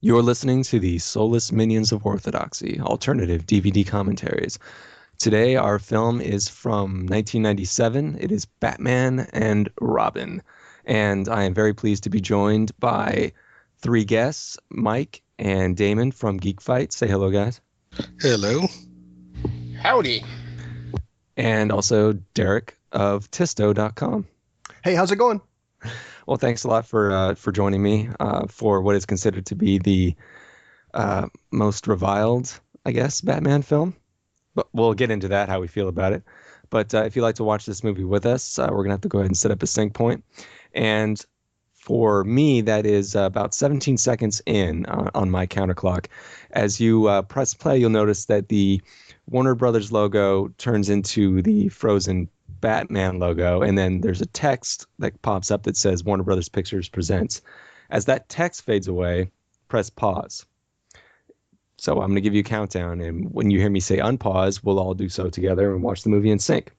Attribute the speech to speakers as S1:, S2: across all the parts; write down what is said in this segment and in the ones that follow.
S1: You're listening to the Soulless Minions of Orthodoxy, alternative DVD commentaries. Today, our film is from 1997. It is Batman and Robin. And I am very pleased to be joined by three guests, Mike and Damon from Geek Fight. Say hello, guys.
S2: Hello.
S3: Howdy.
S1: And also Derek of Tysto.com.
S4: Hey, how's it going?
S1: Well, thanks a lot for joining me for what is considered to be the most reviled, I guess, Batman film. But we'll get into that, how we feel about it. But if you'd like to watch this movie with us, we're going to have to go ahead and set up a sync point. And for me, that is about 17 seconds in on my counter clock. As you press play, you'll notice that the Warner Brothers logo turns into the frozen Batman logo, and then there's a text that pops up that says Warner Brothers Pictures presents. As that text fades away, press pause. So I'm going to give you a countdown, and when you hear me say unpause, we'll all do so together and watch the movie in sync.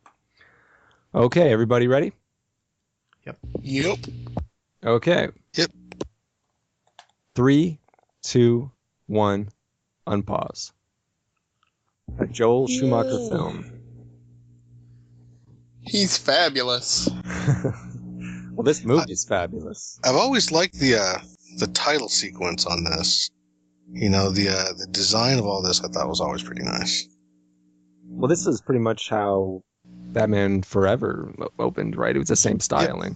S1: Okay, everybody ready?
S2: Yep.
S1: Okay.
S2: Yep.
S1: 3, 2, 1, unpause. A Joel Schumacher film.
S3: He's fabulous.
S1: Well, this movie is fabulous.
S2: I've always liked the title sequence on this. You know, the design of all this I thought was always pretty nice.
S1: Well, this is pretty much how Batman Forever opened, right? It was the same styling.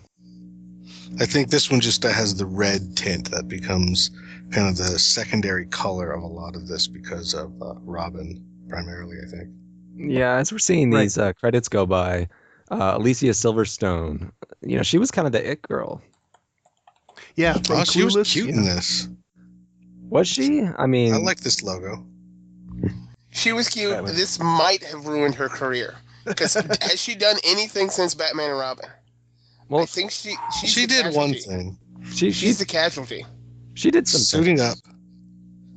S2: I think this one just has the red tint that becomes kind of the secondary color of a lot of this because of Robin, primarily, I think.
S1: Yeah, as we're seeing these credits go by, Alicia Silverstone, you know, she was kind of the it girl.
S4: Yeah,
S2: Oh, she was
S4: Clueless,
S2: cute
S4: you
S2: in
S4: know.
S2: this.
S1: Was she? I mean,
S2: I like this logo.
S3: She was cute.
S1: Batman.
S3: This might have ruined her career. Because has she done anything since Batman and Robin?
S1: well,
S3: I think she's
S2: She
S3: the
S2: did one
S3: casualty.
S2: thing.
S3: She's the casualty.
S1: she did some
S2: Suiting up.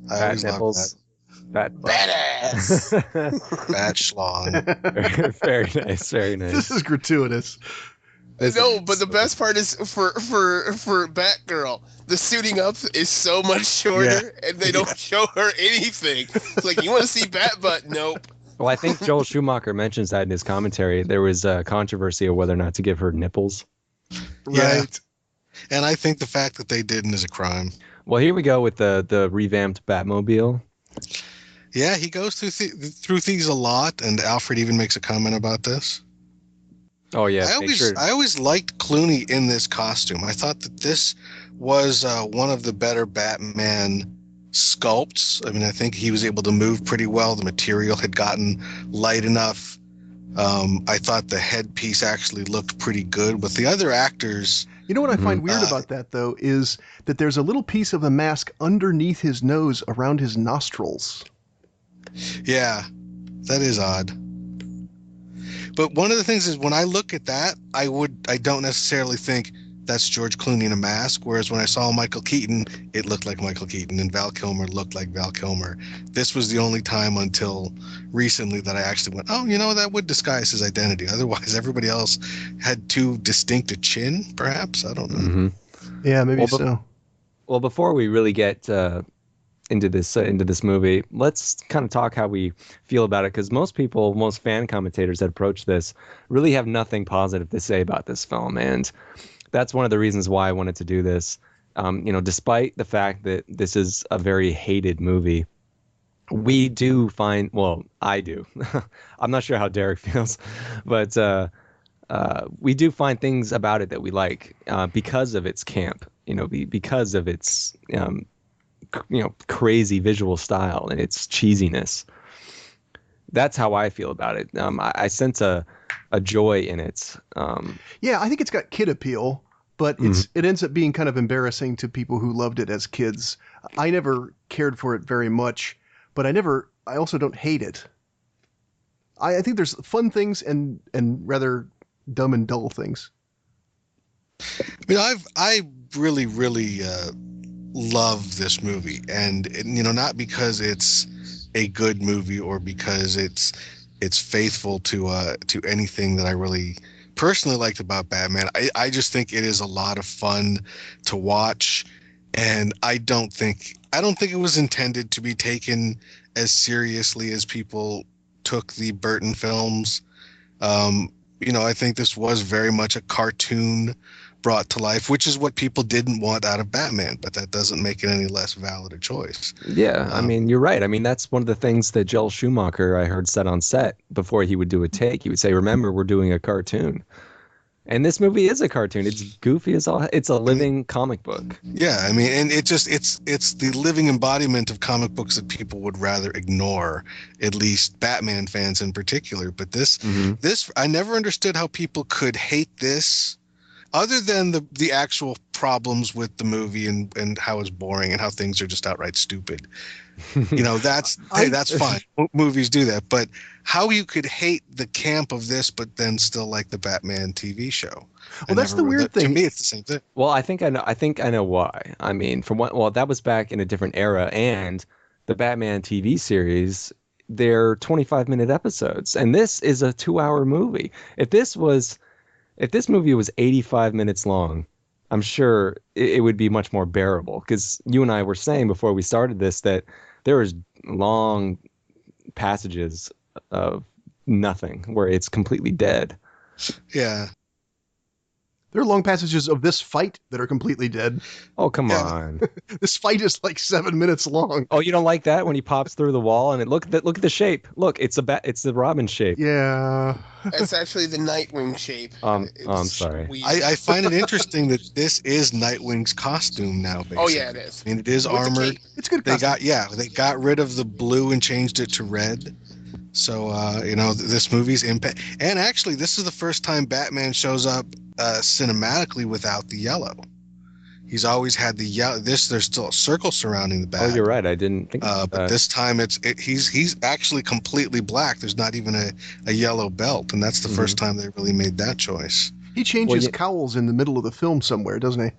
S2: I
S1: Fat
S2: always loved
S1: nipples, fat butt.
S3: Badass.
S2: that. Bad schlong.
S1: Very nice, very nice.
S4: This is gratuitous.
S3: No, but the best part is for Batgirl, the suiting up is so much shorter, and they don't show her anything. It's like, you want to see Bat Butt? Nope.
S1: Well, I think Joel Schumacher mentions that in his commentary. There was a controversy of whether or not to give her nipples.
S2: Yeah.
S4: Right.
S2: And I think the fact that they didn't is a crime.
S1: Well, here we go with the revamped Batmobile.
S2: Yeah, he goes through things a lot, and Alfred even makes a comment about this.
S1: Oh yeah,
S2: I always liked Clooney in this costume. I thought that this was one of the better Batman sculpts. I mean, I think he was able to move pretty well. The material had gotten light enough. I thought the headpiece actually looked pretty good. With the other actors,
S4: You know what I find weird about that, though, is that there's a little piece of the mask underneath his nose around his nostrils.
S2: yeah, that is odd. But one of the things is when I look at that, I don't necessarily think that's George Clooney in a mask. Whereas when I saw Michael Keaton, it looked like Michael Keaton, and Val Kilmer looked like Val Kilmer. This was the only time until recently that I actually went, oh, you know, that would disguise his identity. Otherwise, everybody else had too distinct a chin, perhaps. I don't know.
S1: Mm-hmm.
S4: Yeah, maybe
S1: Well,
S4: so.
S1: Well, before we really get into this movie, let's kind of talk how we feel about it, because most fan commentators that approach this really have nothing positive to say about this film, and that's one of the reasons why I wanted to do this. You know, despite the fact that this is a very hated movie, we do find, well, I do. I'm not sure how Derek feels, but we do find things about it that we like because of its camp. You know, because of its crazy visual style and its cheesiness. That's how I feel about it. I sense a joy in it.
S4: Yeah, I think it's got kid appeal, but it ends up being kind of embarrassing to people who loved it as kids. I never cared for it very much, but I also don't hate it. I think there's fun things and rather dumb and dull things.
S2: I mean, I really, really love this movie, and you know, not because it's a good movie or because it's faithful to anything that I really personally liked about Batman. I just think it is a lot of fun to watch. and I don't think it was intended to be taken as seriously as people took the Burton films. I think this was very much a cartoon brought to life, which is what people didn't want out of Batman, but that doesn't make it any less valid a choice.
S1: Yeah, I mean, you're right. I mean, that's one of the things that Joel Schumacher, I heard, said on set before he would do a take. He would say, "Remember, we're doing a cartoon." And this movie is a cartoon. It's goofy as all. It's a living comic book.
S2: Yeah, I mean, and it's the living embodiment of comic books that people would rather ignore, at least Batman fans in particular. But this I never understood how people could hate this, other than the actual problems with the movie and how it's boring and how things are just outright stupid. That's fine. Movies do that, but how you could hate the camp of this, but then still like the Batman TV show?
S4: Well, that's the weird thing.
S2: To me, it's the same thing.
S1: Well, I think I know why. I mean, that was back in a different era, and the Batman TV series, they're 25-minute episodes, and this is a 2-hour movie. If this movie was 85 minutes long, I'm sure it would be much more bearable. Because you and I were saying before we started this that there was long passages of nothing where it's completely dead.
S2: Yeah.
S4: There are long passages of this fight that are completely dead.
S1: Oh, come on.
S4: This fight is like 7 minutes long.
S1: Oh, you don't like that when he pops through the wall and look at the shape. Look, it's the Robin shape.
S4: Yeah.
S3: It's actually the Nightwing shape.
S1: I'm sorry.
S2: I find it interesting that this is Nightwing's costume now, basically.
S3: Oh yeah, it is.
S2: I mean, it is armored.
S4: It's good
S2: They
S4: costume.
S2: they got rid of the blue and changed it to red. So, this movie's impact. And actually, this is the first time Batman shows up cinematically without the yellow. He's always had the yellow. There's still a circle surrounding the bat.
S1: Oh, you're right. I didn't think of
S2: but
S1: that.
S2: this time he's actually completely black. There's not even a yellow belt, and that's the first time they really made that choice.
S4: He changes cowls in the middle of the film somewhere, doesn't he?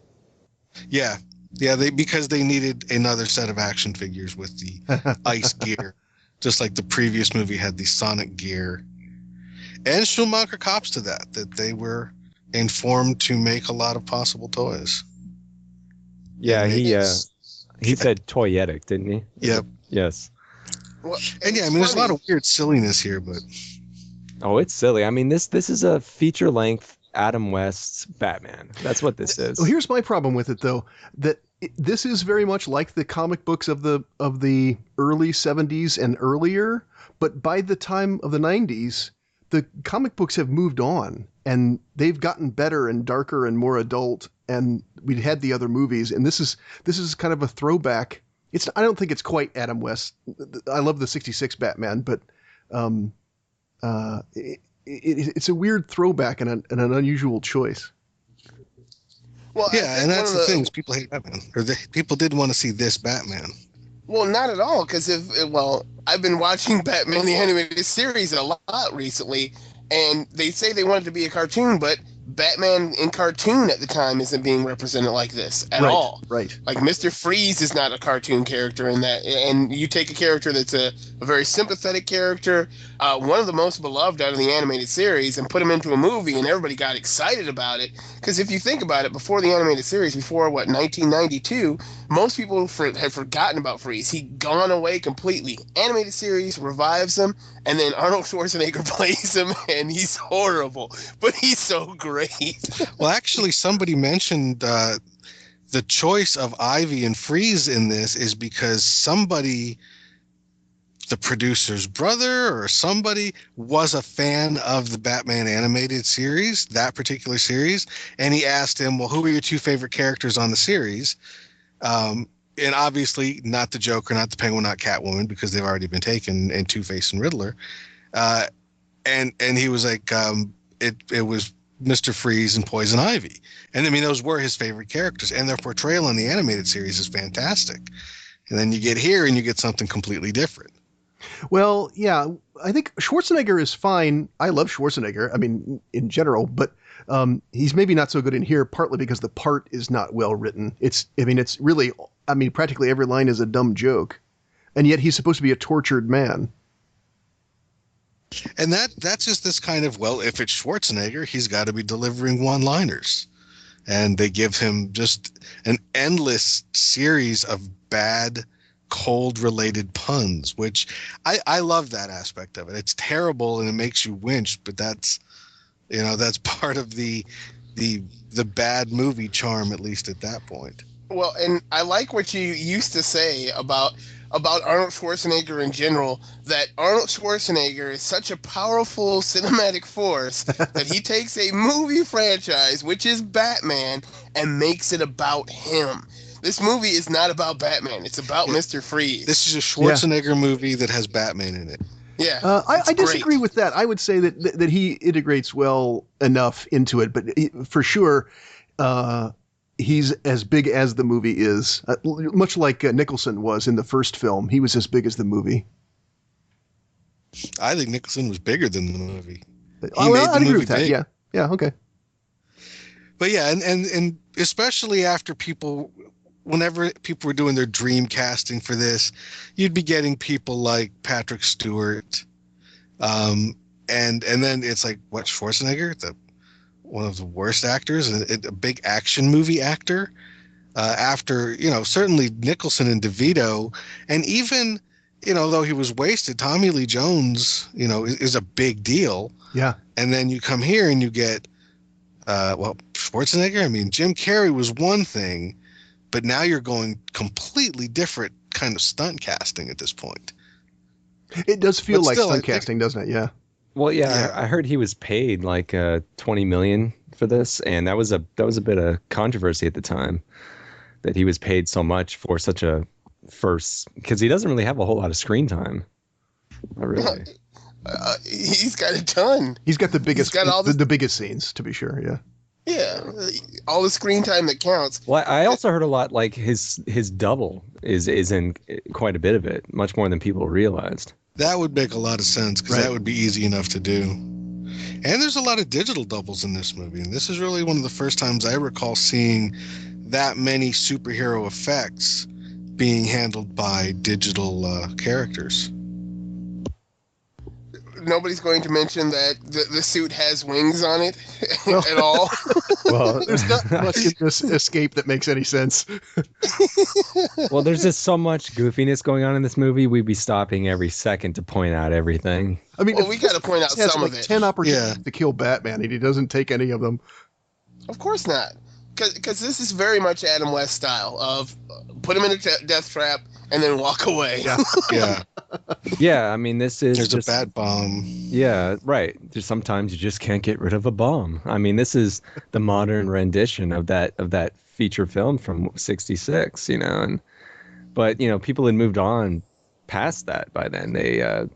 S2: Yeah. Yeah, because they needed another set of action figures with the ice gear. Just like the previous movie had the Sonic gear. And Schumacher cops to that they were informed to make a lot of possible toys.
S1: Yeah, he said toyetic, didn't he?
S2: Yep.
S1: Yes.
S3: Well,
S2: And there's a lot of weird silliness here, but
S1: Oh, it's silly. I mean, this is a feature-length Adam West Batman. That's what this is.
S4: Well, here's my problem with it, though, that this is very much like the comic books of the early 70s and earlier, but by the time of the 90s, the comic books have moved on, and they've gotten better and darker and more adult, and we'd had the other movies, and this is kind of a throwback. I don't think it's quite Adam West. I love the 66 Batman, but it's a weird throwback and an unusual choice.
S3: Well,
S2: yeah, and that's the thing. People hate Batman, people did want to see this Batman.
S3: Well, not at all, because I've been watching Batman the Animated Series a lot recently, and they say they want it to be a cartoon, but Batman in cartoon at the time isn't being represented like this at all.
S4: Right.
S3: Like Mr. Freeze is not a cartoon character in that, and you take a character that's a very sympathetic character, one of the most beloved out of the animated series, and put him into a movie, and everybody got excited about it. Because if you think about it, before the animated series, before 1992, most people had forgotten about Freeze. He'd gone away completely. Animated series revives him, and then Arnold Schwarzenegger plays him, and he's horrible, but he's so great.
S2: Well, actually, somebody mentioned the choice of Ivy and Freeze in this is because somebody, the producer's brother or somebody, was a fan of the Batman animated series, that particular series, and he asked him, well, who are your two favorite characters on the series? And obviously not the Joker, not the Penguin, not Catwoman, because they've already been taken, and Two-Face and Riddler. And he was like, it was Mr. Freeze and Poison Ivy. And I mean, those were his favorite characters, and their portrayal in the animated series is fantastic. And then you get here and you get something completely different.
S4: Well, yeah, I think Schwarzenegger is fine. I love Schwarzenegger, I mean, in general, but he's maybe not so good in here, partly because the part is not well written. It's really, practically every line is a dumb joke, and yet he's supposed to be a tortured man.
S2: And that's just this kind of, well, if it's Schwarzenegger, he's got to be delivering one-liners. and they give him just an endless series of bad cold related puns, which I love that aspect of it. It's terrible and it makes you winch, but that's part of the bad movie charm, at least at that point.
S3: Well, and I like what you used to say about Arnold Schwarzenegger in general, that Arnold Schwarzenegger is such a powerful cinematic force that he takes a movie franchise, which is Batman, and makes it about him. This movie is not about Batman. It's about Mr. Freeze.
S2: This is a Schwarzenegger movie that has Batman in it.
S3: Yeah.
S4: I disagree with that. I would say that he integrates well enough into it, but for sure, he's as big as the movie is, much like Nicholson was in the first film. He was as big as the movie.
S2: I think Nicholson was bigger than the movie.
S4: I'd agree with that. Big. Yeah, okay.
S2: But yeah, and especially after whenever people were doing their dream casting for this, you'd be getting people like Patrick Stewart, and then it's like, what, Schwarzenegger, one of the worst actors, a big action movie actor. After certainly Nicholson and DeVito, and even though he was wasted, Tommy Lee Jones, is a big deal.
S4: Yeah,
S2: and then you come here and you get, Schwarzenegger. I mean, Jim Carrey was one thing. But now you're going completely different kind of stunt casting at this point.
S4: It does feel like stunt casting, doesn't it? Yeah.
S1: Well, yeah. I heard he was paid like $20 million for this, and that was a bit of controversy at the time, that he was paid so much for such a first, because he doesn't really have a whole lot of screen time. Not really.
S3: He's got a ton.
S4: He's got the biggest, the biggest scenes, to be sure. Yeah.
S3: Yeah, all the screen time that counts.
S1: Well, I also heard a lot like his double is in quite a bit of it, much more than people realized.
S2: That would make a lot of sense, because that would be easy enough to do. And there's a lot of digital doubles in this movie, and this is really one of the first times I recall seeing that many superhero effects being handled by digital characters.
S3: Nobody's going to mention that the suit has wings on it at all.
S4: Well, there's not much in this escape that makes any sense.
S1: Well, there's just so much goofiness going on in this movie. We'd be stopping every second to point out everything.
S4: I mean,
S3: we got to point out some of it.
S4: 10 opportunities to kill Batman, and he doesn't take any of them.
S3: Of course not, because this is very much Adam West style of put him in a death trap and then walk away.
S2: Yeah.
S1: Yeah, I mean, there's
S2: a bad bomb.
S1: Yeah, right. Sometimes you just can't get rid of a bomb. I mean, this is the modern rendition of that feature film from '66, but people had moved on past that by then. They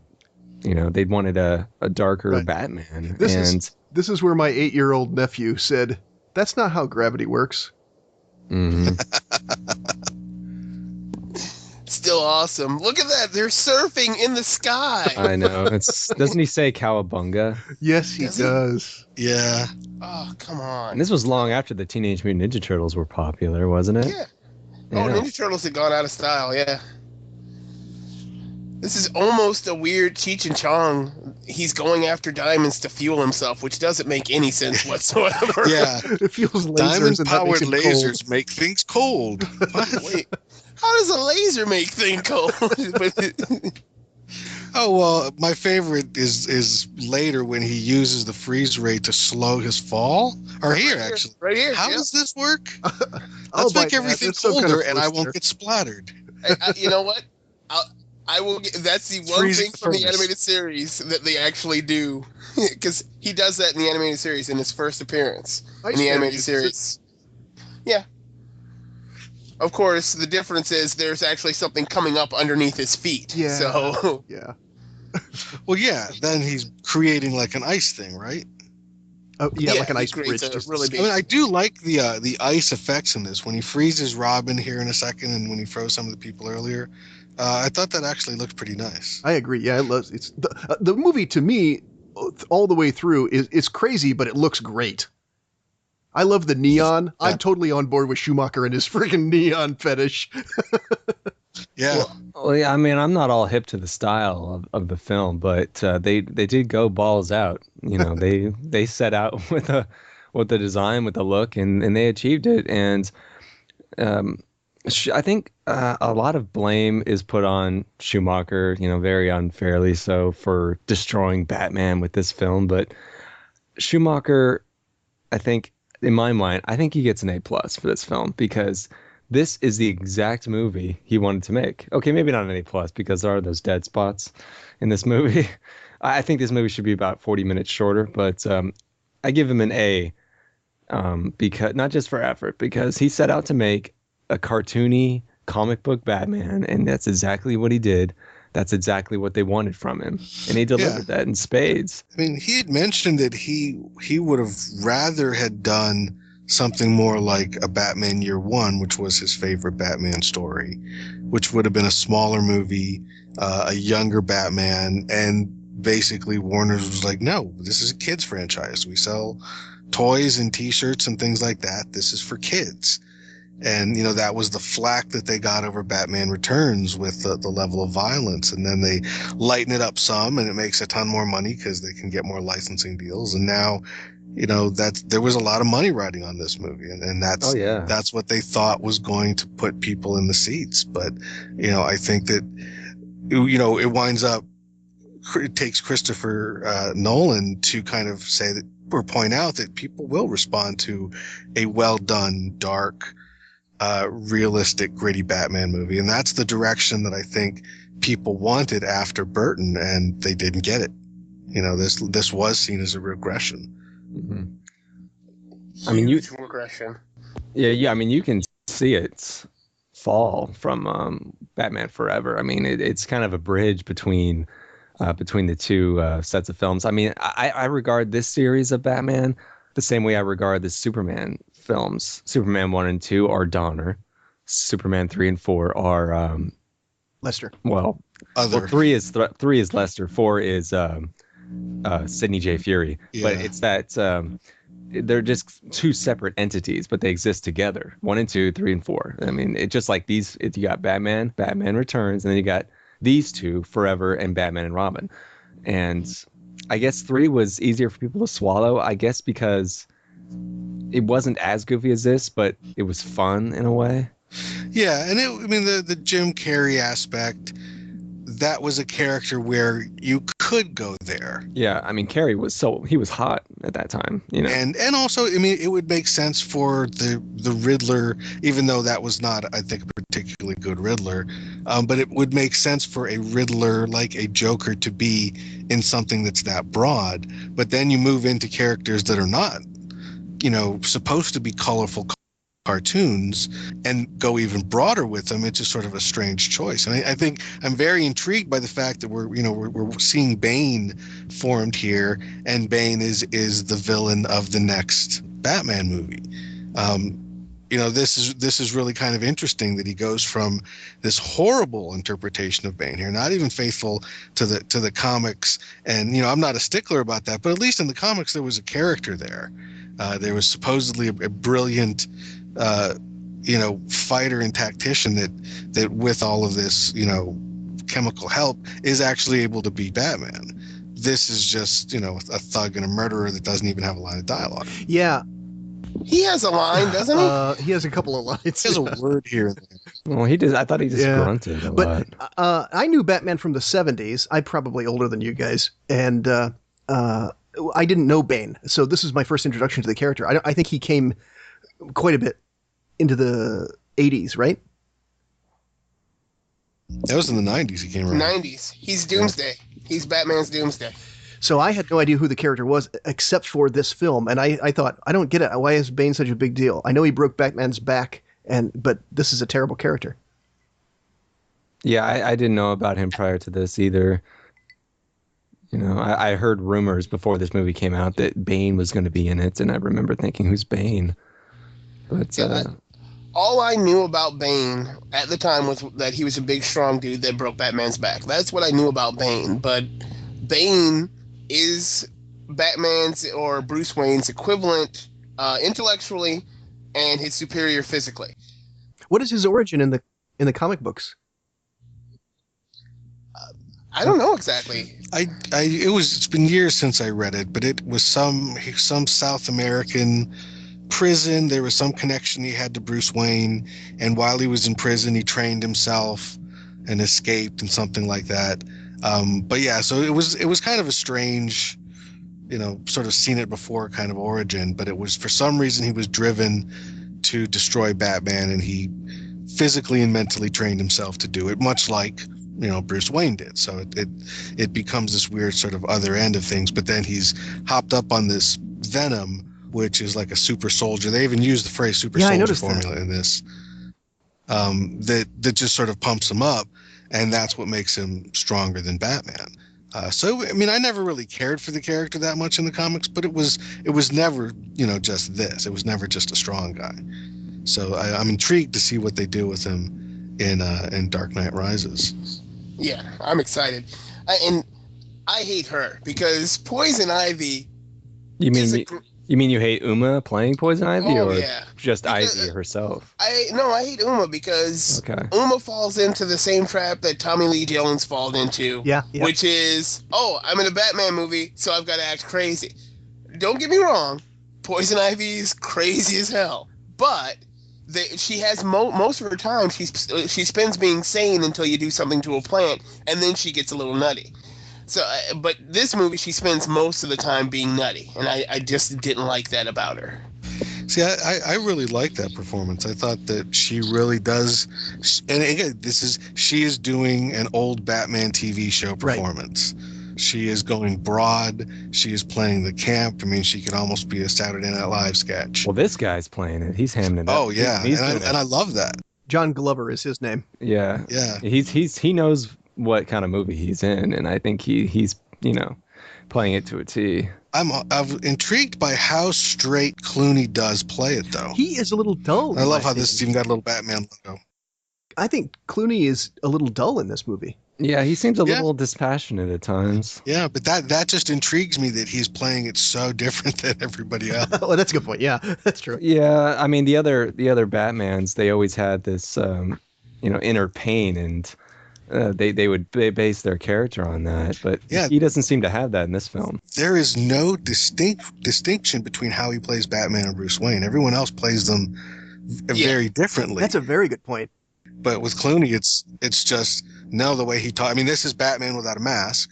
S1: they'd wanted a darker Batman.
S4: This is where my 8-year-old nephew said, "That's not how gravity works."
S1: Mm-hmm.
S3: Still awesome. Look at that. They're surfing in the sky.
S1: I know. Doesn't he say cowabunga?
S4: Yes, he does.
S2: Yeah.
S3: Oh, come on.
S1: And this was long after the Teenage Mutant Ninja Turtles were popular, wasn't it?
S3: Yeah. Ninja Turtles had gone out of style, yeah. This is almost a weird Cheech and Chong. He's going after diamonds to fuel himself, which doesn't make any sense whatsoever.
S2: Yeah.
S4: It fuels lasers.
S2: Diamond-powered lasers make things cold. What?
S3: Wait. How does a laser make things cold?
S2: Oh, well, my favorite is later when he uses the freeze ray to slow his fall. Or here, actually.
S3: Right here.
S2: How does this work? Let's make everything colder and I won't get splattered.
S3: You know what? I will. That's the one
S2: Freezing
S3: thing from the
S2: furnace.
S3: animated series that they actually do, because he does that in the animated series in his first appearance in the animated series. Yeah. Of course, the difference is there's actually something coming up underneath his feet.
S4: Yeah.
S3: So.
S4: Yeah.
S2: Well, yeah. Then he's creating like an ice thing, right?
S4: Oh, yeah, like an ice bridge.
S3: Really big.
S2: I mean, I do like the ice effects in this. When he freezes Robin here in a second, and when he froze some of the people earlier, I thought that actually looked pretty nice.
S4: I agree. Yeah, it's the movie to me all the way through is crazy, but it looks great. I love the neon. Yeah. I'm totally on board with Schumacher and his freaking neon fetish.
S2: Yeah.
S1: Well, yeah. I mean, I'm not all hip to the style of the film, but they did go balls out. They set out with with the design, with the look, and they achieved it. And um, I think a lot of blame is put on Schumacher, very unfairly so, for destroying Batman with this film. But Schumacher, I think, in my mind, I think he gets an A+ for this film because this is the exact movie he wanted to make. Okay, maybe not an A+ because there are those dead spots in this movie. I think this movie should be about 40 minutes shorter, but I give him an A, because not just for effort, because he set out to make a cartoony comic book Batman, and that's exactly what he did. That's exactly what they wanted from him, and he delivered that in spades.
S2: I mean, he had mentioned that he would have rather had done something more like a Batman Year One, which was his favorite Batman story, which would have been a smaller movie, a younger Batman, and basically Warner's was like, no, this is a kids franchise. We sell toys and T-shirts and things like that. This is for kids. And, that was the flack that they got over Batman Returns with the level of violence. And then they lighten it up some and it makes a ton more money because they can get more licensing deals. And now, there was a lot of money riding on this movie. And that's, that's what they thought was going to put people in the seats. But, I think that, it winds up, it takes Christopher Nolan to kind of say that, or point out that people will respond to a well done, dark, realistic, gritty Batman movie. And that's the direction that I think people wanted after Burton, and they didn't get it. This was seen as a regression.
S1: I mean,
S3: Huge regression.
S1: Yeah. I mean, you can see it fall from Batman Forever. I mean, it's kind of a bridge between the two sets of films. I mean, I regard this series of Batman the same way I regard the Superman films. Superman 1 and 2 are Donner. Superman 3 and 4 are
S4: Lester.
S1: Well, 3 is Lester. 4 is Sidney J. Fury. Yeah. But it's that they're just two separate entities, but they exist together. 1 and 2, 3 and 4. I mean, it's just like these. You got Batman Returns, and then you got these two, Forever and Batman and Robin. And I guess 3 was easier for people to swallow, I guess, because it wasn't as goofy as this, but it was fun in a way.
S2: Yeah, and the Jim Carrey aspect, that was a character where you could go there.
S1: Yeah, I mean, Carrey he was hot at that time,
S2: And also, I mean, it would make sense for the Riddler, even though that was not, I think, a particularly good Riddler, but it would make sense for a Riddler like a Joker to be in something that's that broad. But then you move into characters that are not, supposed to be colorful cartoons and go even broader with them. It's just sort of a strange choice. And I think I'm very intrigued by the fact that we're seeing Bane formed here, and Bane is the villain of the next Batman movie. This is really kind of interesting that he goes from this horrible interpretation of Bane here, not even faithful to the comics. And I'm not a stickler about that, but at least in the comics there was a character there. There was supposedly a brilliant fighter and tactician that with all of this, chemical help is actually able to beat Batman. This is just, a thug and a murderer that doesn't even have a line of dialogue.
S4: Yeah.
S3: He has a line, doesn't he?
S4: He has a couple of lines.
S2: He has a word here and there.
S1: Well, he did. I thought he just grunted a lot.
S4: I knew Batman from the 70s. I'm probably older than you guys. And I didn't know Bane. So this is my first introduction to the character. I think he came quite a bit into the 80s, right?
S2: That was in the 90s he came around.
S3: 90s. He's Doomsday. He's Batman's Doomsday.
S4: So I had no idea who the character was except for this film. And I thought, I don't get it. Why is Bane such a big deal? I know he broke Batman's back, but this is a terrible character.
S1: Yeah, I didn't know about him prior to this either. I heard rumors before this movie came out that Bane was going to be in it, and I remember thinking, who's Bane? But
S3: all I knew about Bane at the time was that he was a big, strong dude that broke Batman's back. That's what I knew about Bane. But Bane is Batman's or Bruce Wayne's equivalent intellectually and his superior physically.
S4: What is his origin in the comic books?
S3: I don't know exactly.
S2: It's been years since I read it, but it was some South American prison. There was some connection he had to Bruce Wayne, and while he was in prison, he trained himself and escaped and something like that. But yeah, so it was kind of a strange, sort of seen it before kind of origin, but it was for some reason he was driven to destroy Batman, and he physically and mentally trained himself to do it, much like Bruce Wayne did. So it becomes this weird sort of other end of things. But then he's hopped up on this Venom, which is like a super soldier. They even use the phrase super soldier formula in this. That just sort of pumps him up, and that's what makes him stronger than Batman. So I mean, I never really cared for the character that much in the comics, but it was never just this. It was never just a strong guy. So I'm intrigued to see what they do with him in Dark Knight Rises.
S3: Yeah, I'm excited, and I hate her because Poison Ivy.
S1: You mean you hate Uma playing Poison Ivy, or just
S3: because,
S1: Ivy herself?
S3: I hate Uma because Uma falls into the same trap that Tommy Lee Jones falls into.
S4: Yeah.
S3: Which is, I'm in a Batman movie, so I've got to act crazy. Don't get me wrong, Poison Ivy's crazy as hell, but she has most of her time she spends being sane until you do something to a plant, and then she gets a little nutty. So, but this movie, she spends most of the time being nutty, and I just didn't like that about her.
S2: See, I really like that performance. I thought that she really does, and again, she is doing an old Batman TV show performance. Right. She is going broad. She is playing the camp. I mean, she could almost be a Saturday Night Live sketch.
S1: Well, this guy's playing it. He's hamming it up.
S2: Oh yeah, and I love that.
S4: John Glover is his name.
S1: Yeah. He knows what kind of movie he's in, and I think he's playing it to a T.
S2: I'm intrigued by how straight Clooney does play it, though.
S4: He is a little dull.
S2: I love how this even got a little Batman logo.
S4: I think Clooney is a little dull in this movie.
S1: Yeah, he seems a little dispassionate at times.
S2: Yeah, but that just intrigues me that he's playing it so different than everybody else.
S4: Well, that's a good point. Yeah, that's true.
S1: Yeah, I mean the other Batmans, they always had this inner pain, and they base their character on that, but he doesn't seem to have that in this film. There
S2: is no distinction between how he plays Batman and Bruce Wayne. Everyone else plays them very differently.
S4: That's a very good point.
S2: But with Clooney, it's just the way he talks. I mean, this is Batman without a mask,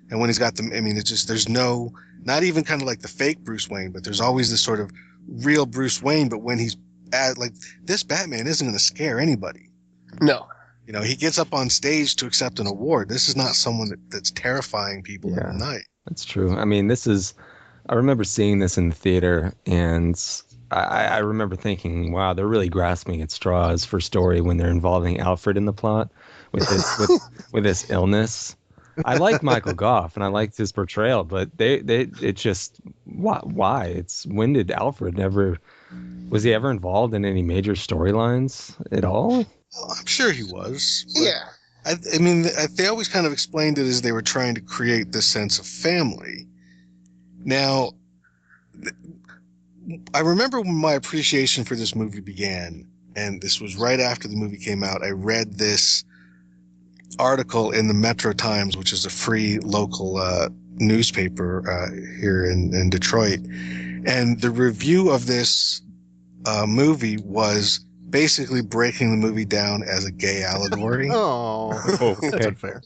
S2: and when he's got them, I mean, it's just there's not even kind of like the fake Bruce Wayne, but there's always this sort of real Bruce Wayne. But when he's this Batman isn't going to scare anybody.
S3: No.
S2: He gets up on stage to accept an award. This is not someone that's terrifying people in the night.
S1: That's true. I mean, I remember seeing this in the theater, and I remember thinking, wow, they're really grasping at straws for story when they're involving Alfred in the plot with this with this illness. I like Michael Goff and I liked his portrayal, but it just why? It's when did Alfred was he ever involved in any major storylines at all?
S2: Well, I'm sure he was.
S3: Yeah.
S2: I mean, they always kind of explained it as they were trying to create this sense of family. Now, I remember when my appreciation for this movie began, and this was right after the movie came out. I read this article in the Metro Times, which is a free local newspaper here in Detroit. And the review of this movie was basically breaking the movie down as a gay allegory.
S4: That's unfair.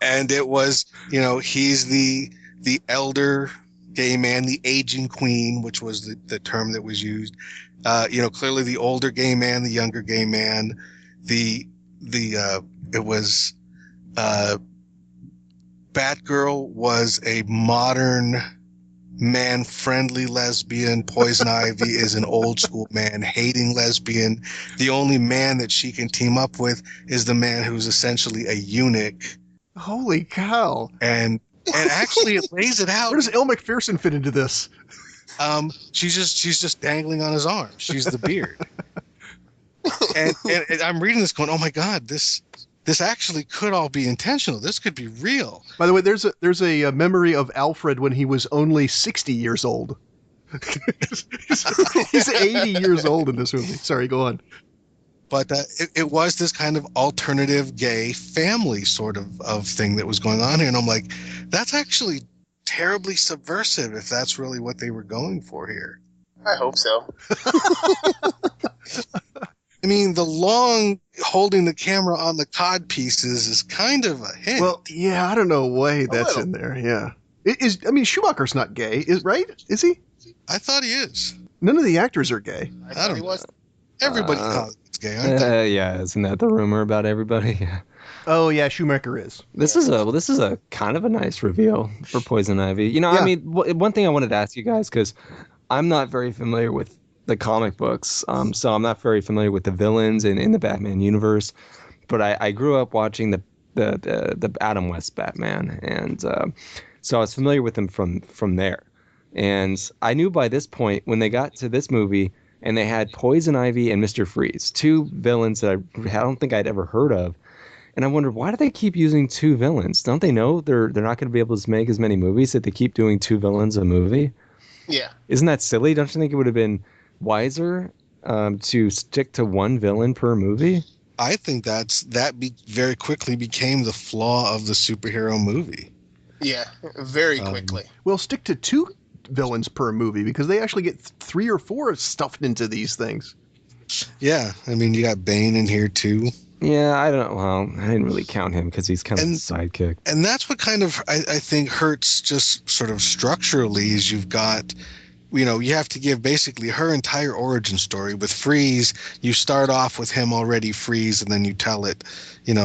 S2: And it was, he's the elder gay man, the aging queen, which was the term that was used. Clearly the older gay man, the younger gay man, Batgirl was a modern man-friendly lesbian. Poison Ivy is an old-school man-hating lesbian. The only man that she can team up with is the man who's essentially a eunuch.
S4: Holy cow!
S2: And actually, it lays it out.
S4: Where does Elle Macpherson fit into this?
S2: She's just dangling on his arm. She's the beard. and I'm reading this, going, "Oh my God, this actually could all be intentional. This could be real."
S4: By the way, there's a memory of Alfred when he was only 60 years old. He's 80 years old in this movie. Sorry, go on.
S2: But it was this kind of alternative gay family sort of thing that was going on here. And I'm like, that's actually terribly subversive if that's really what they were going for here.
S3: I hope so.
S2: I mean, the long holding the camera on the cod pieces is kind of a hint.
S4: Well, yeah, I don't know why that's
S3: little.
S4: in there. Yeah, I mean, Schumacher's not gay, right? Is he?
S2: I thought he is.
S4: None of the actors are gay.
S3: I thought
S2: don't
S3: he was.
S2: Everybody in Hollywood's gay, aren't they?
S1: Yeah, isn't that the rumor about everybody? Yeah.
S4: Oh yeah, Schumacher is.
S1: This is a kind of a nice reveal for Poison Ivy. You know,
S4: Yeah.
S1: I mean, one thing I wanted to ask you guys, because I'm not very familiar with the comic books, so I'm not very familiar with the villains in the Batman universe. But I grew up watching the Adam West Batman, and so I was familiar with him from there. And I knew by this point, when they got to this movie and they had Poison Ivy and Mr. Freeze, two villains that I don't think I'd ever heard of. And I wondered, why do they keep using two villains? Don't they know they're not going to be able to make as many movies that they keep doing two villains a movie?
S3: Yeah.
S1: Isn't that silly? Don't you think it would have been wiser to stick to one villain per movie?
S2: I think very quickly became the flaw of the superhero movie.
S3: Yeah. Very quickly.
S4: Well, stick to two villains per movie because they actually get 3 or 4 stuffed into these things.
S2: Yeah, I mean, you got Bane in here too.
S1: Yeah, I don't know. Well, I didn't really count him because he's kind of a sidekick.
S2: And that's what kind of, I think, hurts just sort of structurally is you've got, you have to give basically her entire origin story. With Freeze, you start off with him already Freeze, and then you tell it,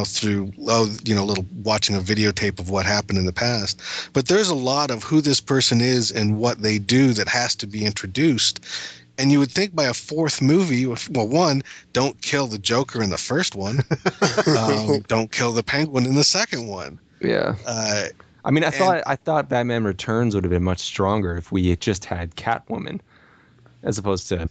S2: through, little watching a videotape of what happened in the past. But there's a lot of who this person is and what they do that has to be introduced. And you would think by a fourth movie, well, one, don't kill the Joker in the first one. Don't kill the Penguin in the second one.
S1: Yeah. I mean, I thought Batman Returns would have been much stronger if we had just had Catwoman as opposed to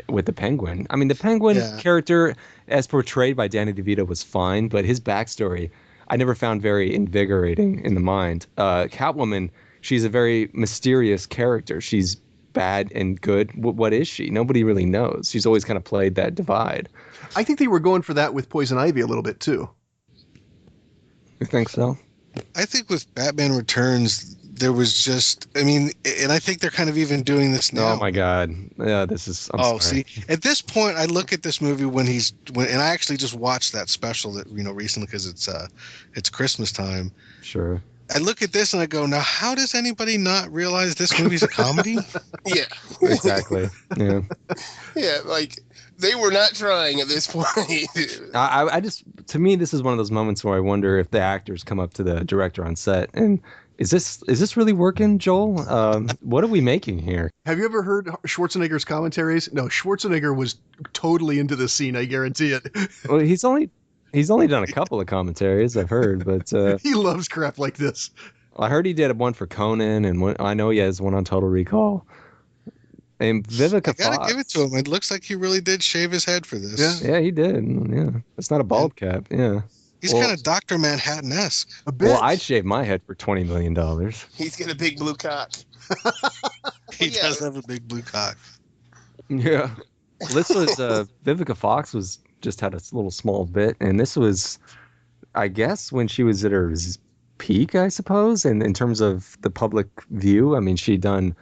S1: with the Penguin. I mean, the Penguin character, as portrayed by Danny DeVito, was fine, but his backstory I never found very invigorating in the mind. Catwoman, she's a very mysterious character. She's bad and good. What is she? Nobody really knows. She's always kind of played that divide.
S4: I think they were going for that with Poison Ivy a little bit too.
S1: You think so?
S2: I think with Batman Returns, there was just, I mean, and I think they're kind of even doing this now.
S1: Oh my God. Yeah, this is, I'm sorry.
S2: See, at this point, I look at this movie and I actually just watched that special that, recently because it's Christmas time.
S1: Sure.
S2: I look at this and I go, now, how does anybody not realize this movie's a comedy?
S3: Yeah.
S1: Exactly. Yeah.
S3: Yeah, like they were not trying at this point.
S1: I just, to me, this is one of those moments where I wonder if the actors come up to the director on set and is this really working, Joel? What are we making here?
S4: Have you ever heard Schwarzenegger's commentaries? No, Schwarzenegger was totally into this scene. I guarantee it.
S1: Well, he's only done a couple of commentaries, I've heard, but
S4: he loves crap like this.
S1: I heard he did one for Conan, and I know he has one on Total Recall. And Vivica Fox.
S2: I gotta give it to him. It looks like he really did shave his head for this.
S1: Yeah, he did. Yeah, it's not a bald cap. Yeah,
S2: he's kind of Dr. Manhattan-esque.
S4: A bit.
S1: Well, I'd shave my head for $20 million.
S3: He's got a big blue cock.
S2: He does have a big blue cock.
S1: Yeah, this was Vivica Fox was just had a little small bit, and this was, I guess, when she was at her peak, I suppose, and in terms of the public view. I mean, she'd done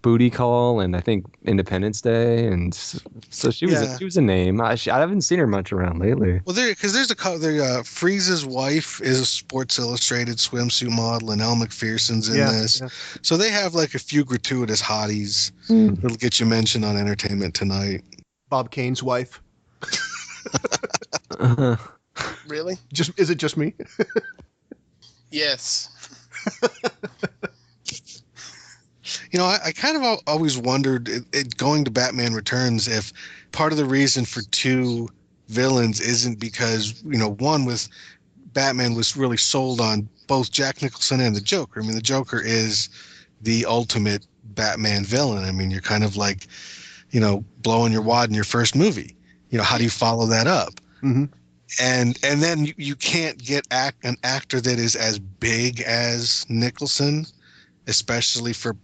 S1: Booty Call and I think Independence Day, and so she was a name. I haven't seen her much around lately.
S2: Well, Freeze's wife is a Sports Illustrated swimsuit model, and Elle Macpherson's in this. Yeah. So they have like a few gratuitous hotties that'll get you mentioned on Entertainment Tonight.
S4: Bob Kane's wife.
S3: Really?
S4: Is it just me?
S3: Yes.
S2: I kind of always wondered, going to Batman Returns, if part of the reason for two villains isn't because, one with Batman was really sold on both Jack Nicholson and the Joker. I mean, the Joker is the ultimate Batman villain. I mean, you're kind of like, blowing your wad in your first movie. How do you follow that up?
S4: Mm-hmm.
S2: And then you can't get an actor that is as big as Nicholson, especially for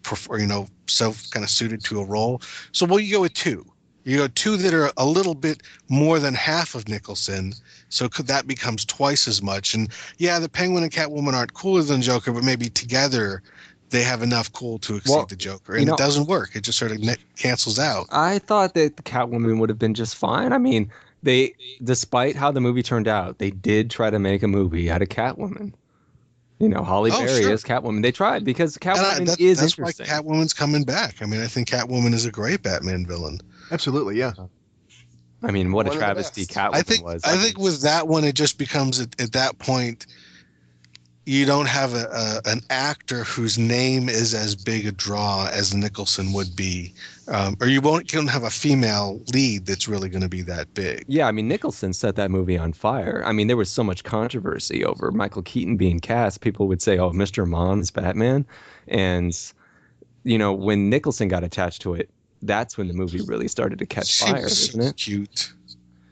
S2: so kind of suited to a role. So you go with two. You got two that are a little bit more than half of Nicholson, so that becomes twice as much. And yeah, the Penguin and Catwoman aren't cooler than Joker, but maybe together they have enough cool to exceed the Joker. And it doesn't work. It just sort of cancels out.
S1: I thought that the Catwoman would have been just fine. I mean, despite how the movie turned out, they did try to make a movie out of Catwoman. Halle Berry is Catwoman. They tried because Catwoman is interesting.
S2: That's why Catwoman's coming back. I mean, I think Catwoman is a great Batman villain.
S4: Absolutely, yeah.
S1: I mean, what a travesty Catwoman was.
S2: I think with that one, it just becomes at that point, you don't have an actor whose name is as big a draw as Nicholson would be, or you don't have a female lead that's really going to be that big.
S1: Yeah, I mean, Nicholson set that movie on fire. I mean, there was so much controversy over Michael Keaton being cast. People would say, "Oh, Mr. Mom is Batman," and when Nicholson got attached to it, that's when the movie really started to catch fire, isn't it?
S2: Cute.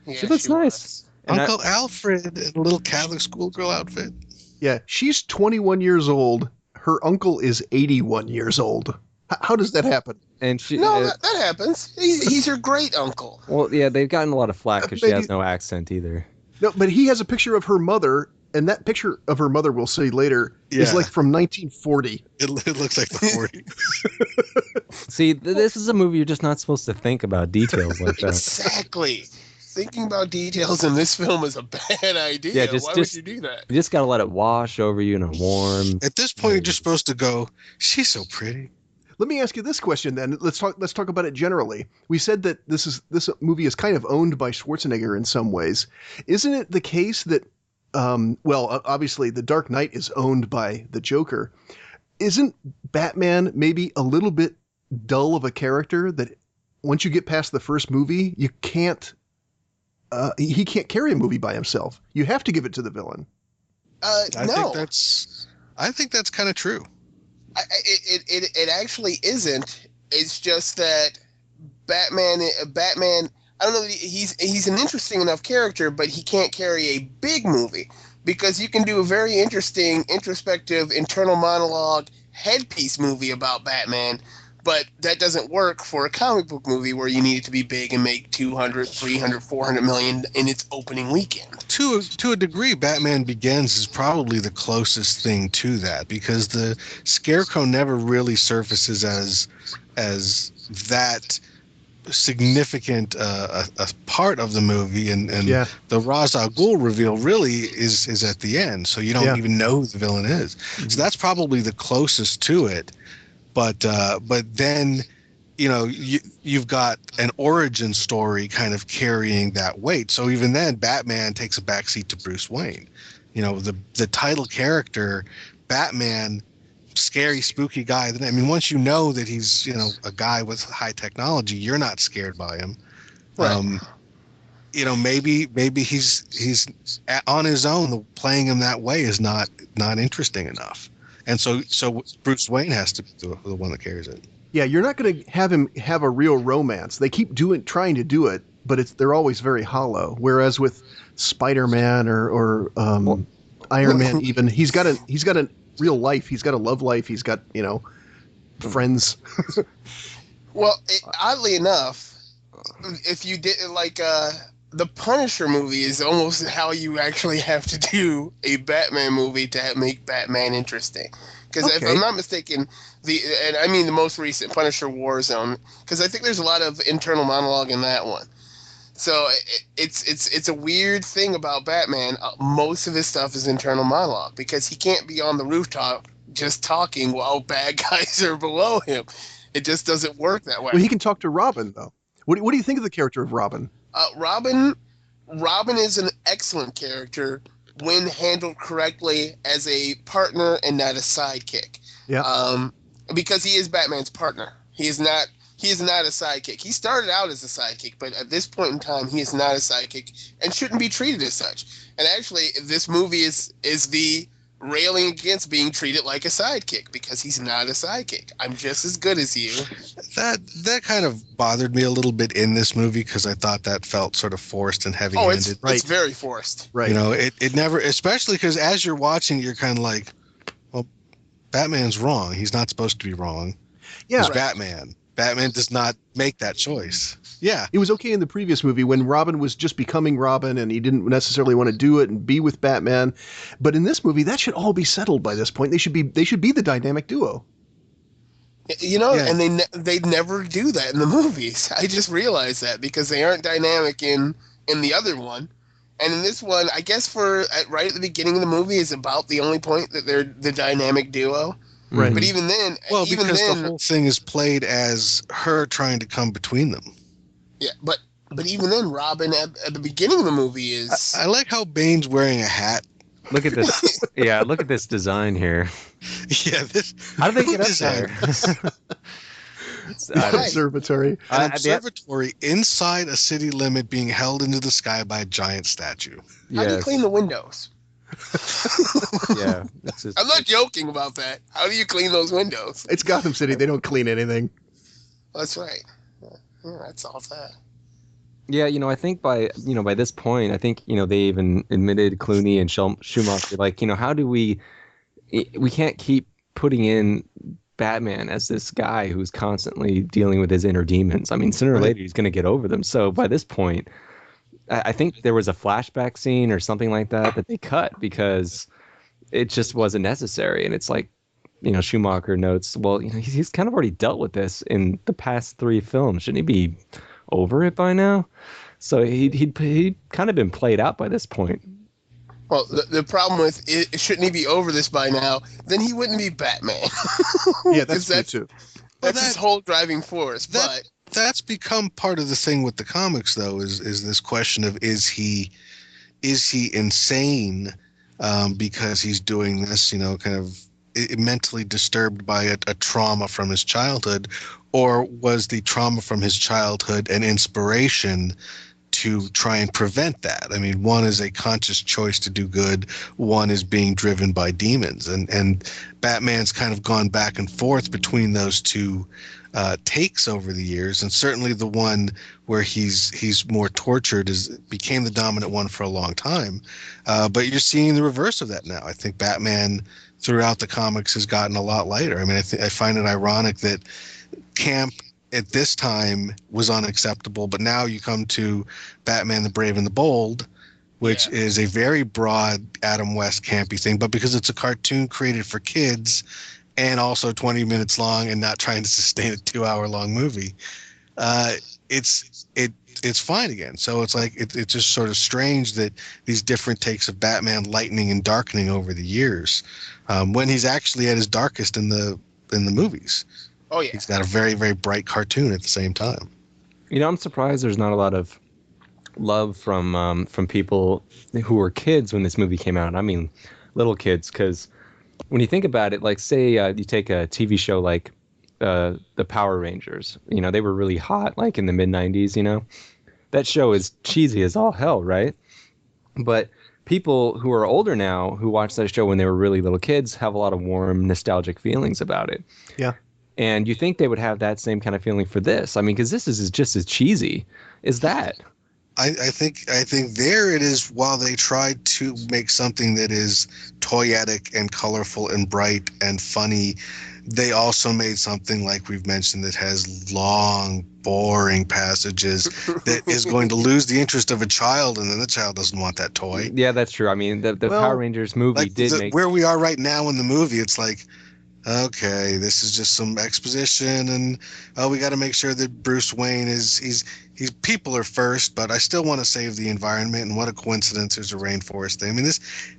S3: Yeah,
S1: she looks nice.
S2: Uncle Alfred in a little Catholic schoolgirl outfit.
S4: Yeah, she's 21 years old. Her uncle is 81 years old. How does that happen?
S1: And she
S3: that happens. He's her great uncle.
S1: Well, yeah, they've gotten a lot of flack because she has no accent either.
S4: No, but he has a picture of her mother, and that picture of her mother, we'll see later, is like from 1940.
S2: It looks like the 40s.
S1: See, this is a movie you're just not supposed to think about details like that.
S3: Exactly. Thinking about details in this film is a bad idea.
S1: Yeah,
S3: Why would you do that?
S1: You just gotta let it wash over you and warm.
S2: At this point, you're just supposed to go, she's so pretty.
S4: Let me ask you this question then. Let's talk about it generally. We said that this movie is kind of owned by Schwarzenegger in some ways. Isn't it the case that obviously The Dark Knight is owned by the Joker. Isn't Batman maybe a little bit dull of a character that once you get past the first movie, you can't he can't carry a movie by himself. You have to give it to the villain.
S3: No.
S2: I think that's kind of true.
S3: It actually isn't. It's just that Batman. I don't know. He's an interesting enough character, but he can't carry a big movie because you can do a very interesting, introspective, internal monologue headpiece movie about Batman. But that doesn't work for a comic book movie where you need it to be big and make 200, 300, 400 million in its opening weekend.
S2: To a degree, Batman Begins is probably the closest thing to that because the Scarecrow never really surfaces as that significant a part of the movie, and the Ra's al Ghul reveal really is at the end, so you don't even know who the villain is. Mm-hmm. So that's probably the closest to it. But then, you've got an origin story kind of carrying that weight. So even then, Batman takes a backseat to Bruce Wayne. The title character, Batman, scary, spooky guy. I mean, once you know that he's a guy with high technology, you're not scared by him. Right. Maybe he's on his own. Playing him that way is not interesting enough. And so Bruce Wayne has to be the one that carries it.
S4: Yeah, you're not going to have him have a real romance. They keep trying to do it, but they're always very hollow. Whereas with Spider-Man or Iron Man, even he's got a real life. He's got a love life. He's got friends.
S3: Well, oddly enough, if you did the Punisher movie is almost how you actually have to do a Batman movie to make Batman interesting. Because if I'm not mistaken, the most recent Punisher Warzone, because I think there's a lot of internal monologue in that one. So it's a weird thing about Batman. Most of his stuff is internal monologue because he can't be on the rooftop just talking while bad guys are below him. It just doesn't work that way.
S4: Well, he can talk to Robin though. What do you think of the character of Robin?
S3: Robin is an excellent character when handled correctly as a partner and not a sidekick. Yeah. Because he is Batman's partner. He is not a sidekick. He started out as a sidekick, but at this point in time, he is not a sidekick and shouldn't be treated as such. And actually, this movie is the railing against being treated like a sidekick because he's not a sidekick. I'm just as good as you.
S2: That kind of bothered me a little bit in this movie because I thought that felt sort of forced and heavy-handed.
S3: It's very forced.
S4: Right.
S2: It never, especially because as you're watching, you're kind of like, well, Batman's wrong. He's not supposed to be wrong.
S4: Yeah.
S2: He's Batman. Batman does not make that choice. Yeah.
S4: It was okay in the previous movie when Robin was just becoming Robin and he didn't necessarily want to do it and be with Batman. But in this movie, that should all be settled by this point. They should be the dynamic duo.
S3: And they never do that in the movies. I just realized that because they aren't dynamic in the other one. And in this one, I guess right at the beginning of the movie is about the only point that they're the dynamic duo.
S4: Right.
S3: But even then...
S2: because the whole thing is played as her trying to come between them.
S3: Yeah, but even then, Robin at the beginning of the movie is...
S2: I like how Bane's wearing a hat.
S1: Look at this. Yeah, look at this design here.
S2: Yeah,
S1: how did they get up there?
S4: Observatory.
S2: An observatory inside a city limit being held into the sky by a giant statue.
S3: How do you clean the windows?
S1: Yeah.
S3: I'm not joking about that. How do you clean those windows?
S4: It's Gotham City. They don't clean anything.
S3: That's right. Yeah, that's all that.
S1: Yeah, I think by this point, I think, they even admitted Clooney and Schumacher, like, how do we can't keep putting in Batman as this guy who's constantly dealing with his inner demons. I mean, sooner or later he's going to get over them. So by this point, I think there was a flashback scene or something like that they cut because it just wasn't necessary. And it's like, Schumacher notes, well, he's kind of already dealt with this in the past 3 films. Shouldn't he be over it by now? So he'd kind of been played out by this point.
S3: Well, the problem with it, shouldn't he be over this by now? Then he wouldn't be Batman.
S4: Yeah, that's true too.
S3: That's his whole driving force. But
S2: that's become part of the thing with the comics, though, is this question of is he insane because he's doing this, kind of mentally disturbed by a trauma from his childhood, or was the trauma from his childhood an inspiration to try and prevent that? I mean, one is a conscious choice to do good, one is being driven by demons, and Batman's kind of gone back and forth between those two takes over the years, and certainly the one where he's more tortured became the dominant one for a long time. But you're seeing the reverse of that now. I think Batman throughout the comics has gotten a lot lighter. I mean, I find it ironic that camp at this time was unacceptable, but now you come to Batman the Brave and the Bold, which is a very broad Adam West campy thing, but because it's a cartoon created for kids and also 20 minutes long and not trying to sustain a 2-hour-long movie, it's fine again. So it's like it's just sort of strange that these different takes of Batman lightening and darkening over the years, when he's actually at his darkest in the movies.
S3: Oh yeah,
S2: he's got a very, very bright cartoon at the same time.
S1: I'm surprised there's not a lot of love from people who were kids when this movie came out. I mean, little kids, because when you think about it, like say you take a TV show like the Power Rangers, they were really hot like in the mid 90s. That show is cheesy as all hell, right? But people who are older now who watched that show when they were really little kids have a lot of warm, nostalgic feelings about it.
S4: Yeah.
S1: And you think they would have that same kind of feeling for this. I mean, because this is just as cheesy as that.
S2: I think there it is. While they tried to make something that is toyetic and colorful and bright and funny, they also made something, like we've mentioned, that has long, boring passages that is going to lose the interest of a child, and then the child doesn't want that toy.
S1: Yeah, that's true. I mean, the Power Rangers movie make...
S2: Where we are right now in the movie, it's like, okay, this is just some exposition, and we got to make sure that Bruce Wayne he's people are first, but I still want to save the environment. And what a coincidence! There's a rainforest thing. I mean,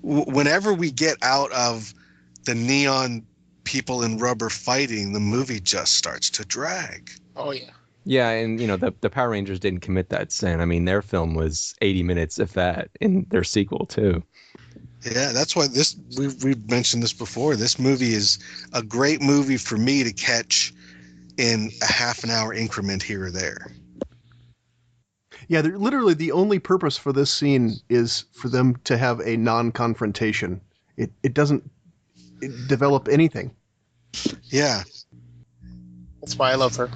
S2: whenever we get out of the neon people in rubber fighting, the movie just starts to drag.
S3: Oh yeah.
S1: Yeah, and the Power Rangers didn't commit that sin. I mean, their film was 80 minutes, if that, in their sequel too.
S2: Yeah, that's why we've mentioned this before. This movie is a great movie for me to catch in a half an hour increment here or there.
S4: Yeah, literally the only purpose for this scene is for them to have a non-confrontation. It doesn't develop anything.
S2: Yeah.
S3: That's why I love her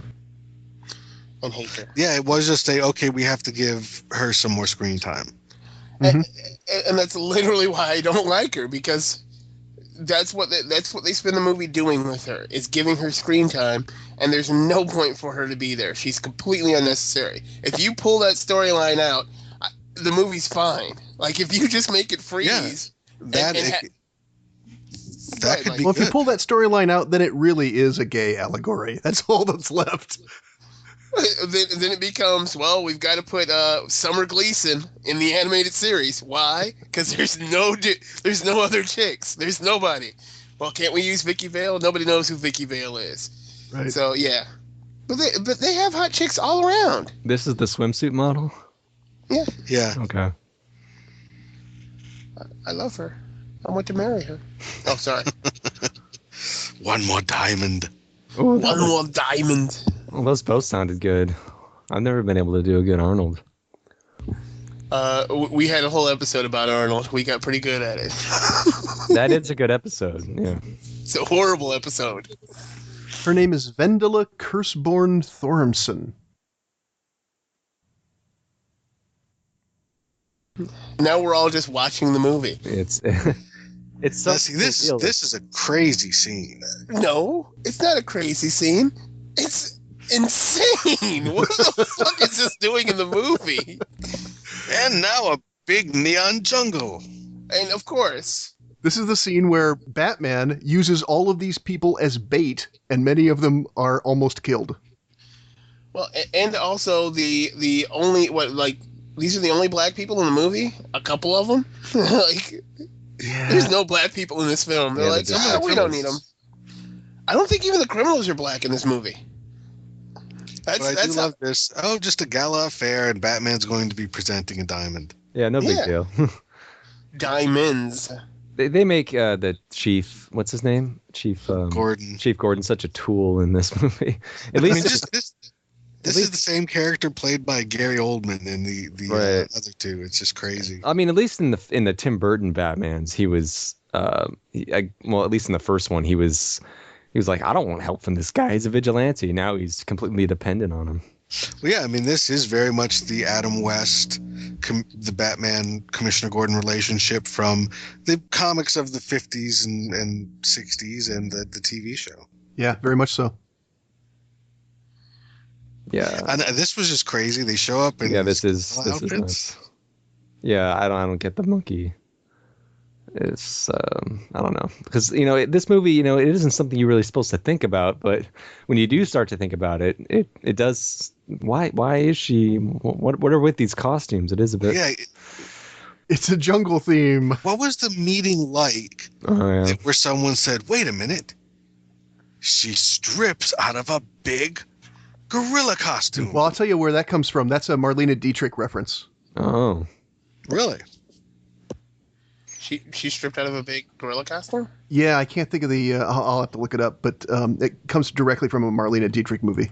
S3: and hate her.
S2: Yeah, it was just okay, we have to give her some more screen time.
S3: Mm-hmm. And that's literally why I don't like her, because that's what they spend the movie doing with her, is giving her screen time, and there's no point for her to be there. She's completely unnecessary. If you pull that storyline out, the movie's fine. Like, if you just make it freeze,
S2: that could be
S4: well,
S2: good.
S4: if you pull that storyline out, then it really is a gay allegory. That's all that's left.
S3: then it becomes, well, we've got to put Summer Gleason in the animated series. Why? Because there's no other chicks. There's nobody. Well, can't we use Vicky Vale? Nobody knows who Vicky Vale is.
S4: Right.
S3: So yeah, but they have hot chicks all around.
S1: This is the swimsuit model?
S3: Yeah.
S2: Yeah.
S1: Okay.
S3: I love her. I want to marry her. Oh, sorry.
S2: One more diamond.
S1: Ooh,
S3: One more diamond.
S1: Well, those both sounded good. I've never been able to do a good Arnold.
S3: We had a whole episode about Arnold. We got pretty good at it.
S1: That is a good episode. Yeah.
S3: It's a horrible episode.
S4: Her name is Vendela Curseborn Thormson.
S3: Now we're all just watching the movie.
S1: It's
S2: Now, see, this is a crazy scene.
S3: No, it's not a crazy scene. It's insane. What the fuck is this doing in the movie?
S2: And now a big neon jungle.
S3: And of course,
S4: This is the scene where Batman uses all of these people as bait, and many of them are almost killed.
S3: well, and also the only these are the only black people in the movie. A couple of them, there's no black people in this film. They're like, we don't need them. I don't think even the criminals are black in this movie.
S2: But I do love this. Oh, just a gala affair, and Batman's going to be presenting a diamond.
S1: Yeah, no big deal.
S3: Diamonds.
S1: They make the chief, what's his name? Chief
S2: Gordon.
S1: Chief Gordon such a tool in this movie. At least
S2: this is the same character played by Gary Oldman in the
S1: Right.
S2: other two. It's just crazy.
S1: I mean, at least in the Tim Burton Batmans, he was well, at least in the first one, he was like, I don't want help from this guy. He's a vigilante. Now he's completely dependent on him.
S2: Well, yeah, I mean, this is very much the Adam West, the Batman Commissioner Gordon relationship from the comics of the 50s and 60s and the TV show.
S4: Yeah, very much so.
S1: Yeah.
S2: And this was just crazy. They show up in
S1: This is
S2: outfits.
S1: nuts. Yeah, I don't get the monkey. It's I don't know, because this movie, it isn't something you're really supposed to think about, but when you do start to think about it, it does. Why is she? What are with these costumes? It is a bit.
S2: Yeah.
S4: It's a jungle theme.
S2: What was the meeting like where someone said, wait a minute, she strips out of a big gorilla costume?
S4: Well, I'll tell you where that comes from. That's a Marlene Dietrich reference.
S1: Oh,
S2: Really?
S3: She stripped out of a big gorilla costume?
S4: Yeah, I can't think of the... I'll have to look it up, but it comes directly from a Marlene Dietrich movie.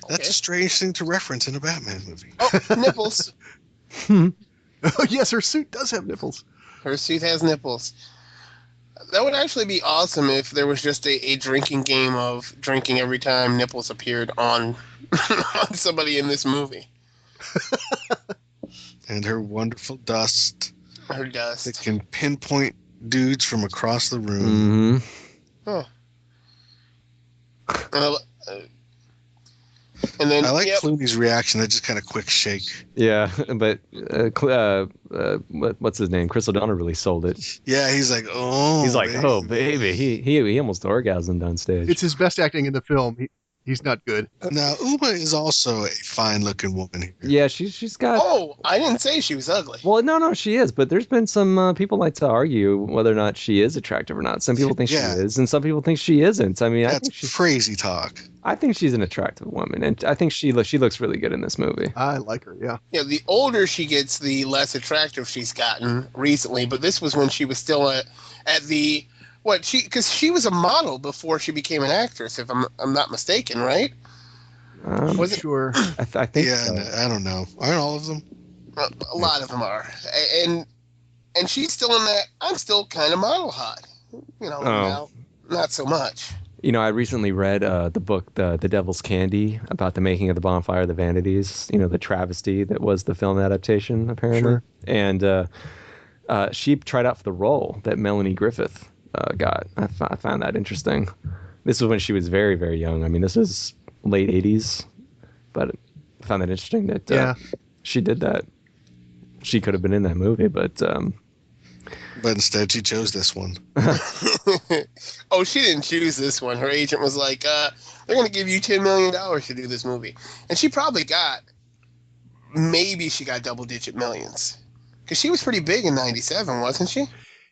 S2: That's a strange thing to reference in a Batman movie.
S3: Oh, nipples.
S4: Oh, yes, her suit does have nipples.
S3: Her suit has nipples. That would actually be awesome if there was just a drinking game of drinking every time nipples appeared on somebody in this movie.
S2: And her wonderful dust.
S3: Her dust.
S2: That can pinpoint dudes from across the room.
S1: Mm-hmm.
S3: Oh. And then
S2: I like Clooney's reaction. That just kind of quick shake.
S1: Yeah, but what's his name? Chris O'Donnell really sold it.
S2: Yeah, he's like, oh,
S1: He's like,
S2: baby.
S1: oh baby, he almost orgasmed on stage.
S4: It's his best acting in the film. He's not good.
S2: Now, Uma is also a fine-looking woman here.
S1: Yeah, she's got.
S3: Oh, I didn't say she was ugly.
S1: Well, no, she is. But there's been some people like to argue whether or not she is attractive or not. Some people think she is, and some people think she isn't. I mean,
S2: That's crazy talk.
S1: I think she's an attractive woman, and I think she looks really good in this movie.
S4: I like her, yeah.
S3: Yeah, the older she gets, the less attractive she's gotten recently. But this was when she was still at the because she was a model before she became an actress, if I'm not mistaken, right?
S4: Was it? Sure.
S1: I think.
S2: Yeah,
S1: So.
S2: I don't know. Aren't all of them?
S3: A lot of them are, and she's still in that. I'm still kind of model hot, now not so much.
S1: I recently read the book, The Devil's Candy, about the making of the Bonfire of the Vanities. The travesty that was the film adaptation, apparently.
S4: Sure.
S1: And she tried out for the role that Melanie Griffith got. I found that interesting. This was when she was very, very young. I mean, this is late 80s, but I found that interesting that she did that. She could have been in that movie, but
S2: instead she chose this one.
S3: Oh, she didn't choose this one. Her agent was like, they're going to give you $10 million to do this movie. And she probably maybe she got double-digit millions. Because she was pretty big in 97, wasn't she?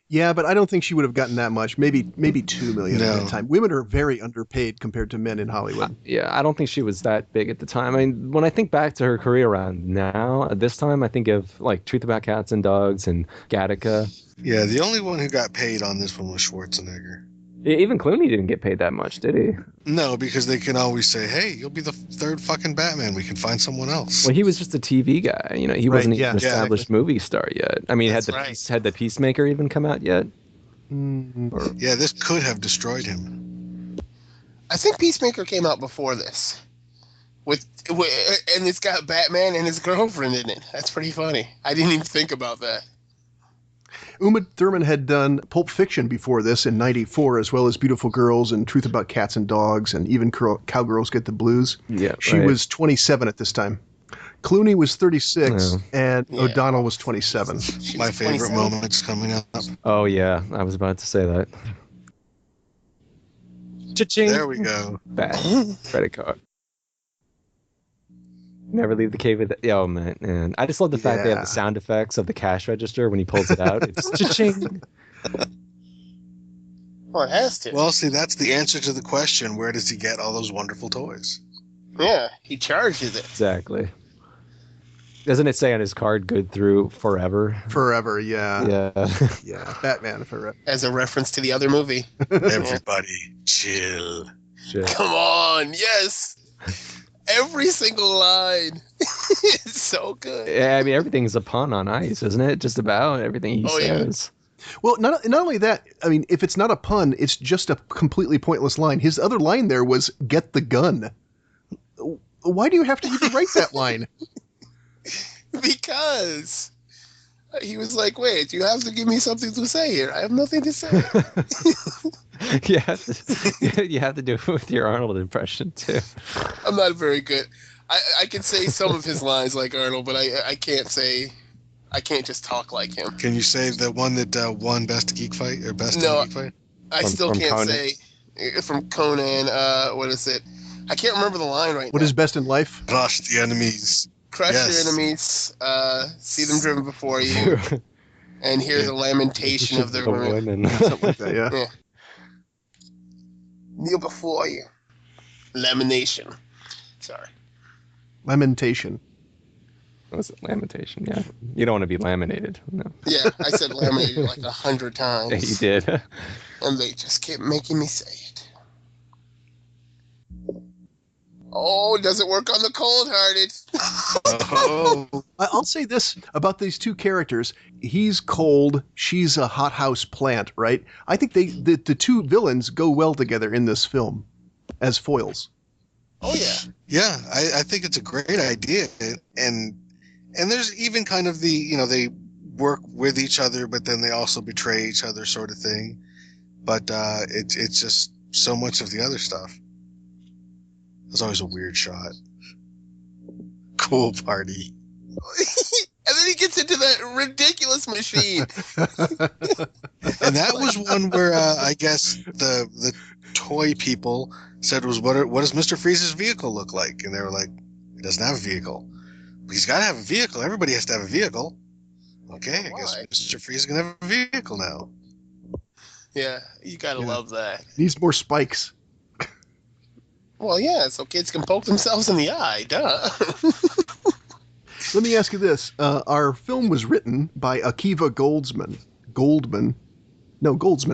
S4: Yeah, but I don't think she would have gotten that much. Maybe $2 million at that time. Women are very underpaid compared to men in Hollywood.
S1: Yeah, I don't think she was that big at the time. I mean, when I think back to her career around now, at this time, I think of like Truth About Cats and Dogs and Gattaca.
S2: Yeah, the only one who got paid on this one was Schwarzenegger.
S1: Even Clooney didn't get paid that much, did he?
S2: No, because they can always say, hey, you'll be the third fucking Batman. We can find someone else.
S1: Well, he was just a TV guy. You know, he wasn't even an established movie star yet. I mean, had the Peacemaker even come out yet?
S2: Yeah, this could have destroyed him.
S3: I think Peacemaker came out before this. And it's got Batman and his girlfriend in it. That's pretty funny. I didn't even think about that.
S4: Uma Thurman had done Pulp Fiction before this in 94, as well as Beautiful Girls and Truth About Cats and Dogs, and even Cowgirls Get the Blues.
S1: Yeah,
S4: she was 27 at this time. Clooney was 36, and O'Donnell was 27.
S2: My favorite moment's coming up.
S1: Oh, yeah. I was about to say that. Cha-ching.
S2: There we go.
S1: Bad credit card. Never leave the cave with it. Oh, man. I just love the fact they have the sound effects of the cash register when he pulls it out. It's cha-ching.
S3: Well, it has to.
S2: Well, see, that's the answer to the question. Where does he get all those wonderful toys?
S3: Yeah, he charges it.
S1: Exactly. Doesn't it say on his card, good through forever?
S4: Forever, yeah.
S1: Yeah.
S4: Yeah, Batman Forever.
S3: As a reference to the other movie.
S2: Everybody, chill.
S3: Come on, yes. Every single line. It's so good.
S1: Yeah, I mean, everything's a pun on ice, isn't it? Just about everything he says.
S4: Yeah. Well, not only that, I mean, if it's not a pun, it's just a completely pointless line. His other line there was, get the gun. Why do you have to even write that line?
S3: Because he was like, wait, you have to give me something to say here. I have nothing to say.
S1: you have to do it with your Arnold impression, too.
S3: I'm not very good. I can say some of his lines like Arnold, but I can't just talk like him.
S2: Can you say the one that won Best Geek Fight or Best Geek Fight?
S3: I still can't Conan. Say from Conan. What is it? I can't remember the line right now.
S4: What is best in life?
S2: Crush the enemies.
S3: Crush your enemies. See them driven before you. And here's a lamentation of their women.
S4: Something like that, yeah.
S3: Kneel before you. Lamination. Sorry.
S4: Lamentation.
S1: Was it lamentation? Yeah. You don't want to be laminated. No.
S3: Yeah, I said laminated like 100 times.
S1: Yeah, you did.
S3: And they just kept making me say it. Oh, does it work on the cold-hearted?
S4: I'll say this about these two characters. He's cold. She's a hothouse plant, right? I think the two villains go well together in this film as foils.
S3: Oh, yeah.
S2: Yeah, I think it's a great idea. And there's even kind of the, they work with each other, but then they also betray each other sort of thing. But it's just so much of the other stuff. It's always a weird shot. Cool party.
S3: And then he gets into that ridiculous machine.
S2: And that was one where I guess the toy people said what does Mr. Freeze's vehicle look like? And they were like, he doesn't have a vehicle. But he's got to have a vehicle. Everybody has to have a vehicle. Okay, I guess Mr. Freeze is going to have a vehicle now.
S3: Yeah, you got to love that.
S4: Needs more spikes.
S3: Well, yeah, so kids can poke themselves in the eye, duh.
S4: Let me ask you this. Our film was written by Akiva Goldsman,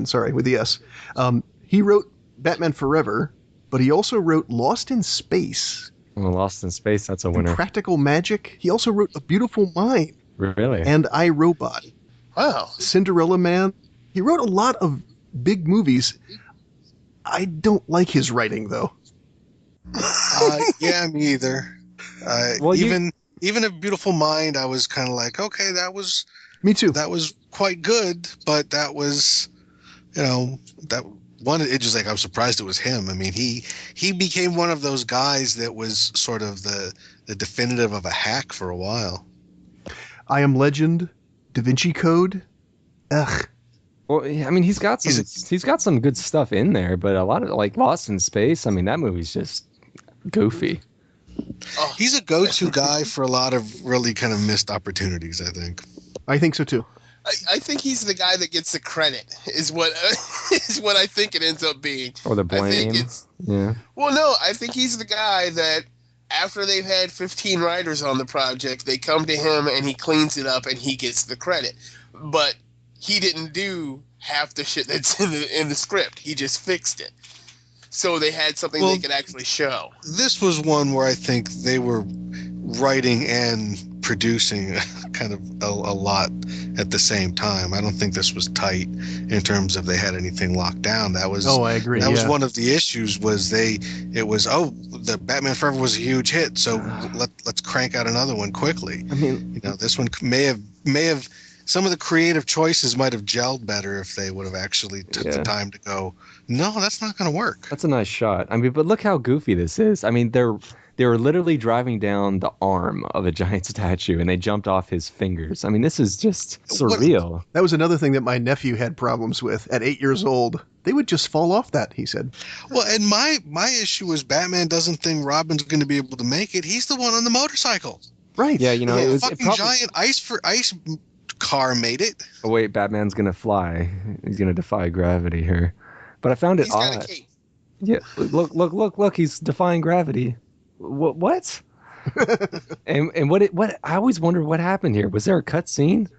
S4: sorry, with the S. He wrote Batman Forever, but he also wrote Lost in Space.
S1: Well, Lost in Space, that's a winner.
S4: Practical Magic. He also wrote A Beautiful Mind.
S1: Really?
S4: And I, Robot.
S3: Wow.
S4: Cinderella Man. He wrote a lot of big movies. I don't like his writing, though.
S2: Yeah, me either. Even A Beautiful Mind, I was kind of like, okay, that was
S4: Me too.
S2: That was quite good, but that was, that one. It just like I'm surprised it was him. I mean, he became one of those guys that was sort of the definitive of a hack for a while.
S4: I Am Legend, Da Vinci Code. Ugh.
S1: Well, I mean, he's got some good stuff in there, but a lot of like Lost in Space. I mean, that movie's just goofy.
S2: He's a go-to guy for a lot of really kind of missed opportunities, I think.
S4: I think so too.
S3: I think he's the guy that gets the credit. Is what I think it ends up being.
S1: Or the blame.
S3: I think
S1: yeah.
S3: Well, no, I think he's the guy that after they've had 15 writers on the project, they come to him and he cleans it up and he gets the credit. But he didn't do half the shit that's in the script. He just fixed it. So they had something they could actually show.
S2: This was one where I think they were writing and producing kind of a lot at the same time. I don't think this was tight in terms of they had anything locked down. That was
S4: I agree.
S2: That was one of the issues was the Batman Forever was a huge hit, so let's crank out another one quickly.
S1: I mean,
S2: this one may have some of the creative choices might have gelled better if they would have actually took the time to go, no, that's not going to work.
S1: That's a nice shot. I mean, but look how goofy this is. I mean, they were literally driving down the arm of a giant statue and they jumped off his fingers. I mean, this is just surreal.
S4: That was another thing that my nephew had problems with at 8 years old. They would just fall off that, he said.
S2: Well, and my issue was Batman doesn't think Robin's going to be able to make it. He's the one on the motorcycle.
S4: Right.
S1: Yeah, it was
S2: giant ice car made it.
S1: Oh wait, Batman's gonna fly. He's gonna defy gravity here. But I found it odd.
S3: Got a cape.
S1: Yeah, look! He's defying gravity. What? and what? I always wondered what happened here. Was there a cut scene?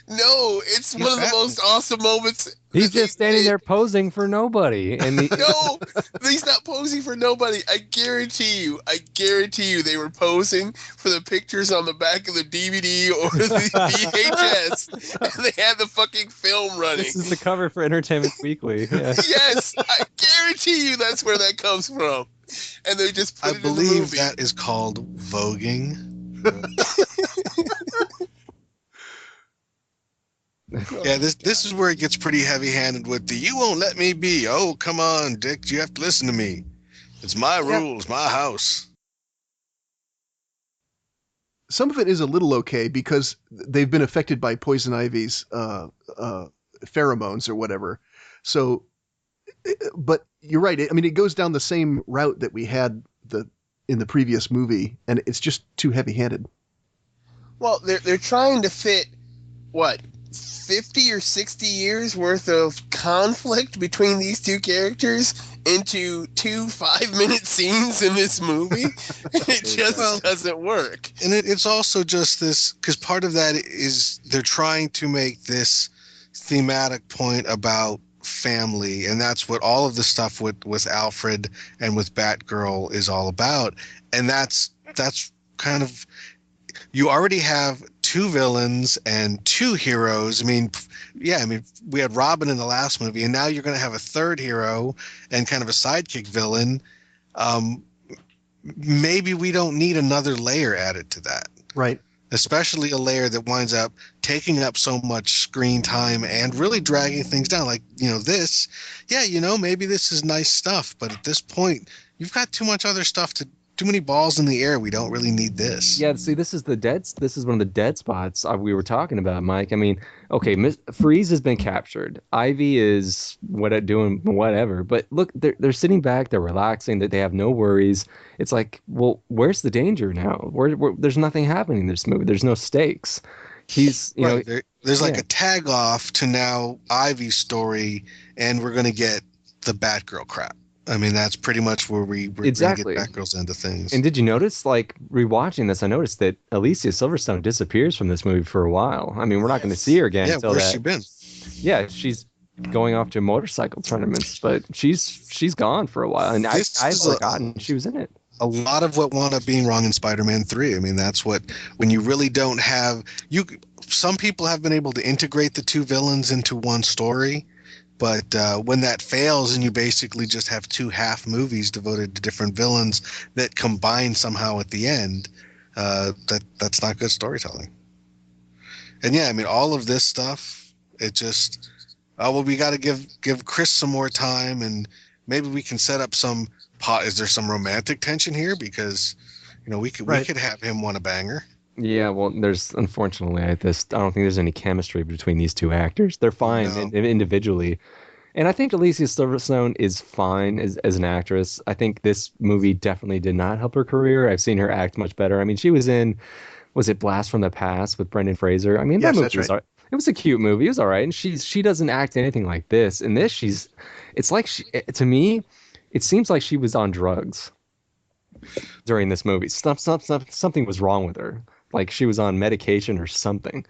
S3: No, it's one of the most awesome moments.
S1: He's just standing there posing for nobody. And
S3: no, he's not posing for nobody. I guarantee you they were posing for the pictures on the back of the DVD or the VHS, and they had the fucking film running.
S1: This is the cover for Entertainment Weekly. Yeah.
S3: Yes, I guarantee you that's where that comes from. And they just put it in the movie.
S2: I believe that is called voguing. Yeah, this is where it gets pretty heavy-handed with the "you won't let me be." Oh, come on, Dick, you have to listen to me. It's my rules, my house.
S4: Some of it is a little okay because they've been affected by Poison Ivy's pheromones or whatever. So, but you're right. I mean, it goes down the same route that we had in the previous movie, and it's just too heavy-handed.
S3: Well, they're trying to fit what? 50 or 60 years worth of conflict between these two characters into 2 5-minute scenes in this movie. It just doesn't work.
S2: And it's also just this, because part of that is they're trying to make this thematic point about family, and that's what all of the stuff with Alfred and with Batgirl is all about. And that's kind of, you already have 2 villains and 2 heroes. I mean, we had Robin in the last movie, and now you're going to have a 3rd hero and kind of a sidekick villain. Maybe we don't need another layer added to that.
S4: Right.
S2: Especially a layer that winds up taking up so much screen time and really dragging things down. Like, this, maybe this is nice stuff, but at this point, you've got too much other stuff too many balls in the air. We don't really need this.
S1: Yeah, see, this is one of the dead spots we were talking about, Mike. I mean, okay, Freeze has been captured. Ivy is doing whatever. But look, they're sitting back, they're relaxing, that they have no worries. It's like, well, where's the danger now? There's nothing happening in this movie. There's no stakes. He's,
S2: there's like a tag off to now Ivy's story, and we're going to get the Batgirl crap. I mean, that's pretty much where we're
S1: exactly
S2: going to get Batgirl's into things.
S1: And did you notice, like, rewatching this, I noticed that Alicia Silverstone disappears from this movie for a while. I mean, we're not going to see her again.
S2: Yeah, where's she been?
S1: Yeah, she's going off to motorcycle tournaments, but she's gone for a while, and I've forgotten she was in it.
S2: A lot of what wound up being wrong in Spider-Man 3. I mean, that's when you really don't have... Some people have been able to integrate the 2 villains into one story, but when that fails and you basically just have 2 half movies devoted to different villains that combine somehow at the end, that's not good storytelling. And yeah, I mean, all of this stuff, it just, oh, well, we got to give Chris some more time, and maybe we can set up some pot. Is there some romantic tension here? Because, we
S4: Right.
S2: could have him want a banger.
S1: Yeah, well, there's unfortunately I don't think there's any chemistry between these two actors. They're fine
S2: No.
S1: individually, and I think Alicia Silverstone is fine as an actress. I think this movie definitely did not help her career. I've seen her act much better. I mean, she was in, was it Blast from the Past with Brendan Fraser? I mean, that
S4: Yes,
S1: movie
S4: that's
S1: was
S4: right.
S1: it was a cute movie. It was all right, and she doesn't act anything like this. In this, it's like to me, it seems like she was on drugs during this movie. Something was wrong with her. Like she was on medication or something.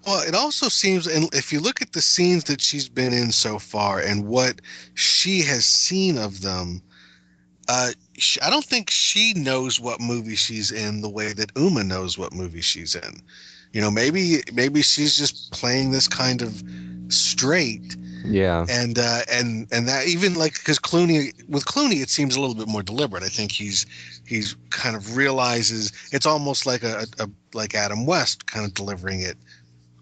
S2: Well, it also seems, and if you look at the scenes that she's been in so far and what she has seen of them, I don't think she knows what movie she's in the way that Uma knows what movie she's in. Maybe she's just playing this kind of straight,
S1: Yeah.
S2: and that even like because Clooney, it seems a little bit more deliberate. I think he's kind of realizes it's almost like a like Adam West kind of delivering it,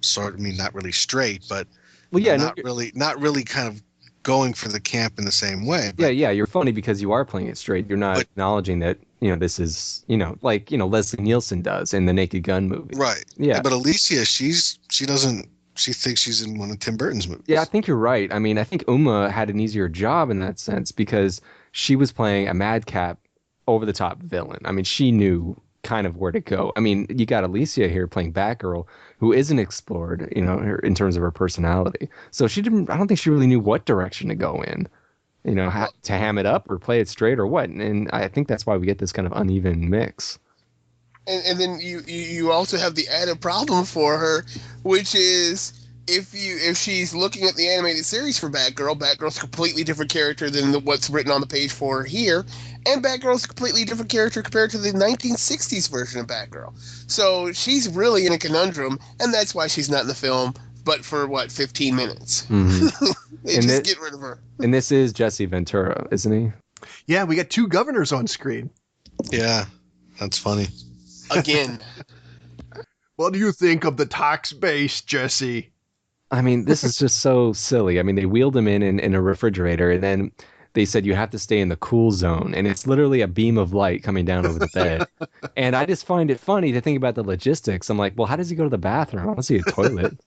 S2: sort of, I mean, not really straight, but
S1: Well, yeah, no,
S2: not really kind of going for the camp in the same way.
S1: yeah,
S2: But
S1: yeah. You're funny because you are playing it straight. You're not
S2: but
S1: acknowledging that this is like Leslie Nielsen does in the Naked Gun movie.
S2: right.
S1: Yeah.
S2: But Alicia, she thinks she's in one of Tim Burton's movies.
S1: Yeah, I think you're right. I mean, I think Uma had an easier job in that sense because she was playing a madcap, over the top villain. I mean, she knew kind of where to go. I mean, you got Alicia here playing Batgirl, who isn't explored, in terms of her personality. So she didn't. I don't think she really knew what direction to go in. To ham it up or play it straight or what. And I think that's why we get this kind of uneven mix.
S3: And then you also have the added problem for her, which is if she's looking at the animated series for Batgirl's a completely different character than what's written on the page for her here, and Batgirl's a completely different character compared to the 1960s version of Batgirl. So she's really in a conundrum, and that's why she's not in the film. But for 15 minutes,
S1: Mm-hmm.
S3: they
S1: And
S3: just get rid of her.
S1: And this is Jesse Ventura, isn't he?
S4: Yeah, we got two governors on screen.
S2: Yeah, that's funny.
S3: Again.
S4: What do you think of the tax base, Jesse?
S1: I mean, this is just so silly. I mean, they wheeled him in a refrigerator, and then they said you have to stay in the cool zone, and it's literally a beam of light coming down over the bed. And I just find it funny to think about the logistics. I'm like, well, how does he go to the bathroom? I don't see a toilet.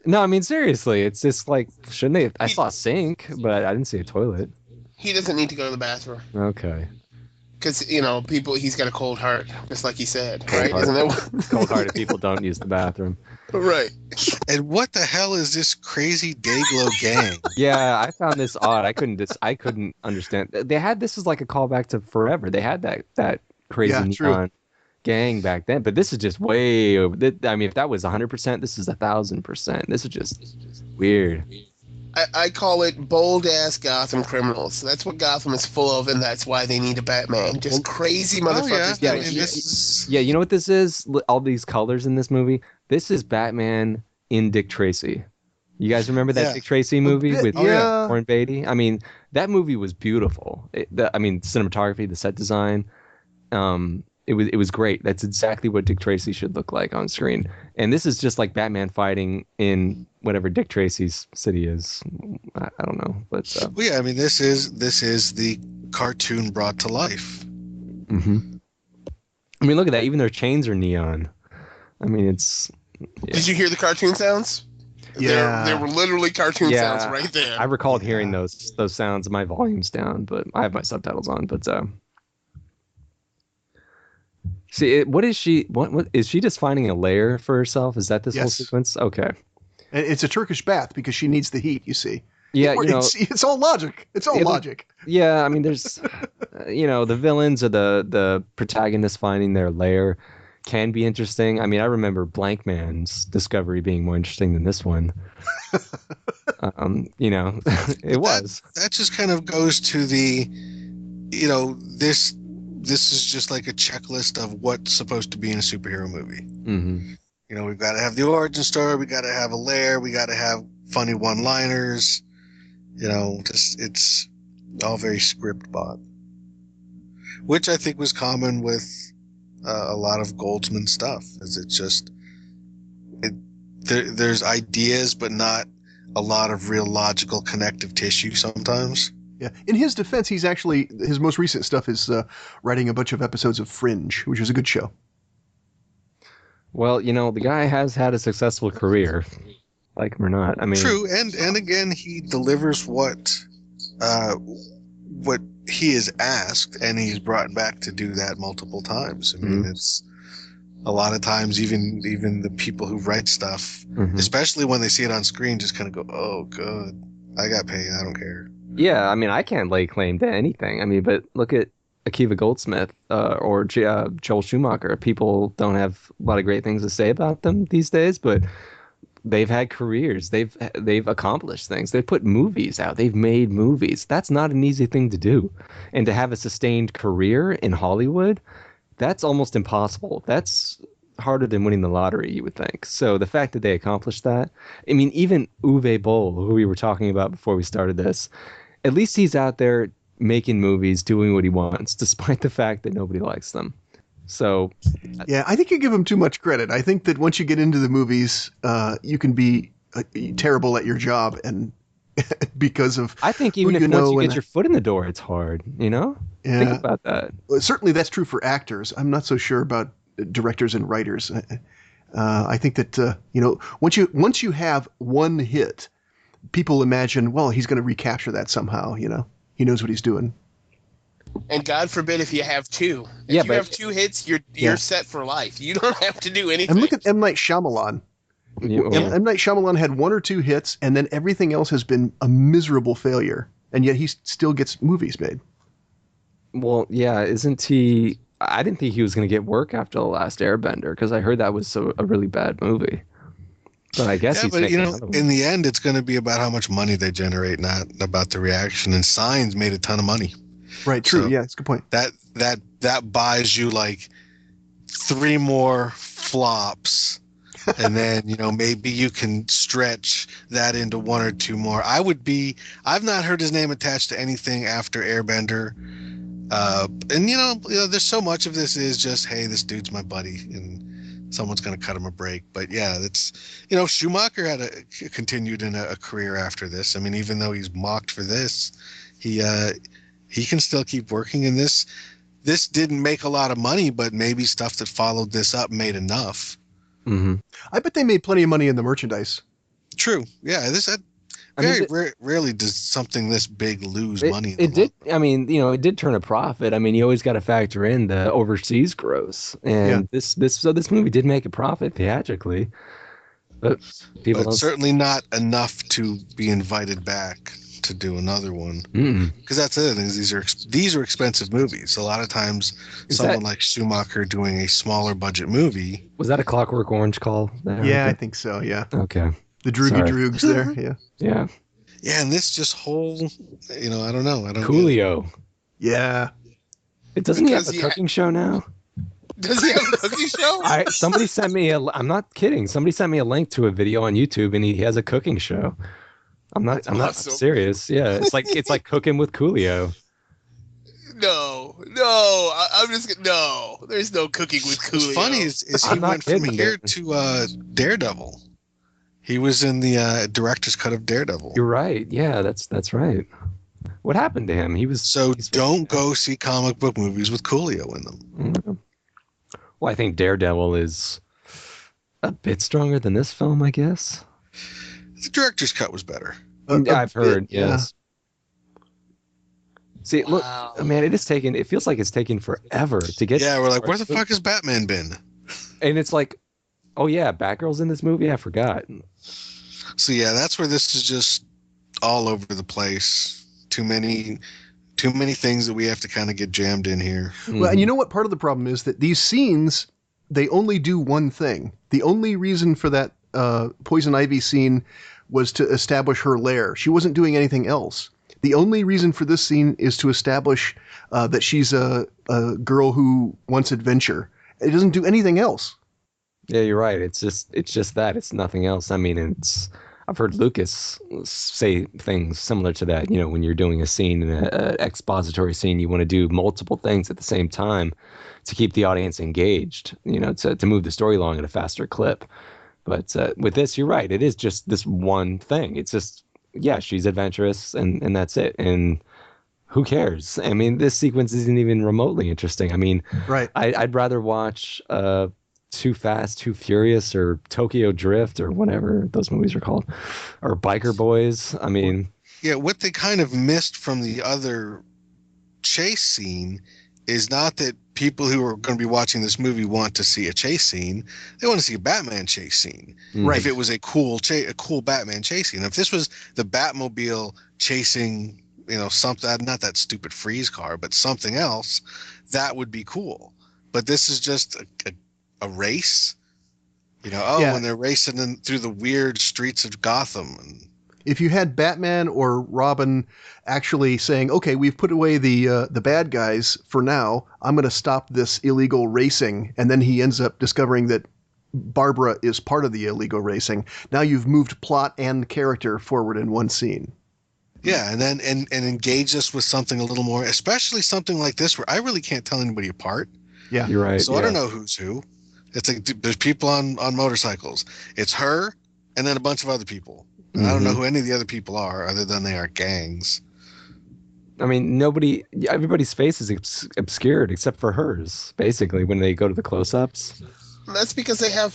S1: No, I mean, seriously, it's just like, shouldn't they? I saw a sink, but I didn't see a toilet.
S3: He doesn't need to go to the bathroom.
S1: Okay.
S3: Because, he's got a cold heart, just like he said, right? Isn't that what?
S1: Cold-hearted people don't use the bathroom.
S3: Right.
S2: And what the hell is this crazy Dayglow gang?
S1: Yeah, I found this odd. I couldn't understand. They had this is like a callback to Forever. They had that crazy neon gang back then, but this is just way over. I mean, if that was 100%, this is 1,000%. This is just weird.
S3: I call it bold-ass Gotham criminals. That's what Gotham is full of, and that's why they need a Batman. Just crazy motherfuckers.
S2: Yeah,
S1: Yeah,
S2: I mean,
S1: yeah, you know what this is? All these colors in this movie. This is Batman in Dick Tracy. You guys remember that Dick Tracy movie with Warren Beatty? I mean, that movie was beautiful. Cinematography, the set design, it was great. That's exactly what Dick Tracy should look like on screen. And this is just like Batman fighting in whatever Dick Tracy's city is. I don't know, but
S2: well, yeah, I mean, this is the cartoon brought to life.
S1: Mm-hmm. I mean, look at that. Even their chains are neon. I mean, it's. Yeah.
S3: Did you hear the cartoon sounds?
S4: Yeah,
S3: there were literally cartoon sounds right there.
S1: I recalled hearing those sounds. My volume's down, but I have my subtitles on. But see, what is she? What is she just finding a lair for herself? Is that this whole sequence? Okay.
S4: And it's a Turkish bath because she needs the heat. You see.
S1: Yeah,
S4: it's all logic. It's all logic.
S1: Yeah, I mean, there's, the villains or the protagonists finding their lair can be interesting. I mean, I remember Blank Man's discovery being more interesting than this one. It was.
S2: That just kind of goes to the, this is just like a checklist of what's supposed to be in a superhero movie.
S1: Mm-hmm.
S2: We've got to have the origin story. We got to have a lair. We got to have funny one-liners. It's all very script bought, which I think was common with a lot of Goldsman stuff. Is it just there's ideas, but not a lot of real logical connective tissue sometimes.
S4: Yeah. In his defense, his most recent stuff is writing a bunch of episodes of Fringe, which is a good show.
S1: Well, the guy has had a successful career, like him or not. I mean,
S2: True, and again, he delivers what he is asked, and he's brought back to do that multiple times. I mean, it's a lot of times even the people who write stuff, especially when they see it on screen, just kind of go, "Oh, good, I got paid. I don't care."
S1: Yeah, I mean, I can't lay claim to anything. I mean, but look at Akiva Goldsmith or Joel Schumacher. People don't have a lot of great things to say about them these days, but they've had careers. They've accomplished things. They've put movies out. They've made movies. That's not an easy thing to do. And to have a sustained career in Hollywood, that's almost impossible. That's harder than winning the lottery, you would think. So the fact that they accomplished that, I mean, even Uwe Boll, who we were talking about before we started this, at least he's out there making movies, doing what he wants, despite the fact that nobody likes them. So,
S4: yeah, I think you give him too much credit. I think that once you get into the movies, you can be terrible at your job, and because of
S1: I think even if once you get your foot in the door, it's hard. Yeah. Think about that.
S4: Well, certainly, that's true for actors. I'm not so sure about directors and writers. I think that once you have one hit, people imagine, well, he's going to recapture that somehow. He knows what he's doing.
S3: And God forbid if you have two. If you have two hits, you're set for life. You don't have to do anything.
S4: And look at M. Night Shyamalan. M. Night Shyamalan had one or two hits, and then everything else has been a miserable failure. And yet he still gets movies made.
S1: Well, yeah, isn't he... I didn't think he was going to get work after The Last Airbender, because I heard that was a really bad movie. But I guess he's making another one.
S2: In the end, it's going to be about how much money they generate, not about the reaction. And Signs made a ton of money.
S4: Right, true. So it's a good point.
S2: That buys you like 3 more flops, and then maybe you can stretch that into 1 or 2 more. I've not heard his name attached to anything after Airbender, and there's so much of this is just, hey, this dude's my buddy, and someone's going to cut him a break. But yeah, it's Schumacher had continued in a career after this. I mean, even though he's mocked for this, he can still keep working, and this didn't make a lot of money, but maybe stuff that followed this up made enough.
S1: Mm-hmm.
S4: I bet they made plenty of money in the merchandise.
S2: True. Yeah, rarely does something this big lose money.
S1: It did. I mean, it did turn a profit. I mean, you always got to factor in the overseas gross, and this movie did make a profit theatrically, but
S2: certainly not enough to be invited back to do another one, because that's the other thing, these are expensive movies. A lot of times someone like Schumacher doing a smaller budget movie.
S1: Was that a Clockwork Orange call there?
S4: Yeah, I think so. Yeah.
S1: Okay.
S4: The Droogy Droogs there.
S1: Yeah.
S2: And this just whole, I don't know. I don't.
S1: Coolio.
S4: Yeah.
S1: It doesn't he have a cooking show now?
S3: Does he have a cooking show?
S1: Somebody sent me I'm not kidding. Somebody sent me a link to a video on YouTube, and he has a cooking show. I'm not serious. Yeah, it's like cooking with Coolio.
S3: No, I'm just no. There's no cooking with Coolio.
S2: What's funny is he went from here to Daredevil. He was in the director's cut of Daredevil.
S1: You're right. Yeah, that's right. What happened to him? Don't
S2: go see comic book movies with Coolio in them.
S1: Mm-hmm. Well, I think Daredevil is a bit stronger than this film, I guess.
S2: The director's cut was better.
S1: I've heard, yes. See, look, man, it feels like it's taken forever to get.
S2: Yeah, we're like, where the fuck has Batman been?
S1: And it's like, oh yeah, Batgirl's in this movie? I forgot.
S2: So yeah, that's where this is just all over the place. Too many things that we have to kind of get jammed in here.
S4: Well, and you know what part of the problem is? That these scenes, they only do one thing. The only reason for that Poison Ivy scene was to establish her lair. She wasn't doing anything else. The only reason for this scene is to establish that she's a girl who wants adventure. It doesn't do anything else.
S1: Yeah, you're right. It's just that. It's nothing else. I mean, I've heard Lucas say things similar to that. When you're doing a scene, an expository scene, you want to do multiple things at the same time to keep the audience engaged, to move the story along at a faster clip. But with this, you're right. It is just this one thing. It's just, yeah, she's adventurous, and that's it. And who cares? I mean, this sequence isn't even remotely interesting. I mean,
S4: Right.
S1: I'd rather watch Too Fast, Too Furious, or Tokyo Drift, or whatever those movies are called, or Biker Boys. I mean,
S2: Yeah, what they kind of missed from the other chase scene is not that people who are going to be watching this movie want to see a chase scene. They want to see a Batman chase scene.
S4: Right.
S2: If it was a cool Batman chase scene. If this was the Batmobile chasing, something, not that stupid freeze car, but something else, that would be cool. But this is just a race.
S4: Yeah.
S2: When they're racing through the weird streets of Gotham. And
S4: If you had Batman or Robin actually saying, okay, we've put away the bad guys for now, I'm going to stop this illegal racing, and then he ends up discovering that Barbara is part of the illegal racing. Now you've moved plot and character forward in one scene.
S2: yeah, and then and engage us with something a little more, especially something like this where I really can't tell anybody apart.
S4: Yeah.
S1: you're right.
S2: So I don't know who's who. It's like there's people on motorcycles. It's her and then a bunch of other people. And I don't know who any of the other people are other than they are gangs.
S1: I mean, everybody's face is obscured except for hers, basically, when they go to the close-ups.
S3: That's because they have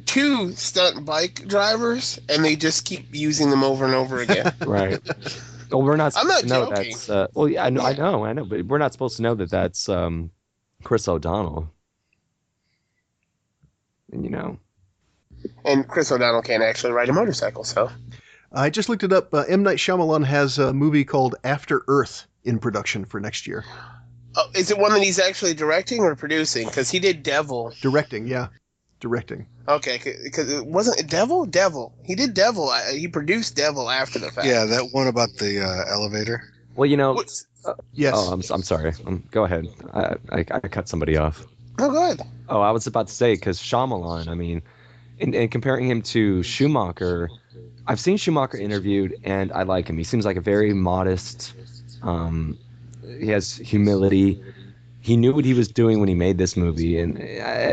S3: two stunt bike drivers, and they just keep using them over and over again.
S1: Right. Well, we're not
S3: I'm not
S1: supposed to know
S3: joking.
S1: that's... well, yeah, I know, but we're not supposed to know that that's Chris O'Donnell.
S3: And Chris O'Donnell can't actually ride a motorcycle, so...
S4: I just looked it up. M. Night Shyamalan has a movie called After Earth in production for next year.
S3: Oh, is it one that he's actually directing or producing? Because he did Devil.
S4: Directing, yeah. Directing.
S3: Okay, because it wasn't Devil? Devil. He did Devil. He produced Devil after the fact.
S2: Yeah, that one about the elevator.
S1: Well,
S3: What's...
S4: Yes.
S1: Oh, I'm sorry. Go ahead. I cut somebody off.
S3: Oh, good.
S1: Oh, I was about to say, because Shyamalan, I mean, in comparing him to Schumacher, I've seen Schumacher interviewed, and I like him. He seems like a very modest, he has humility. He knew what he was doing when he made this movie, and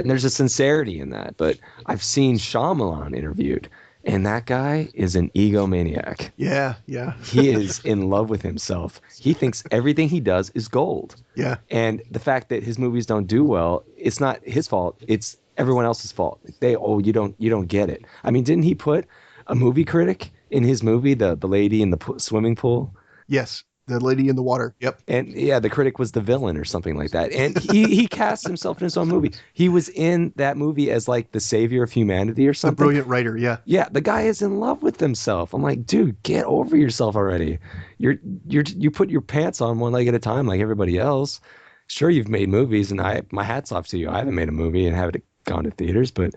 S1: there's a sincerity in that. But I've seen Shyamalan interviewed, and that guy is an egomaniac.
S4: Yeah.
S1: He is in love with himself. He thinks everything he does is gold.
S4: Yeah.
S1: And the fact that his movies don't do well, it's not his fault. It's everyone else's fault. You don't get it. I mean, didn't he put a movie critic in his movie, the lady in the swimming pool?
S4: Yes. The lady in the water. Yep.
S1: And yeah, the critic was the villain or something like that. And he cast himself in his own movie. He was in that movie as like the savior of humanity or
S4: A
S1: something.
S4: brilliant writer, yeah.
S1: Yeah, the guy is in love with himself. I'm like, dude, get over yourself already. You put your pants on one leg at a time like everybody else. Sure, you've made movies, and my hat's off to you. I haven't made a movie and haven't gone to theaters, but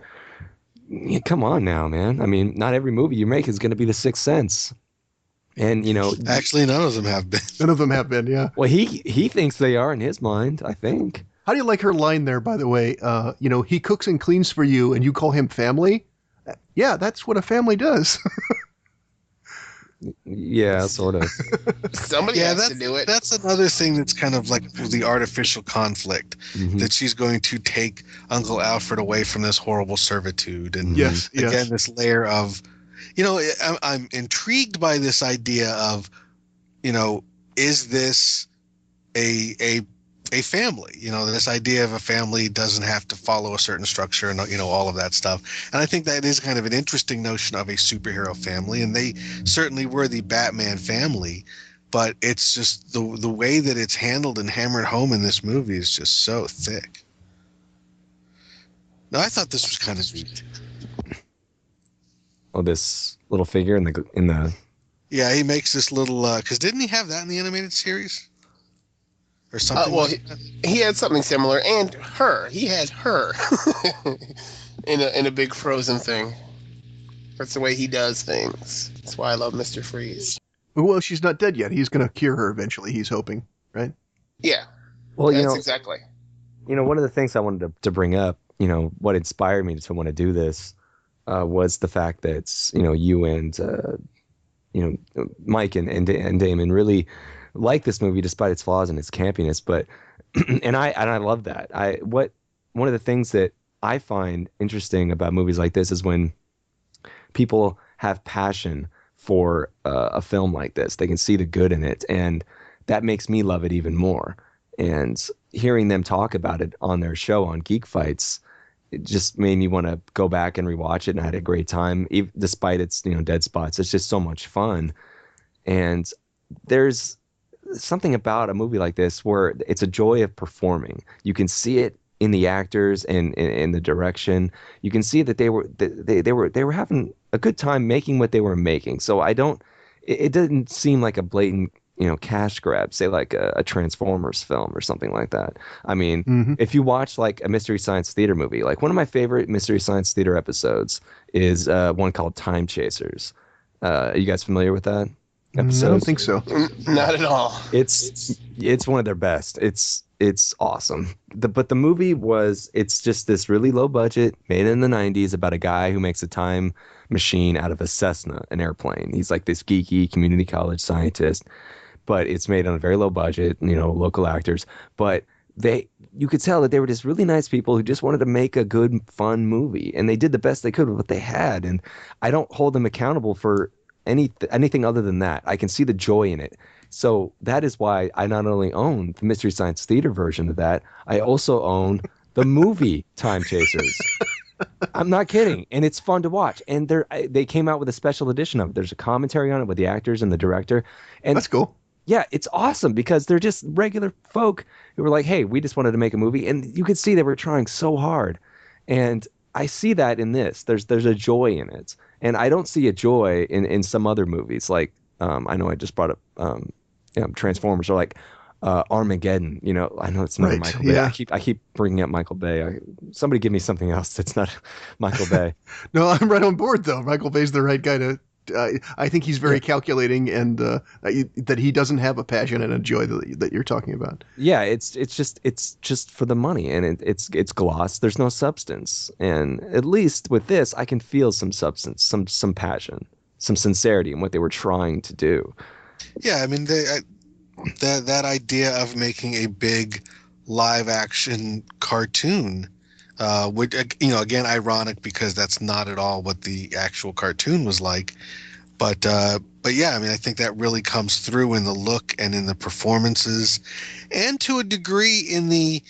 S1: come on now, man. I mean, not every movie you make is going to be The Sixth Sense. And
S2: Actually, none of them have been.
S4: None of them have been, yeah.
S1: well, he thinks they are in his mind, I think.
S4: How do you like her line there, by the way? He cooks and cleans for you, and you call him family? Yeah, that's what a family does.
S1: Yeah, sort of.
S3: Somebody has to do it.
S2: That's another thing that's kind of like the artificial conflict, that she's going to take Uncle Alfred away from this horrible servitude. And
S4: Yes.
S2: again, this layer of, I'm intrigued by this idea of, is this a family? This idea of a family doesn't have to follow a certain structure and, all of that stuff. And I think that is kind of an interesting notion of a superhero family. And they certainly were the Batman family, but it's just the way that it's handled and hammered home in this movie is just so thick. No, I thought this was kind of neat.
S1: Oh, this little figure in the.
S2: Yeah, he makes this little. Because didn't he have that in the animated series? Or something.
S3: Well, he had something similar, and he had her in a big frozen thing. That's the way he does things. That's why I love Mr. Freeze.
S4: Well, she's not dead yet. He's going to cure her eventually, he's hoping, right?
S3: Yeah.
S1: Well,
S3: that's exactly.
S1: One of the things I wanted to bring up, what inspired me to want to do this, was the fact that you and Mike and Damon really like this movie despite its flaws and its campiness, but and I love that. One of the things that I find interesting about movies like this is when people have passion for a film like this. They can see the good in it, and that makes me love it even more. And hearing them talk about it on their show on Geek Fights, it just made me want to go back and rewatch it, and I had a great time, despite its dead spots. It's just so much fun, and there's something about a movie like this where it's a joy of performing. You can see it in the actors and in the direction. You can see that they were having a good time making what they were making. So it didn't seem like a blatant cash grab, say like a Transformers film or something like that. I mean,
S4: Hmm.
S1: if you watch like a Mystery Science Theater movie, like one of my favorite Mystery Science Theater episodes is one called Time Chasers. Are you guys familiar with that
S4: I don't
S1: episode?
S4: think so.
S3: Not at all.
S1: It's one of their best. It's awesome. But the movie it's just this really low budget, made in the 90s, about a guy who makes a time machine out of a Cessna, an airplane. He's like this geeky community college scientist, but it's made on a very low budget, local actors. But you could tell that they were just really nice people who just wanted to make a good, fun movie, and they did the best they could with what they had. And I don't hold them accountable for anything other than that. I can see the joy in it. So that is why I not only own the Mystery Science Theater version of that, I also own the movie Time Chasers. I'm not kidding, and it's fun to watch. And they came out with a special edition of it. There's a commentary on it with the actors and the director, and
S4: That's cool.
S1: yeah, it's awesome because they're just regular folk who were like, "Hey, we just wanted to make a movie," and you could see they were trying so hard. And I see that in this. There's a joy in it, and I don't see a joy in some other movies. Like I know I just brought up Transformers or like Armageddon. I know it's not
S4: Right,
S1: Michael Bay.
S4: yeah.
S1: I keep bringing up Michael Bay. Somebody give me something else that's not Michael Bay.
S4: No, I'm right on board though. Michael Bay's the right guy to. I think he's very calculating, and that he doesn't have a passion and a joy that you're talking about.
S1: Yeah, it's just for the money, and it's gloss. There's no substance, and at least with this, I can feel some substance, some passion, some sincerity in what they were trying to do.
S2: Yeah, I mean, that idea of making a big live action cartoon, which again, ironic because that's not at all what the actual cartoon was like. But yeah, I mean, I think that really comes through in the look and in the performances, and to a degree in the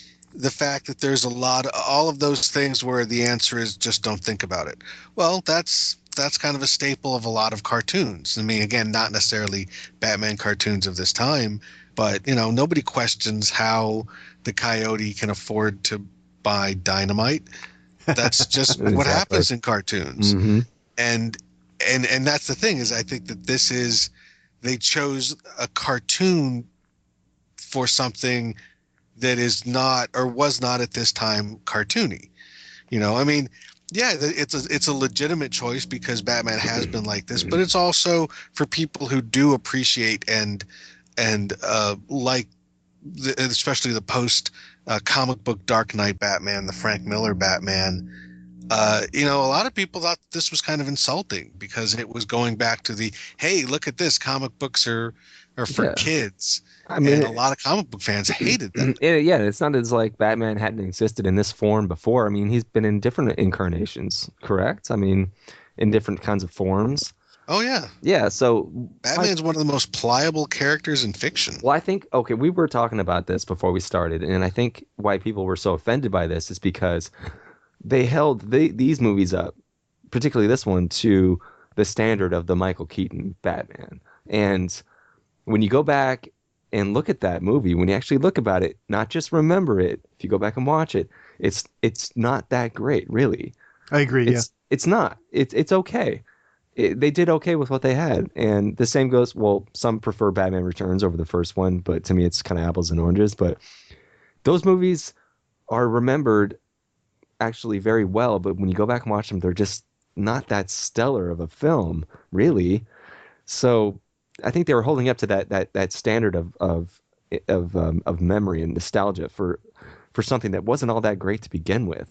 S2: fact that there's all of those things where the answer is just don't think about it. Well, that's kind of a staple of a lot of cartoons. I mean, again, not necessarily Batman cartoons of this time, but nobody questions how the Coyote can afford to buy dynamite. That's just what
S1: Exactly.
S2: happens in cartoons.
S1: Hmm.
S2: And that's the thing, is I think that they chose a cartoon for something that is not, or was not at this time, cartoony. I mean, yeah, it's a legitimate choice because Batman has been like this, but it's also for people who do appreciate and like especially the post comic book Dark Knight Batman, the Frank Miller Batman. A lot of people thought this was kind of insulting because it was going back to the, hey, look at this, comic books are for
S1: Yeah.
S2: kids.
S1: I mean,
S2: and a lot of comic book fans hated that.
S1: yeah, it's not as like Batman hadn't existed in this form before. I mean, he's been in different incarnations, correct? I mean, in different kinds of forms.
S2: Oh yeah,
S1: Yeah, so
S2: Batman's one of the most pliable characters in fiction.
S1: well, I think, okay, we were talking about this before we started, and I think why people were so offended by this is because they held these movies up, particularly this one, to the standard of the Michael Keaton Batman. And when you go back and look at that movie, when you actually look about it, not just remember it, if you go back and watch it, it's not that great, really.
S4: I agree.
S1: It's not. It's okay. They did okay with what they had. And the same goes, well, some prefer Batman Returns over the first one, but to me it's kind of apples and oranges. But those movies are remembered actually very well, but when you go back and watch them, they're just not that stellar of a film, really. So I think they were holding up to that standard of memory and nostalgia for something that wasn't all that great to begin with.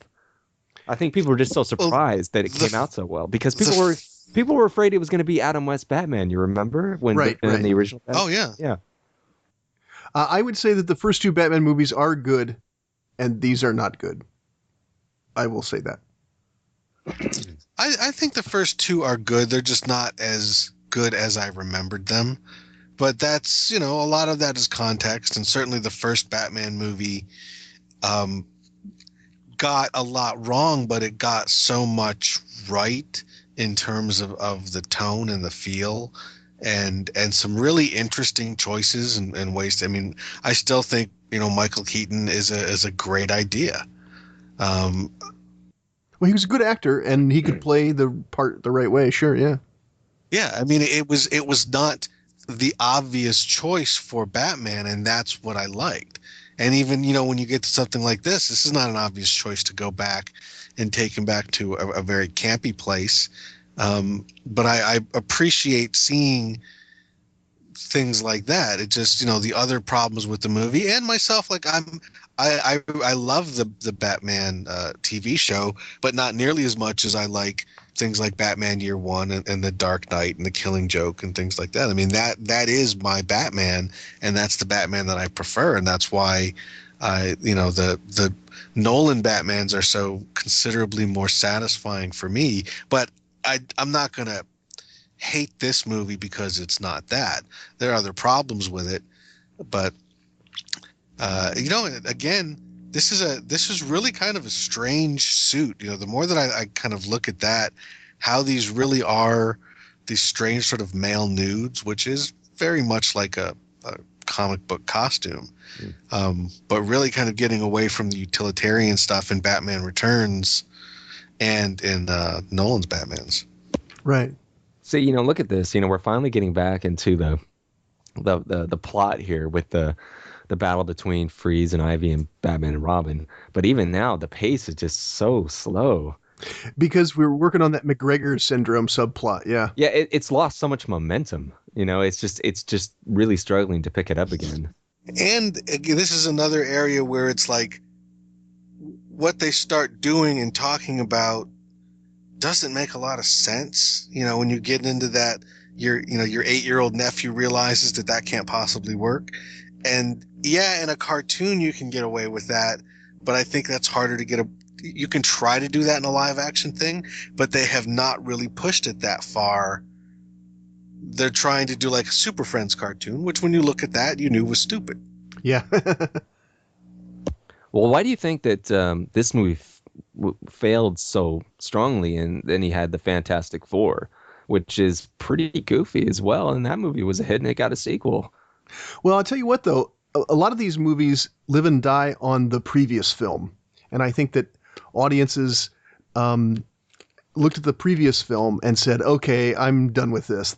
S1: I think people were just so surprised that it came out so well because people were afraid it was going to be Adam West Batman. You remember when in the original Batman?
S2: Oh yeah,
S1: yeah.
S4: I would say that the first two Batman movies are good, and these are not good. I will say that.
S2: I think the first two are good. They're just not as good as I remembered them. But that's, a lot of that is context. And certainly the first Batman movie got a lot wrong, but it got so much right in terms of the tone and the feel and some really interesting choices and ways to, I mean, I still think, Michael Keaton is a great idea.
S4: Well, he was a good actor, and he could play the part the right way. Sure, yeah.
S2: Yeah, I mean, it was not the obvious choice for Batman, and that's what I liked. And even, when you get to something like this is not an obvious choice to go back and take him back to a very campy place. But I appreciate seeing things like that. It just, the other problems with the movie and myself, like I love the Batman TV show, but not nearly as much as I like things like Batman Year One and The Dark Knight and The Killing Joke and things like that. I mean, that is my Batman, and that's the Batman that I prefer, and that's why the Nolan Batmans are so considerably more satisfying for me. But I'm not gonna hate this movie because it's not that. There are other problems with it, but again, this is really kind of a strange suit. The more that I kind of look at that, how these really are these strange sort of male nudes, which is very much like a comic book costume, but really kind of getting away from the utilitarian stuff in Batman Returns and in Nolan's Batmans.
S4: Right.
S1: So, look at this. We're finally getting back into the plot here with the battle between Freeze and Ivy and Batman and Robin. But even now, the pace is just so slow.
S4: Because we're working on that McGregor syndrome subplot. Yeah.
S1: Yeah, it's lost so much momentum. It's just really struggling to pick it up again.
S2: And this is another area where it's like what they start doing and talking about doesn't make a lot of sense. When you get into that, your 8-year-old nephew realizes that can't possibly work. And yeah, in a cartoon you can get away with that, but I think that's harder to you can try to do that in a live action thing, but they have not really pushed it that far. They're trying to do like a Super Friends cartoon, which when you look at that, you knew was stupid.
S4: Yeah.
S1: Well, why do you think that this movie failed so strongly, and then he had the Fantastic Four, which is pretty goofy as well, and that movie was a hit and it got a sequel?
S4: Well, I'll tell you what, though, a lot of these movies live and die on the previous film, and I think that audiences looked at the previous film and said, okay, I'm done with this.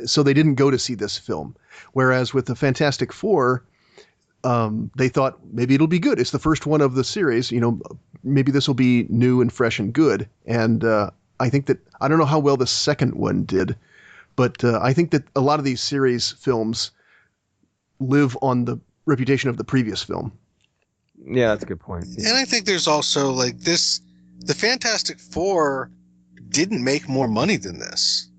S4: So they didn't go to see this film. Whereas with the Fantastic Four, they thought maybe it'll be good. It's the first one of the series. Maybe this will be new and fresh and good. And I think that, I don't know how well the second one did, but I think that a lot of these series films live on the reputation of the previous film.
S1: Yeah, that's a good point. Yeah.
S2: And I think there's also like this, the Fantastic Four didn't make more money than this.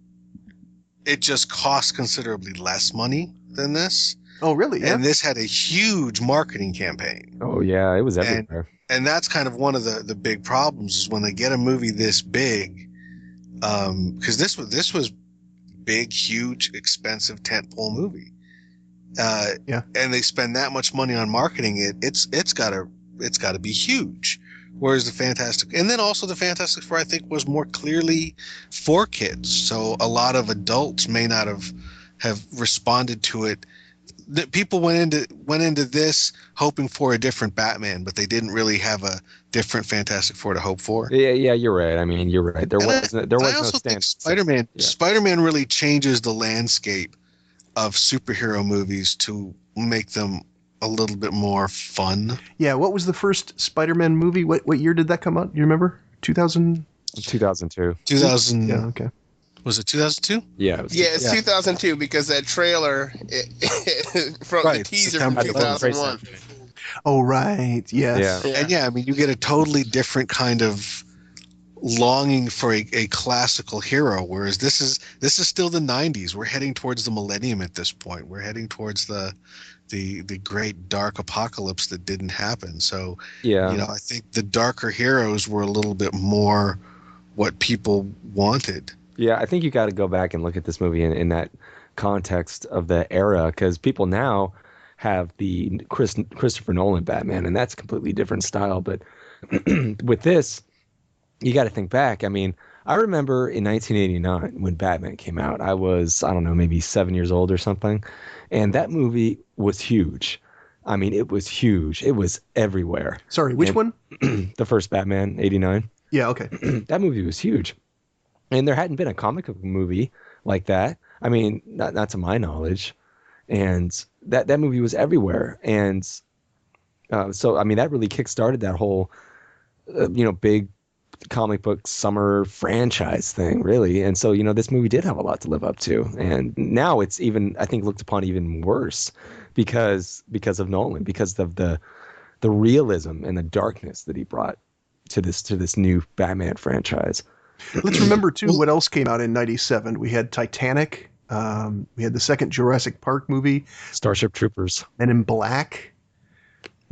S2: It just cost considerably less money than this.
S4: Oh, really? Yeah.
S2: And this had a huge marketing campaign.
S1: Oh, yeah, it was everywhere.
S2: And that's kind of one of the big problems is when they get a movie this big, because this was big, huge, expensive tentpole movie.
S4: Yeah.
S2: And they spend that much money on marketing it. It's gotta be huge. Whereas the Fantastic Four, I think, was more clearly for kids. So a lot of adults may not have responded to it. People went into this hoping for a different Batman, but they didn't really have a different Fantastic Four to hope for.
S1: Yeah, you're right. I mean, you're right. There was
S2: I
S1: no
S2: also think
S1: standard.
S2: Spider-Man really changes the landscape of superhero movies to make them a little bit more fun.
S4: Yeah, what was the first Spider-Man movie? What year did that come out? Do you remember? 2000?
S1: 2002.
S2: 2000.
S4: Yeah, okay.
S2: Was it 2002?
S1: Yeah.
S3: It's 2002 because that trailer from the teaser from 2001.
S4: Oh, right. Yes.
S1: Yeah.
S2: And yeah, I mean, you get a totally different kind of longing for a classical hero, whereas this is still the 90s. We're heading towards the millennium at this point. We're heading towards the great dark apocalypse that didn't happen. So,
S1: Yeah.
S2: I think the darker heroes were a little bit more what people wanted.
S1: Yeah, I think you got to go back and look at this movie in that context of the era, because people now have the Christopher Nolan Batman, and that's a completely different style. But with this, you got to think back. I mean, I remember in 1989 when Batman came out, I was, I don't know, maybe 7 years old or something. And that movie was huge. I mean, it was huge. It was everywhere.
S4: Sorry, which one?
S1: The first Batman, 89.
S4: Yeah, okay.
S1: That movie was huge. And there hadn't been a comic book movie like that. I mean, not to my knowledge. And that movie was everywhere. And so, I mean, that really kickstarted that whole, big comic book summer franchise thing, really. And so, this movie did have a lot to live up to. And now it's even, I think, looked upon even worse because of Nolan, because of the realism and the darkness that he brought to this new Batman franchise.
S4: Let's remember, too, what else came out in 97. We had Titanic. We had the second Jurassic Park movie.
S1: Starship Troopers.
S4: Men in Black.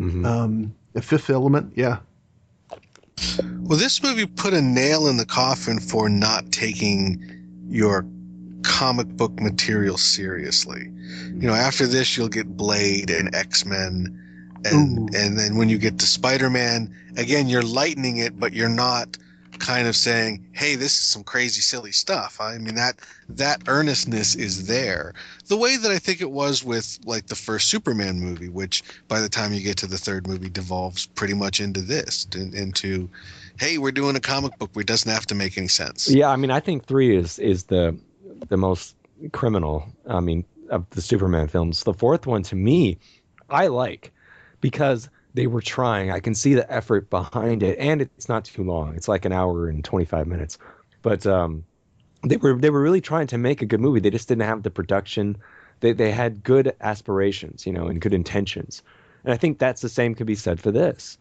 S1: Mm-hmm.
S4: The Fifth Element, yeah.
S2: Well, this movie put a nail in the coffin for not taking your comic book material seriously. After this, you'll get Blade and X-Men. And then when you get to Spider-Man, again, you're lightening it, but you're not kind of saying, hey, this is some crazy, silly stuff. I mean, that earnestness is there. The way that I think it was with, like, the first Superman movie, which by the time you get to the third movie devolves pretty much into this, into, hey, we're doing a comic book where it doesn't have to make any sense.
S1: Yeah, I mean, I think 3 is the most criminal, I mean, of the Superman films. The fourth one, to me, I like, because they were trying. I can see the effort behind it, and it's not too long. It's like an hour and 25 minutes. But they were really trying to make a good movie. They just didn't have the production. They had good aspirations, and good intentions. And I think that's the same could be said for this.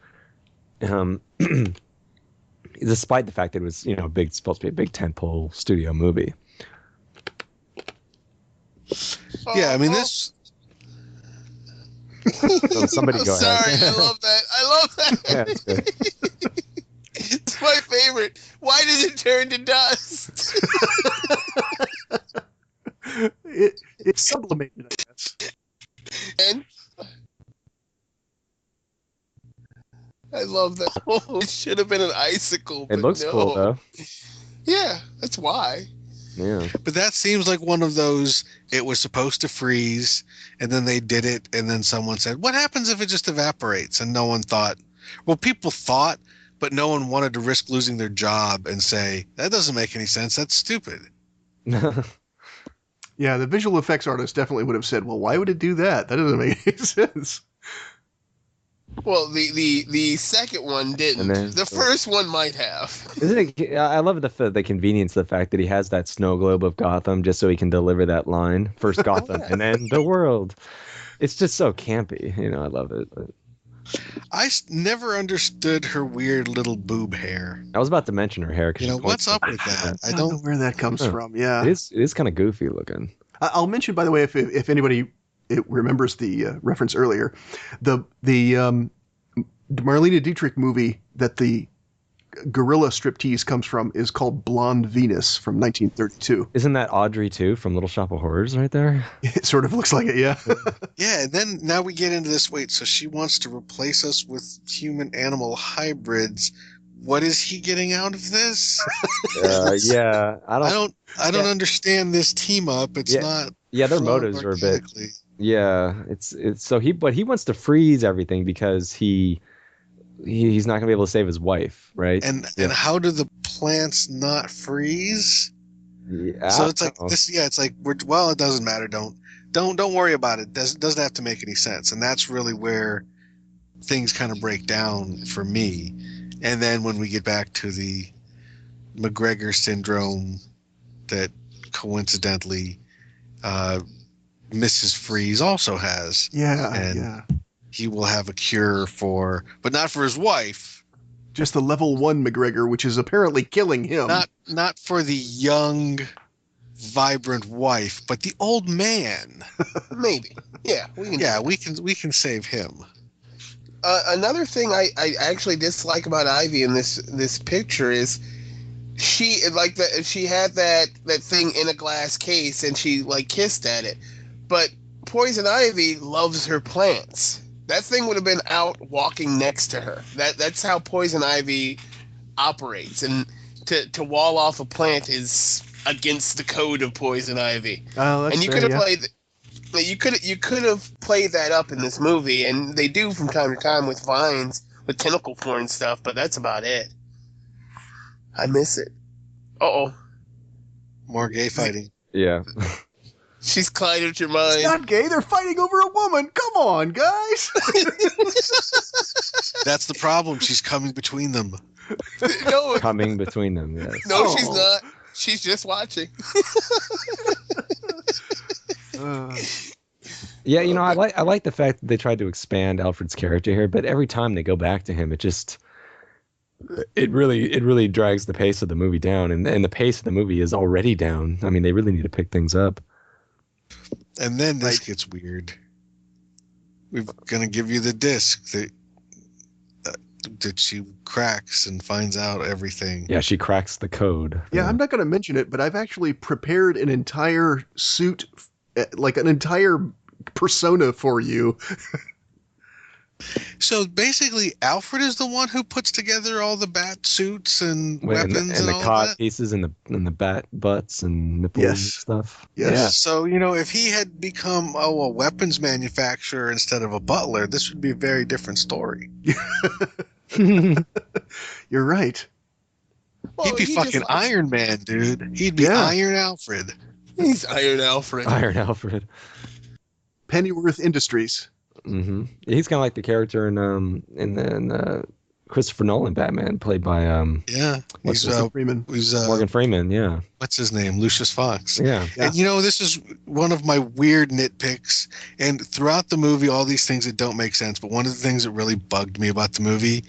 S1: Despite the fact that it was, supposed to be a big tentpole studio movie.
S2: Yeah, I mean, this...
S1: So somebody go
S3: Sorry,
S1: ahead.
S3: I love that.
S1: Yeah, it's good.
S3: It's my favorite. Why did it turn to dust?
S4: It's sublimated, I guess.
S3: And I love that. Oh, it should have been an icicle.
S1: It looks cool, though.
S3: Yeah, that's why.
S1: Yeah.
S2: But that seems like one of those, it was supposed to freeze, and then they did it, and then someone said, what happens if it just evaporates? And no one thought, well, people thought, but no one wanted to risk losing their job and say, that doesn't make any sense. That's stupid.
S4: Yeah, the visual effects artist definitely would have said, well, why would it do that? That doesn't make any sense.
S3: Well, the second one didn't. The first one might have.
S1: Isn't it? I love the convenience of the fact that he has that snow globe of Gotham just so he can deliver that line. First Gotham and then the world. It's just so campy. I love it.
S2: I never understood her weird little boob hair.
S1: I was about to mention her hair.
S2: What's up with that?
S4: I don't know where that comes from. Yeah,
S1: it is kind of goofy looking.
S4: I'll mention, by the way, if anybody remembers the reference earlier, the Marlene Dietrich movie that the gorilla striptease comes from is called Blonde Venus from 1932.
S1: Isn't that Audrey too from Little Shop of Horrors right there?
S4: It sort of looks like it, yeah.
S2: Yeah, and then now we get into this. Wait, so she wants to replace us with human-animal hybrids. What is he getting out of this?
S1: Yeah, I
S2: don't understand this team up. It's not.
S1: Yeah, their motives are a bit. Yeah, it's so but he wants to freeze everything because he's not gonna be able to save his wife, right?
S2: And how do the plants not freeze?
S1: Yeah,
S2: so it's like this. Yeah, it's like it doesn't matter. Don't worry about it. Doesn't have to make any sense. And that's really where things kind of break down for me. And then when we get back to the McGregor syndrome, that coincidentally Mrs. Freeze also has.
S4: Yeah,
S2: and he will have a cure for, but not for his wife,
S4: Just the level 1 McGregor, which is apparently killing him.
S2: Not for the young, vibrant wife, but the old man.
S3: Maybe. Yeah,
S2: we can save him.
S3: Another thing I actually dislike about Ivy in this picture is she had that thing in a glass case and she like kissed at it, but Poison Ivy loves her plants. That thing would have been out walking next to her. That's how Poison Ivy operates, and to wall off a plant is against the code of Poison Ivy.
S4: Oh, that's
S3: and you
S4: fair,
S3: could have
S4: yeah.
S3: played. You could have played that up in this movie, and they do from time to time with vines, with tentacle porn stuff, but that's about it. I miss it. Uh-oh.
S2: More gay fighting.
S1: Yeah.
S3: She's clouded your mind.
S4: It's not gay. They're fighting over a woman. Come on, guys.
S2: That's the problem. She's coming between them.
S3: No,
S1: Coming between them, yes.
S3: no, she's not. She's just watching.
S1: Yeah, you know, I like the fact that they tried to expand Alfred's character here, but every time they go back to him, it really drags the pace of the movie down, and the pace of the movie is already down. I mean, they really need to pick things up.
S2: And then this gets weird. We're gonna give you the disc that she cracks and finds out everything.
S1: Yeah, she cracks the code.
S4: Yeah, I'm not going to mention it, but I've actually prepared an entire suit, like an entire persona for you.
S2: So basically, Alfred is the one who puts together all the bat suits and weapons
S1: and the
S2: all
S1: cod
S2: that?
S1: pieces and the bat butts and nipples and stuff.
S4: Yes.
S1: Yeah.
S2: So, you know, if he had become a weapons manufacturer instead of a butler, this would be a very different story.
S4: You're right.
S3: Well,
S2: He'd be
S3: he
S2: fucking
S3: just-
S2: Iron Man, dude. He'd be
S4: Yeah.
S2: Iron Alfred.
S3: He's Iron Alfred.
S1: Iron Alfred.
S4: Pennyworth Industries.
S1: Mm-hmm. He's kind of like the character in Christopher Nolan Batman, played by
S2: Yeah.
S1: What's
S2: He's,
S4: Freeman.
S1: Morgan Freeman. Yeah.
S2: what's his name? Lucius Fox.
S1: Yeah.
S4: Yeah.
S2: And, you know, this is one of my weird nitpicks. And throughout the movie, all these things that don't make sense. But one of the things that really bugged me about the movie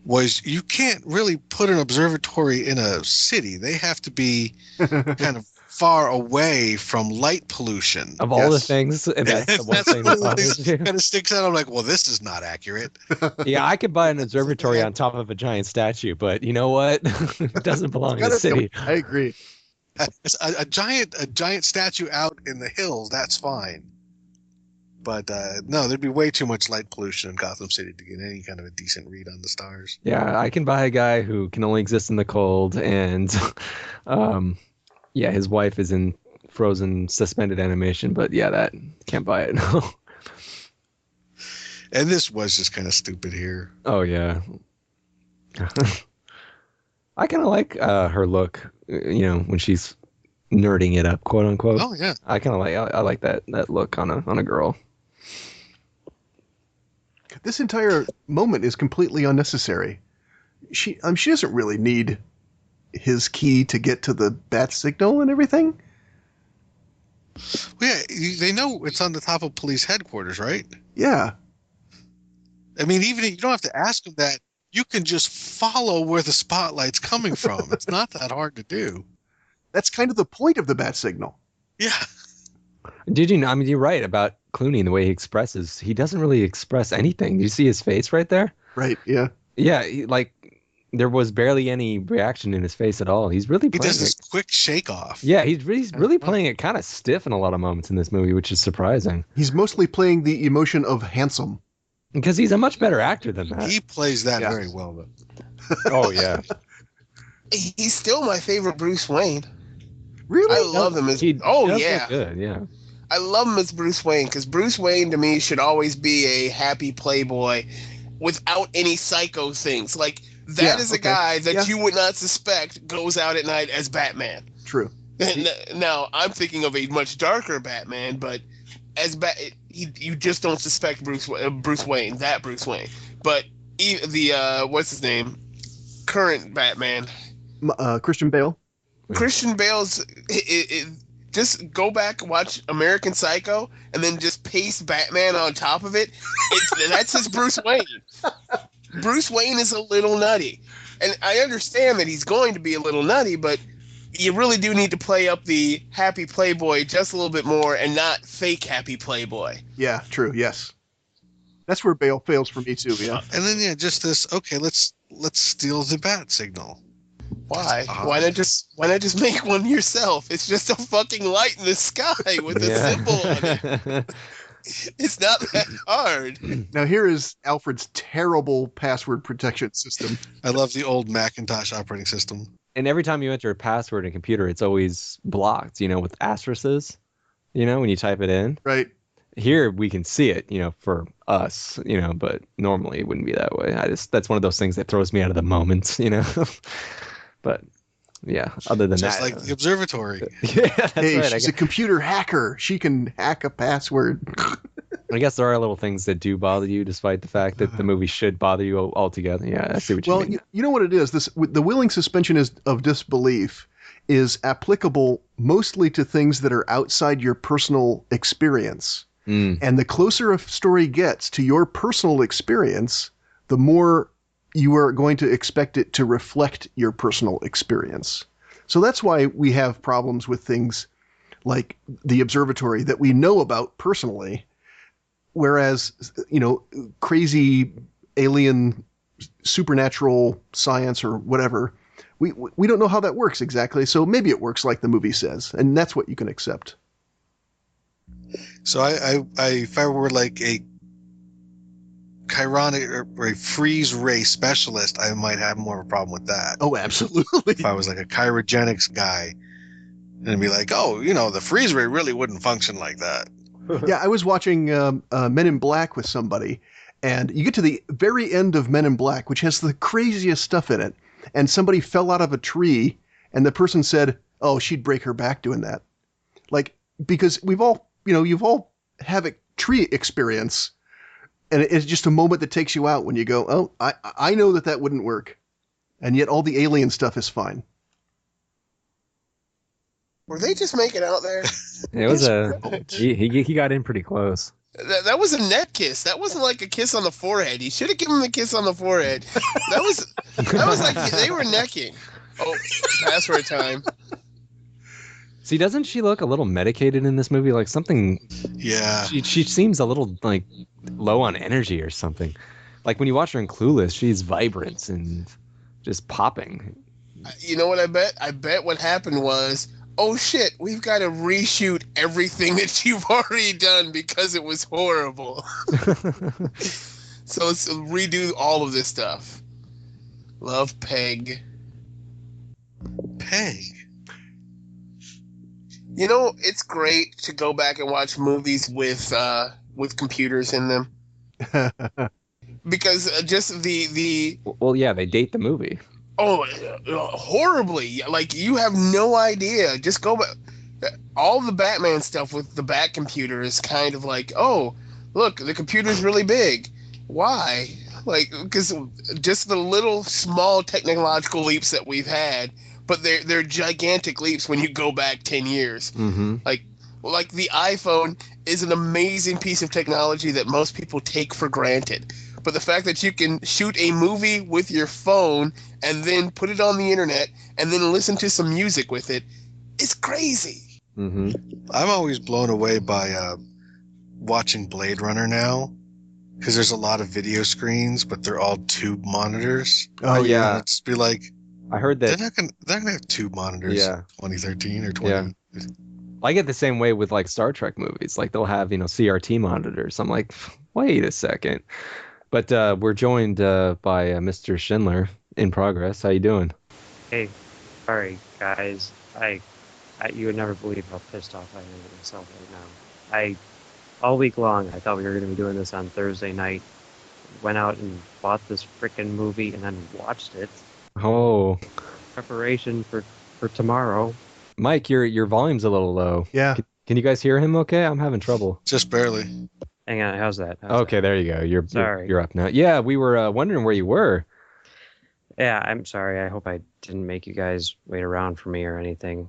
S2: was you can't really put an observatory in a city. They have to be kind of far away from light pollution.
S1: Of all the
S4: Yes.
S1: things, and that's the one
S2: That's
S1: thing
S2: one
S1: that
S2: of the things
S1: bothers you.
S2: that kind of sticks out. I'm like, well, this is not accurate.
S1: Yeah, I could buy an observatory on top of a giant statue, but you know what? It doesn't belong in a city.
S4: I agree.
S2: A giant statue out in the hills, that's fine. But no, there'd be way too much light pollution in Gotham City to get any kind of a decent read on the stars.
S1: Yeah, I can buy a guy who can only exist in the cold, and yeah, his wife is in frozen suspended animation, but yeah, that can't buy it.
S2: And this was just kind of stupid here.
S1: Oh yeah. I kind of like her look, you know, when she's nerding it up, quote unquote.
S2: Oh yeah.
S1: I kind of I like that look on a girl.
S4: This entire moment is completely unnecessary. She doesn't really need his key to get to the bat signal and everything.
S2: Well, yeah, they know it's on the top of police headquarters, right?
S4: Yeah.
S2: I mean, even if you don't have to ask them that, you can just follow where the spotlight's coming from. It's not that hard to do.
S4: That's kind of the point of the bat signal.
S2: Yeah.
S1: Did you know? I mean, you're right about Clooney and the way he expresses. He doesn't really express anything. Do you see his face right there?
S4: Right, yeah.
S1: Yeah, there was barely any reaction in his face at all. He's really
S2: He
S1: playing
S2: does this
S1: it.
S2: quick shake off.
S1: Yeah, he's really playing it kind of stiff in a lot of moments in this movie, which is surprising
S4: He's mostly playing the emotion of handsome.
S1: because he's a much better actor than that.
S2: He plays that
S4: Yeah.
S2: very well, though.
S1: Oh yeah,
S3: He's still my favorite Bruce Wayne.
S4: Really?
S3: I love him as.
S1: he
S3: Oh
S1: does
S3: yeah,
S1: look good. Yeah,
S3: I love him as Bruce Wayne because Bruce Wayne to me should always be a happy playboy without any psycho things. Like that is a guy that you would not suspect goes out at night as Batman.
S4: True.
S3: Now I'm thinking of a much darker Batman, but as you just don't suspect Bruce Wayne, that Bruce Wayne. But the what's his name, current Batman,
S4: Christian Bale.
S3: Christian Bale's. Just go back, watch American Psycho, and then just paste Batman on top of it. That's his Bruce Wayne. Bruce Wayne is a little nutty. And I understand that he's going to be a little nutty, but you really do need to play up the happy playboy just a little bit more and not fake happy playboy.
S4: Yeah, true. Yes. That's where Bale fails for me too, yeah.
S2: And then just this, okay, let's steal the bat signal.
S3: Why? Why not just make one yourself? It's just a fucking light in the sky with a symbol on it. It's not that hard.
S4: Now here is Alfred's terrible password protection system.
S2: I love the old Macintosh operating system.
S1: And every time you enter a password in a computer, it's always blocked, with asterisks, when you type it in.
S4: Right.
S1: Here we can see it, for us, but normally it wouldn't be that way. That's one of those things that throws me out of the moment, But yeah, other than
S2: just
S1: that.
S2: Just like the observatory.
S1: Yeah, that's
S4: hey,
S1: right.
S4: she's a computer hacker. She can hack a password.
S1: I guess there are little things that do bother you, despite the fact that the movie should bother you altogether. Yeah, I see what you mean.
S4: Well, you know what it is? The willing suspension of disbelief is applicable mostly to things that are outside your personal experience. And the closer a story gets to your personal experience, the more you are going to expect it to reflect your personal experience. So that's why we have problems with things like the observatory that we know about personally, whereas, crazy alien supernatural science or whatever, we don't know how that works exactly. So maybe it works like the movie says, and that's what you can accept.
S2: So I if I were like a chironic or a freeze ray specialist, I might have more of a problem with that.
S4: Oh, absolutely.
S2: If I was like a cryogenics guy, and be like, the freeze ray really wouldn't function like that.
S4: Yeah, I was watching Men in Black with somebody, and you get to the very end of Men in Black, which has the craziest stuff in it, and somebody fell out of a tree, and the person said, oh, she'd break her back doing that. Like, because we've all, you've all have a tree experience, and it's just a moment that takes you out when you go, oh, I know that wouldn't work. And yet all the alien stuff is fine.
S3: Were they just making out there?
S1: It was he got in pretty close.
S3: That was a neck kiss. That wasn't like a kiss on the forehead. You should have given him a kiss on the forehead. That was like they were necking. Oh, password time.
S1: See, doesn't she look a little medicated in this movie? Like something.
S2: Yeah.
S1: She seems a little like low on energy or something. Like when you watch her in Clueless, she's vibrant and just popping.
S3: You know what I bet? I bet what happened was, oh shit, we've got to reshoot everything that you've already done because it was horrible. So let's redo all of this stuff. Love Peg.
S2: Peg.
S3: It's great to go back and watch movies with computers in them. Because just the
S1: well, yeah, they date the movie.
S3: Oh, horribly! Like you have no idea. Just go back. All the Batman stuff with the Bat computer is kind of like, oh, look, the computer's really big. Why? Like, because just the little small technological leaps that we've had, but they're gigantic leaps when you go back 10 years.
S1: Mm-hmm.
S3: Like the iPhone is an amazing piece of technology that most people take for granted. But the fact that you can shoot a movie with your phone and then put it on the internet and then listen to some music with it, it's crazy.
S1: Mm-hmm.
S2: I'm always blown away by watching Blade Runner now, because there's a lot of video screens, but they're all tube monitors.
S1: Oh yeah,
S2: I'd just be like,
S1: I heard that
S2: they're not gonna have tube monitors.
S1: Yeah.
S2: 2013 or 20. Yeah.
S1: I get the same way with like Star Trek movies. Like they'll have CRT monitors. I'm like, wait a second. But we're joined by Mr. Schindler in progress. How you doing?
S5: Hey, sorry guys. You would never believe how pissed off I am at myself right now. All week long, I thought we were going to be doing this on Thursday night. Went out and bought this frickin' movie and then watched it.
S1: Oh.
S5: Preparation for tomorrow.
S1: Mike, your volume's a little low.
S4: Yeah.
S1: Can you guys hear him okay? I'm having trouble.
S2: Just barely.
S5: Hang on, how's that?
S1: Okay, there you go.
S5: Sorry.
S1: You're up now. Yeah, we were wondering where you were.
S5: Yeah, I'm sorry. I hope I didn't make you guys wait around for me or anything.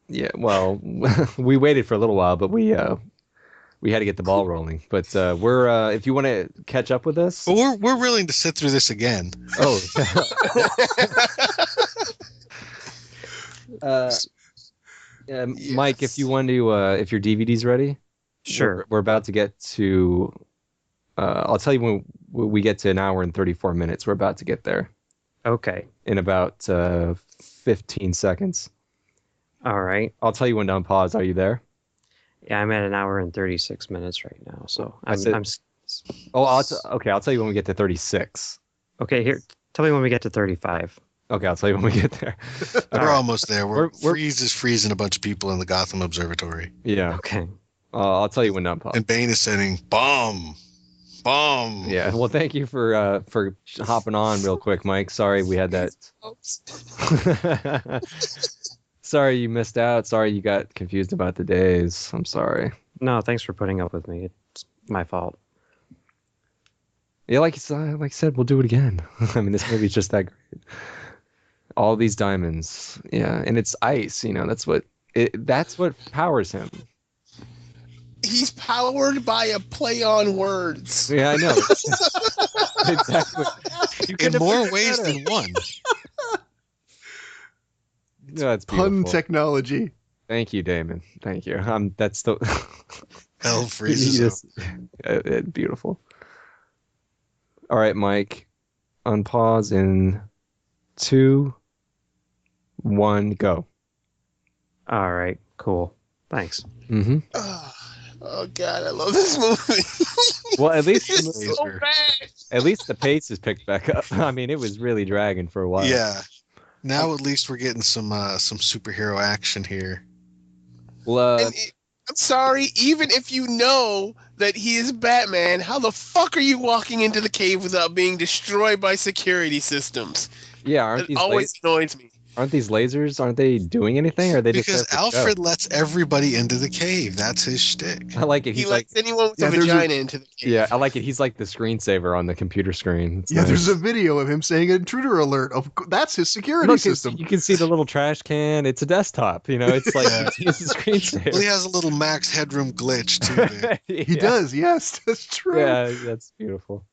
S5: Yeah, well, we waited for a little while, but we
S1: we had to get the ball rolling. But we're if you want to catch up with us,
S2: But we're willing to sit through this again.
S1: oh, Mike, if you want to, if your DVD's ready,
S5: Sure.
S1: we're about to get to. I'll tell you when we get to an hour and 34 minutes. We're about to get there
S5: Okay.
S1: in about 15 seconds.
S5: All right.
S1: I'll tell you when to unpause. Are you there?
S5: Yeah, I'm at an hour and 36 minutes right now. So
S1: said-
S5: I'm
S1: Oh, okay. I'll tell you when we get to 36.
S5: okay. Here, tell me when we get to 35.
S1: Okay, I'll tell you when we get there.
S2: We're almost there.
S1: We're-
S2: Freeze is freezing a bunch of people in the Gotham Observatory.
S1: Yeah.
S5: Okay.
S1: I'll tell you when to unpause.
S2: And Bane is saying, bomb.
S1: Yeah. Well, thank you for hopping on real quick, Mike. Sorry we had that. Sorry you missed out. Sorry you got confused about the days. I'm sorry.
S5: No, thanks for putting up with me. It's my fault.
S1: Yeah, like you said, we'll do it again. I mean, this movie's just that great. All these diamonds, yeah, and it's ice. That's what powers him.
S3: He's powered by a play on words.
S1: Yeah, I know. Exactly. You
S2: In
S1: couldn't have
S2: more
S1: figured
S2: ways
S1: that out.
S2: than one.
S1: Yeah, it's beautiful.
S4: Pun technology.
S1: Thank you, Damon. Thank you. That's the
S2: Hell freezes up.
S1: Beautiful. All right, Mike. Unpause in 2, 1, go.
S5: All right. Cool. Thanks.
S1: Mm-hmm.
S3: Oh God, I love this movie.
S1: Well, at least
S3: It's so bad.
S1: at least the pace is picked back up. I mean, it was really dragging for a while.
S2: Yeah. Now at least we're getting some superhero action here.
S1: Well,
S3: I'm sorry, even if you know that he is Batman, how the fuck are you walking into the cave without being destroyed by security systems?
S1: yeah, aren't
S3: It
S1: these
S3: always annoys me.
S1: aren't these lasers? Aren't they doing anything? Or are they just
S2: Because
S1: there for show?
S2: Alfred lets everybody into the cave. That's his shtick.
S1: I like it.
S3: He
S1: He's like,
S3: lets anyone with
S4: Yeah,
S3: a
S4: there's a-
S3: vagina into the cave.
S1: yeah, I like it. He's like the screensaver on the computer screen. It's
S4: Yeah,
S1: nice.
S4: there's a video of him saying intruder alert. That's his security
S1: Look,
S4: system.
S1: you can see the little trash can. It's a desktop. It's like it's a screensaver.
S2: Well, he has a little max headroom glitch too. There.
S4: He does. Yes, that's true.
S1: Yeah, that's beautiful.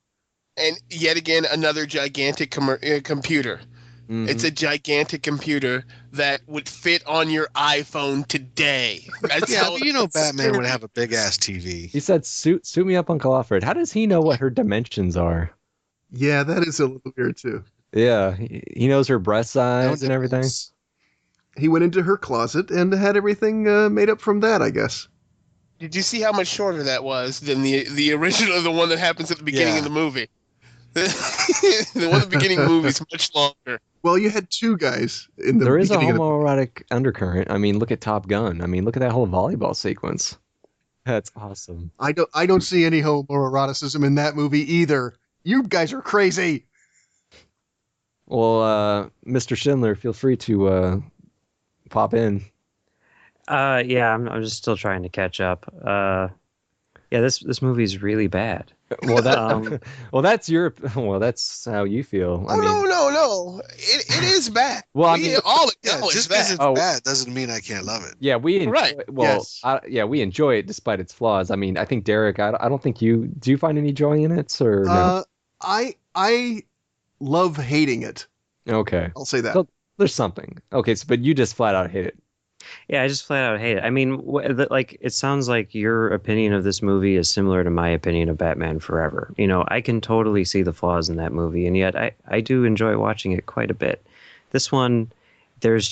S3: And yet again, another gigantic computer.
S1: Mhm.
S3: It's a gigantic computer that would fit on your iPhone today. That's
S2: Yeah,
S3: how
S2: but Batman would have a big ass TV.
S1: He said, "Suit me up, Uncle Alfred." How does he know what her dimensions are?
S4: Yeah, that is a little weird too.
S1: Yeah, he knows her breast size and everything.
S4: He went into her closet and had everything made up from that, I guess.
S3: Did you see how much shorter that was than the original, the one that happens at the beginning
S2: Yeah.
S3: of the movie? The one at the beginning of the movie is much longer.
S4: Well, you had two guys in the
S1: There is a
S4: beginning of the
S1: homoerotic undercurrent. I mean, look at Top Gun. I mean, look at that whole volleyball sequence. That's awesome.
S4: I don't see any homoeroticism in that movie either. You guys are crazy.
S1: Well, Mr. Schindler, feel free to pop in.
S5: Yeah, I'm just still trying to catch up. Yeah, this movie's really bad.
S1: Well, that that's how you feel. I
S3: Oh,
S1: mean,
S3: no. It is bad.
S1: Well, I
S3: We
S1: mean-
S3: all
S2: Yeah,
S3: acknowledge
S2: just because
S3: that.
S2: it's
S1: Oh.
S2: bad doesn't mean I can't love it.
S1: yeah, we enjoy,
S3: Right.
S1: well,
S4: Yes.
S1: we enjoy it despite its flaws. I mean, I think Derek, I don't think do you find any joy in it or no?
S4: I love hating it.
S1: Okay,
S4: I'll say that.
S1: So- there's something. Okay, but you just flat out hate it.
S5: Yeah, I just flat out hate it. I mean, it sounds like your opinion of this movie is similar to my opinion of Batman Forever. I can totally see the flaws in that movie, and yet I do enjoy watching it quite a bit. This one, it's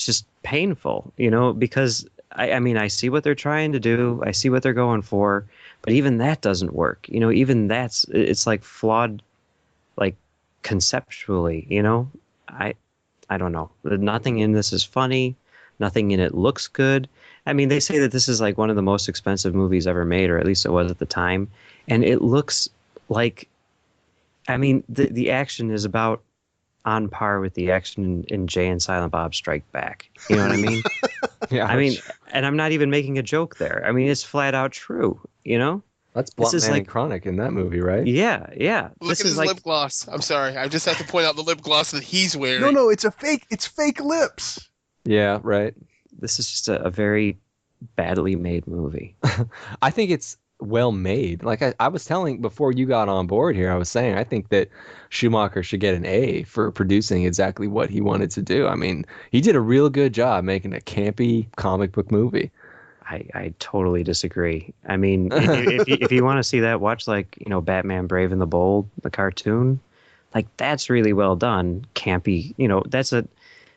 S5: just painful, because I mean, I see what they're trying to do, I see what they're going for, but even that doesn't work. Even it's like flawed, like conceptually. I don't know. Nothing in this is funny. Nothing in it looks good. I mean, they say that this is like one of the most expensive movies ever made, or at least it was at the time. And it looks like, I mean, the action is about on par with the action in Jay and Silent Bob Strike Back. You know what I mean?
S1: Yeah,
S5: I mean, and I'm not even making a joke there. I mean, it's flat out true,
S1: that's Blunt
S5: is
S1: Man
S5: like-
S1: and Chronic in that movie, right?
S5: Yeah.
S3: Look
S5: This
S3: at
S5: is
S3: his
S5: like,
S3: lip gloss. I'm sorry. I just have to point out the lip gloss that he's wearing.
S4: No, it's a fake. It's fake lips.
S1: Yeah, right.
S5: this is just a very badly made movie.
S1: I think it's well made. Like I was telling before you got on board here, I was saying I think that Schumacher should get an A for producing exactly what he wanted to do. I mean, he did a real good job making a campy comic book movie.
S5: I totally disagree. I mean, if you want to see that, watch like, Batman Brave and the Bold, the cartoon. Like that's really well done. Campy,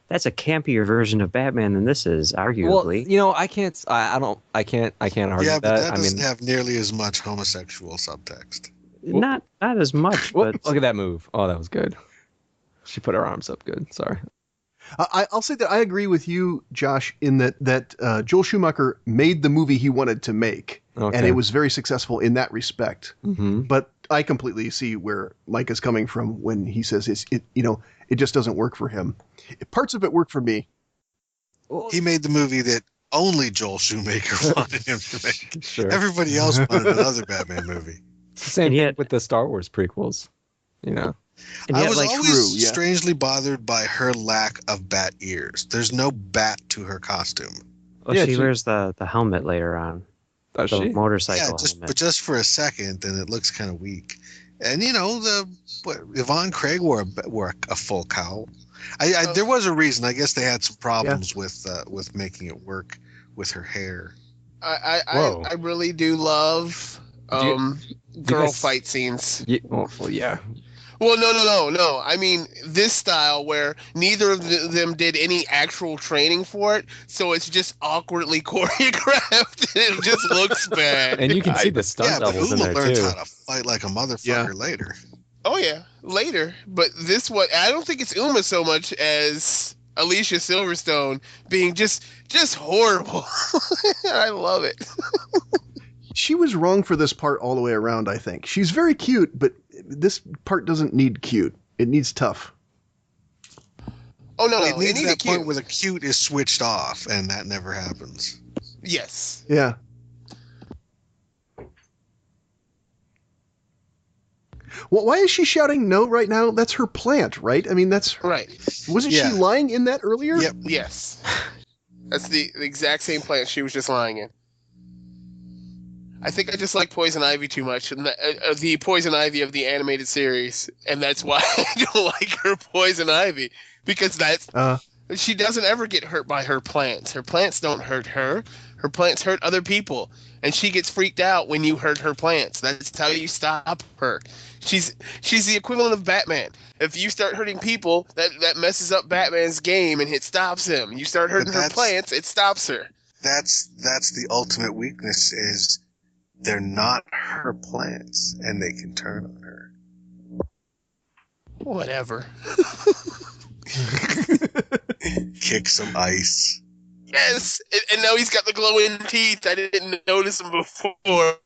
S5: that's a campier version of Batman than this is, arguably.
S1: Well, I can't argue
S2: Yeah, but
S1: that.
S2: that
S1: I
S2: doesn't
S1: mean,
S2: have nearly as much homosexual subtext.
S5: Not as much,
S1: well,
S5: but
S1: look at that move. Oh, that was good. She put her arms up good. Sorry.
S4: I'll say that I agree with you, Josh, in that Joel Schumacher made the movie he wanted to make, and it was very successful in that respect.
S1: Mm-hmm.
S4: But I completely see where Mike is coming from when he says it just doesn't work for him. Parts of it work for me.
S2: He made the movie that only Joel Schumacher wanted him to make.
S1: Sure.
S2: Everybody else wanted another Batman movie.
S1: It's the same thing with the Star Wars prequels.
S5: And
S2: I
S5: yet,
S2: was
S5: like,
S2: always strangely bothered by her lack of bat ears. There's no bat to her costume.
S5: well, she wears the helmet later on.
S1: Does
S5: The
S1: she?
S5: motorcycle
S2: Yeah,
S5: helmet.
S2: but just for a second, then it looks kind of weak. And Yvonne Craig wore a full cowl. There was a reason. I guess they had some problems with making it work with her hair.
S3: I really do love girl fight scenes.
S1: Yeah, well, yeah.
S3: Well, no. I mean, this style where neither of them did any actual training for it, so it's just awkwardly choreographed. It just looks bad.
S1: And you can see the stunt doubles in
S2: Uma
S1: there
S2: learns
S1: too.
S2: how to fight like a motherfucker later.
S3: Oh yeah, later. But this one, I don't think it's Uma so much as Alicia Silverstone being just horrible. I love it.
S4: She was wrong for this part all the way around, I think. She's very cute, but this part doesn't need cute. It needs tough.
S3: Oh, no.
S2: It needs that point where the cute is switched off, and that never happens.
S3: Yes.
S4: Yeah. Well, why is she shouting no right now? That's her plant, right? I mean, that's...
S3: Right.
S4: Wasn't she lying in that earlier?
S2: Yep.
S3: Yes. That's the exact same plant she was just lying in. I think I just like Poison Ivy too much, and the Poison Ivy of the animated series, and that's why I don't like her Poison Ivy, because she doesn't ever get hurt by her plants. Her plants don't hurt her. Her plants hurt other people, and she gets freaked out when you hurt her plants. That's how you stop her. She's the equivalent of Batman. If you start hurting people, that messes up Batman's game, and it stops him. You start hurting her plants, it stops her.
S2: That's the ultimate weakness is they're not her plants, and they can turn on her.
S3: Whatever.
S2: Kick some ice.
S3: Yes, and now he's got the glowing teeth. I didn't notice them before.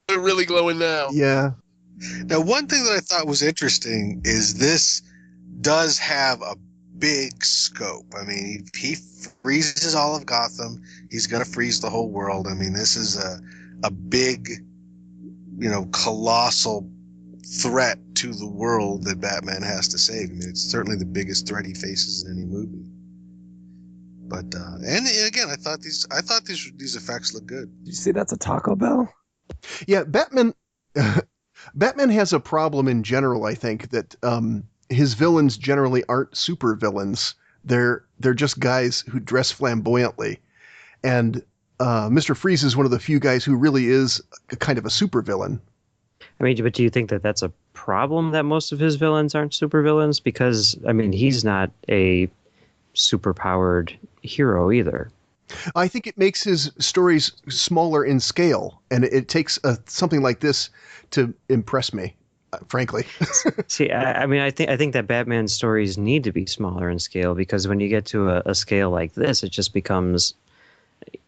S3: They're really glowing now.
S4: Yeah.
S2: Now, one thing that I thought was interesting is this does have a big scope. I mean, he freezes all of Gotham. He's going to freeze the whole world. I mean, this is a big, colossal threat to the world that Batman has to save. I mean, it's certainly the biggest threat he faces in any movie. But and again, I thought these effects look good.
S1: Did you see that's a Taco Bell?
S4: Yeah, Batman has a problem in general, I think, that his villains generally aren't super villains. They're just guys who dress flamboyantly. And Mr. Freeze is one of the few guys who really is a kind of a super villain.
S5: I mean, but do you think that that's a problem that most of his villains aren't super villains? Because, I mean, he's not a superpowered hero either.
S4: I think it makes his stories smaller in scale, and it takes something like this to impress me, frankly.
S5: See, I think that Batman's stories need to be smaller in scale, because when you get to a scale like this, it just becomes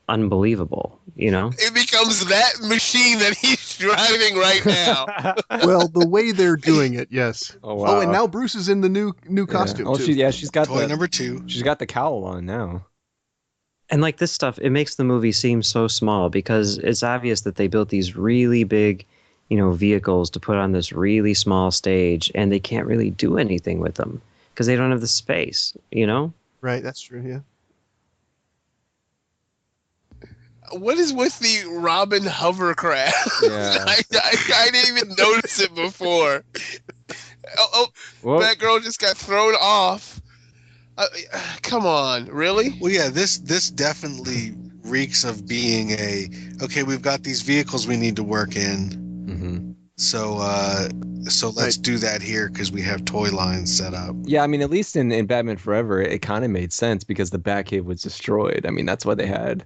S5: unbelievable, It
S3: becomes that machine that he's driving right now.
S4: Well, the way they're doing it, yes.
S1: Oh, wow.
S4: Oh, and now Bruce is in the new costume, too.
S1: She's got
S2: toy number 2.
S1: She's got the cowl on now.
S5: And like this stuff, it makes the movie seem so small, because it's obvious that they built these really big, vehicles to put on this really small stage, and they can't really do anything with them because they don't have the space,
S4: Right, that's true, yeah.
S3: What is with the Robin hovercraft?
S1: Yeah.
S3: I didn't even notice it before.
S1: Whoa.
S3: Batgirl just got thrown off. Come on, really?
S2: Well, yeah, this definitely reeks of being okay, we've got these vehicles we need to work in.
S1: Mm-hmm.
S2: So let's do that here because we have toy lines set up.
S1: Yeah, I mean, at least in Batman Forever, it kind of made sense because the Batcave was destroyed. I mean, that's why they had,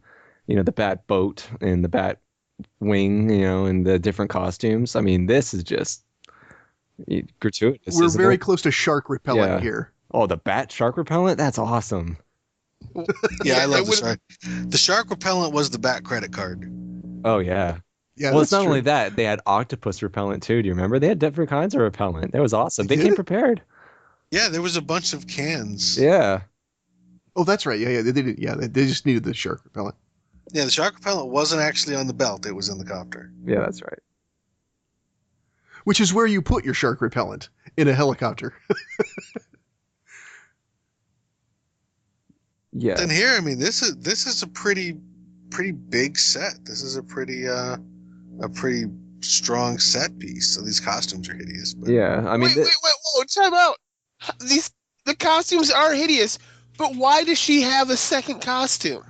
S1: the Bat boat and the Bat wing, and the different costumes. I mean, this is just gratuitous.
S4: We're
S1: isn't
S4: very
S1: it?
S4: close to shark repellent
S1: Yeah.
S4: here.
S1: Oh, the Bat shark repellent? That's awesome.
S2: Yeah, I love the shark. The shark repellent was the Bat credit card.
S1: Oh, yeah.
S4: Yeah,
S1: Well, it's
S4: that's
S1: not
S4: true.
S1: only that, they had octopus repellent too. Do you remember? They had different kinds of repellent. That was awesome. They
S4: They
S1: came
S4: did?
S1: prepared.
S2: Yeah, there was a bunch of cans.
S1: Yeah.
S4: Oh, that's right. Yeah, they did. Yeah, they just needed the shark repellent.
S2: Yeah, the shark repellent wasn't actually on the belt; it was in the copter.
S1: Yeah, that's right.
S4: Which is where you put your shark repellent, in a helicopter.
S1: Yeah.
S2: Then here, I mean, this is a pretty big set. This is a pretty strong set piece. So these costumes are hideous. But
S1: Yeah. I mean,
S3: wait, whoa, time out. The costumes are hideous, but why does she have a second costume?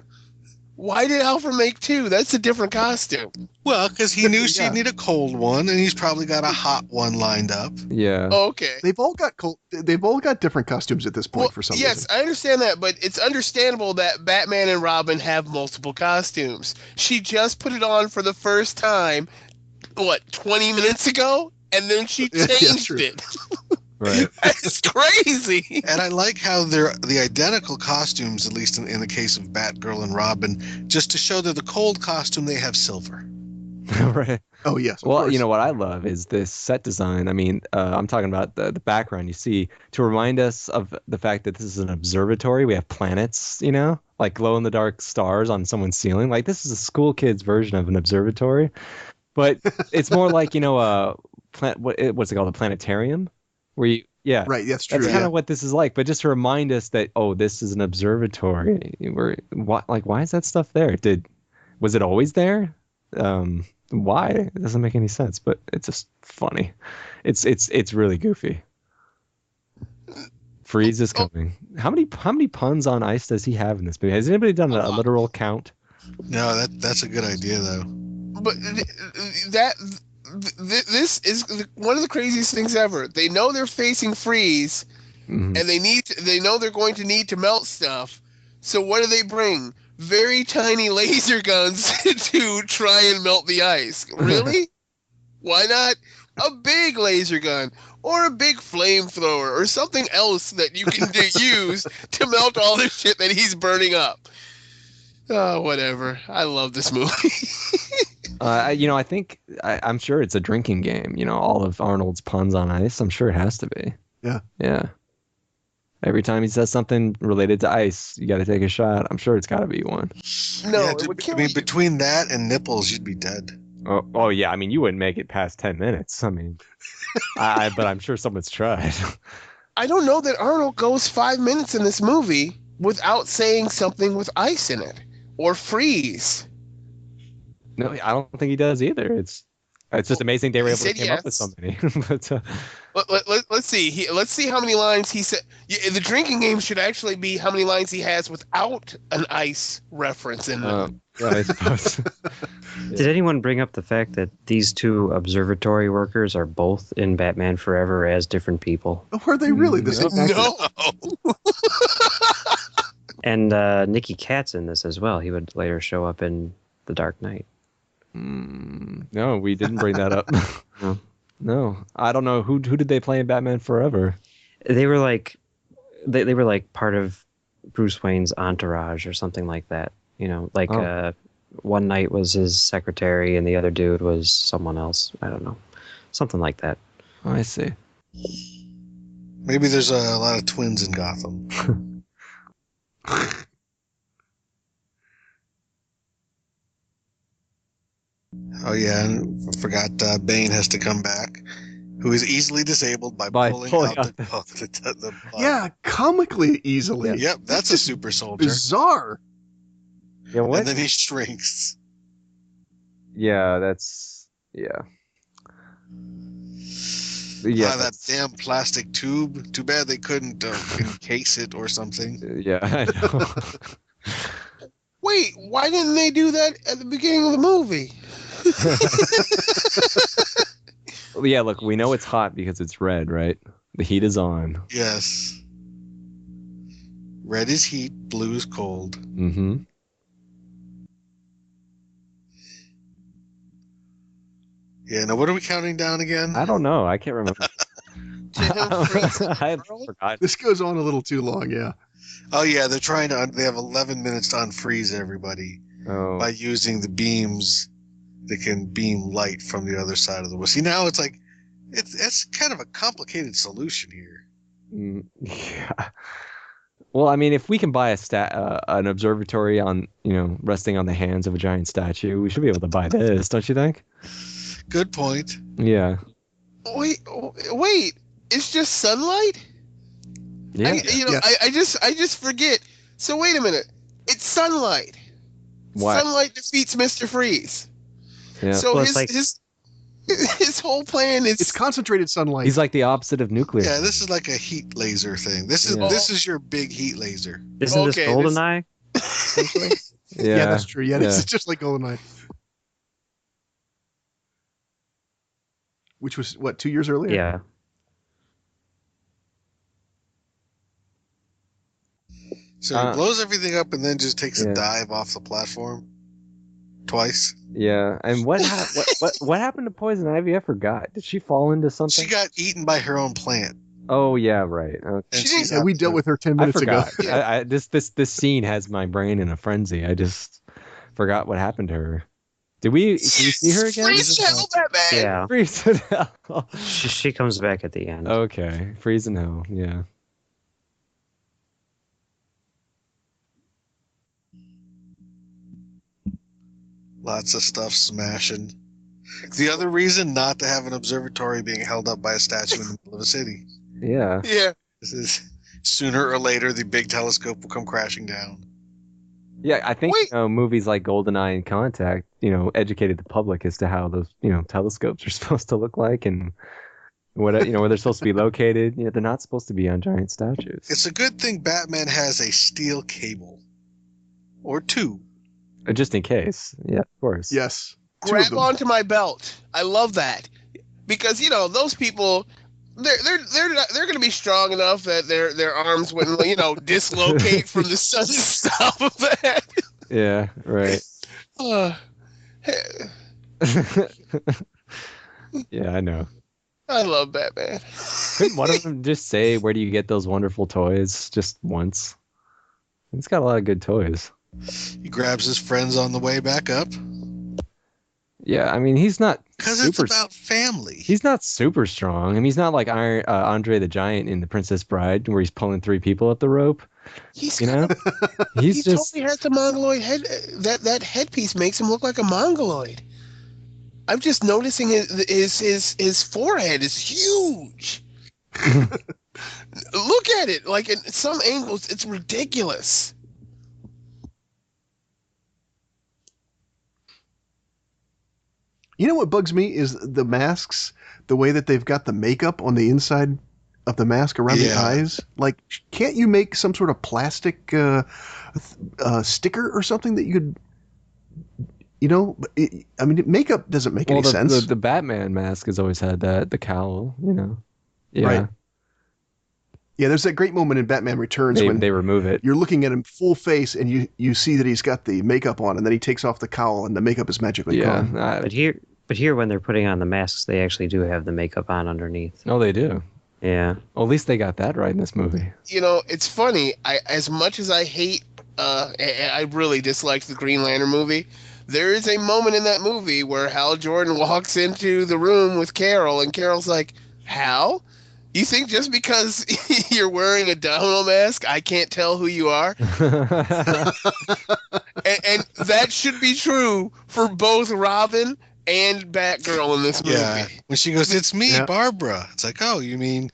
S3: Why did Alfred make two? That's a different costume.
S2: well, because he knew
S4: Yeah.
S2: she'd need a cold one, and he's probably got a hot one lined up.
S1: yeah.
S3: Oh, okay.
S4: They've all got different costumes at this point for some
S3: yes,
S4: reason.
S3: I understand that, but it's understandable that Batman and Robin have multiple costumes. She just put it on for the first time, 20 minutes ago? And then she
S4: Yeah,
S3: changed
S4: true.
S3: it.
S1: Right.
S3: That's crazy.
S2: And I like how they're the identical costumes, at least in the case of Batgirl and Robin, just to show they're the cold costume, they have silver.
S1: Right.
S4: Oh yes. Of
S1: Well,
S4: course.
S1: what I love is this set design. I mean, I'm talking about the background you see to remind us of the fact that this is an observatory. We have planets, like glow in the dark stars on someone's ceiling. Like this is a school kid's version of an observatory, but it's more like what's it called, a planetarium, where yeah.
S4: Right. That's true.
S1: That's kind
S4: Yeah.
S1: of what this is like, but just to remind us that this is an observatory. Why is that stuff there? Was it always there? Why? It doesn't make any sense, but it's just funny. It's really goofy. Freeze is coming. How many puns on ice does he have in this movie? Has anybody done a literal count?
S2: No, that's a good idea though.
S3: But this is one of the craziest things ever. They know they're facing freeze,
S1: Mhm.
S3: and they know they're going to need to melt stuff. So what do they bring? Very tiny laser guns to try and melt the ice. Really? Why not a big laser gun or a big flamethrower or something else that you can use to melt all the shit that he's burning up? Oh, whatever. I love this movie.
S1: I think I'm sure it's a drinking game. All of Arnold's puns on ice. I'm sure it has to be.
S4: Yeah.
S1: Yeah. Every time he says something related to ice, you got to take a shot. I'm sure it's got to be one.
S3: No,
S2: Yeah,
S3: it would kill
S2: I mean,
S3: you.
S2: between that and nipples, you'd be dead.
S1: Oh yeah. I mean, you wouldn't make it past 10 minutes. I mean, but I'm sure someone's tried.
S3: I don't know that Arnold goes 5 minutes in this movie without saying something with ice in it or freeze.
S1: No, I don't think he does either. It's just amazing they were
S3: He
S1: able to
S3: said
S1: come up with so many. But
S3: Let's see. Let's see how many lines he said. The drinking game should actually be how many lines he has without an ice reference in them.
S1: yeah, I suppose.
S5: Did anyone bring up the fact that these two observatory workers are both in Batman Forever as different people?
S4: Oh, are they really the same actor?
S3: No.
S5: And Nicky Katt's in this as well. He would later show up in The Dark Knight.
S1: No, we didn't bring that up.
S5: No.
S1: No, I don't know who did they play in Batman Forever.
S5: They were like they were like part of Bruce Wayne's entourage or something like that. One night was his secretary and the other dude was someone else. I don't know. Something like that.
S1: Oh, I see.
S2: Maybe there's a lot of twins in Gotham. Oh yeah, and I forgot Bane has to come back, who is easily disabled by pulling out the plug.
S4: Yeah, comically easily.
S2: Yep, that's a super soldier.
S4: Bizarre.
S1: Yeah, what?
S2: And then he shrinks.
S1: Yeah, that's yeah. Yeah,
S2: That damn plastic tube. Too bad they couldn't encase it or something.
S1: yeah, I know.
S3: Wait, why didn't they do that at the beginning of the movie?
S1: Yeah, look, we know it's hot because it's red, right? The heat is on.
S2: Yes. Red is heat, blue is cold.
S1: Mm-hmm.
S2: Yeah, now what are we counting down again?
S1: I don't know. I can't remember.
S3: To him freezing
S1: I had
S3: the world?
S1: forgotten.
S4: This goes on a little too long, yeah.
S2: Oh yeah, they're trying to. They have 11 minutes to unfreeze everybody
S1: Oh,
S2: by using the beams that can beam light from the other side of the world. See, now it's like it's kind of a complicated solution here.
S1: yeah. Well, I mean, if we can buy an observatory on, resting on the hands of a giant statue, we should be able to buy this, don't you think?
S2: Good point.
S1: Yeah.
S3: Wait, it's just sunlight?
S1: Yeah.
S4: Yes.
S3: I just forget. So wait a minute. It's sunlight.
S1: Why?
S3: Sunlight defeats Mr. Freeze.
S1: Yeah.
S3: So
S5: Well,
S3: his,
S5: it's like-
S3: his whole plan is
S4: It's concentrated sunlight.
S1: He's like the opposite of nuclear.
S2: Yeah, this is like a heat laser thing. This
S1: Yeah.
S2: is your big heat laser.
S5: Isn't this
S3: Okay,
S5: GoldenEye? Essentially?
S4: yeah, that's true. Yeah, this
S1: yeah.
S4: is just like GoldenEye. Which was, what, 2 years earlier?
S5: Yeah.
S2: So he
S1: Uh,
S2: blows everything up and then just takes
S1: yeah.
S2: a dive off the platform twice.
S1: Yeah. And what happened to Poison Ivy? I forgot. Did she fall into something?
S2: She got eaten by her own plant.
S1: Oh yeah, right. Okay.
S2: And
S3: She
S2: she's
S3: didn't-
S4: Yeah, we
S2: out
S4: dealt
S2: to-
S4: with her 10
S1: I
S4: minutes ago.
S1: forgot. This scene has my brain in a frenzy. I just forgot what happened to her. Did we see her again?
S3: Freeze to hell, Batman!
S5: Yeah.
S1: Freeze in hell.
S5: She comes back at the end.
S1: Okay, freeze in hell. Yeah.
S2: Lots of stuff smashing. The other reason not to have an observatory being held up by a statue in the middle of a city.
S1: Yeah.
S3: Yeah.
S2: This is sooner or later the big telescope will come crashing down.
S1: Yeah, I think
S3: Wait.
S1: movies like GoldenEye and Contact, educated the public as to how those, telescopes are supposed to look like and what, where they're supposed to be located. They're not supposed to be on giant statues.
S2: It's a good thing Batman has a steel cable. Or two.
S1: Just in case. Yeah, of course.
S4: Yes. Two of
S3: Grab
S4: them.
S3: onto my belt. I love that. Because, those people, they're going to be strong enough that their arms wouldn't, dislocate from the sudden stop of that.
S1: Yeah, right. Yeah, I know.
S3: I love Batman.
S1: Couldn't one of them just say, "Where do you get those wonderful toys?" Just once. He's got a lot of good toys.
S2: He grabs his friends on the way back up.
S1: Yeah, I mean, he's not
S2: Because it's
S1: super.
S2: about family.
S1: He's not super strong. I mean, he's not like Andre the Giant in The Princess Bride, where he's pulling 3 people up the rope.
S3: He's
S1: You know, he's
S3: he
S1: just.
S3: totally has the mongoloid head. That headpiece makes him look like a mongoloid. I'm just noticing his forehead is huge. Look at it. Like in some angles, it's ridiculous.
S4: You know what bugs me is the masks, the way that they've got the makeup on the inside of the mask around the
S2: Yeah.
S4: eyes. Like, can't you make some sort of plastic sticker or something that you could, makeup doesn't make any sense.
S1: The Batman mask has always had that, the cowl, Yeah.
S4: Right. Yeah, there's that great moment in Batman Returns
S1: They,
S4: when
S1: they remove it.
S4: you're looking at him full face and you see that he's got the makeup on, and then he takes off the cowl and the makeup is magically
S1: Yeah.
S4: gone.
S5: But here, when they're putting on the masks, they actually do have the makeup on underneath.
S1: No, they do.
S5: Yeah.
S1: Well, at least they got that right in this movie.
S3: It's funny. As much as I hate, I really disliked the Green Lantern movie. There is a moment in that movie where Hal Jordan walks into the room with Carol, and Carol's like, "Hal, you think just because you're wearing a domino mask, I can't tell who you are?" And that should be true for both Robin and Batgirl in this movie.
S2: Yeah. When she goes, "It's me,
S4: Yeah.
S2: Barbara." It's like, "Oh, you mean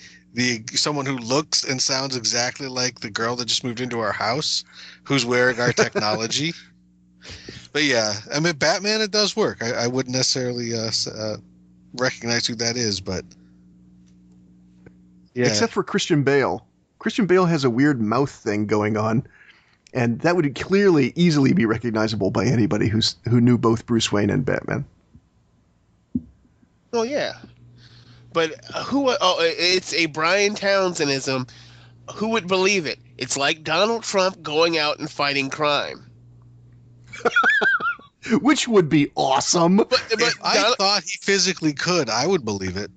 S2: someone who looks and sounds exactly like the girl that just moved into our house, who's wearing our technology?" But yeah, I mean, Batman, it does work. I wouldn't necessarily recognize who that is, but yeah.
S4: Except for Christian Bale. Christian Bale has a weird mouth thing going on, and that would clearly, easily be recognizable by anybody who knew both Bruce Wayne and Batman.
S3: Well, yeah. But it's a Brian Townsendism. Who would believe it? It's like Donald Trump going out and fighting crime.
S4: Which would be awesome.
S3: But
S2: If I thought he physically could, I would believe it.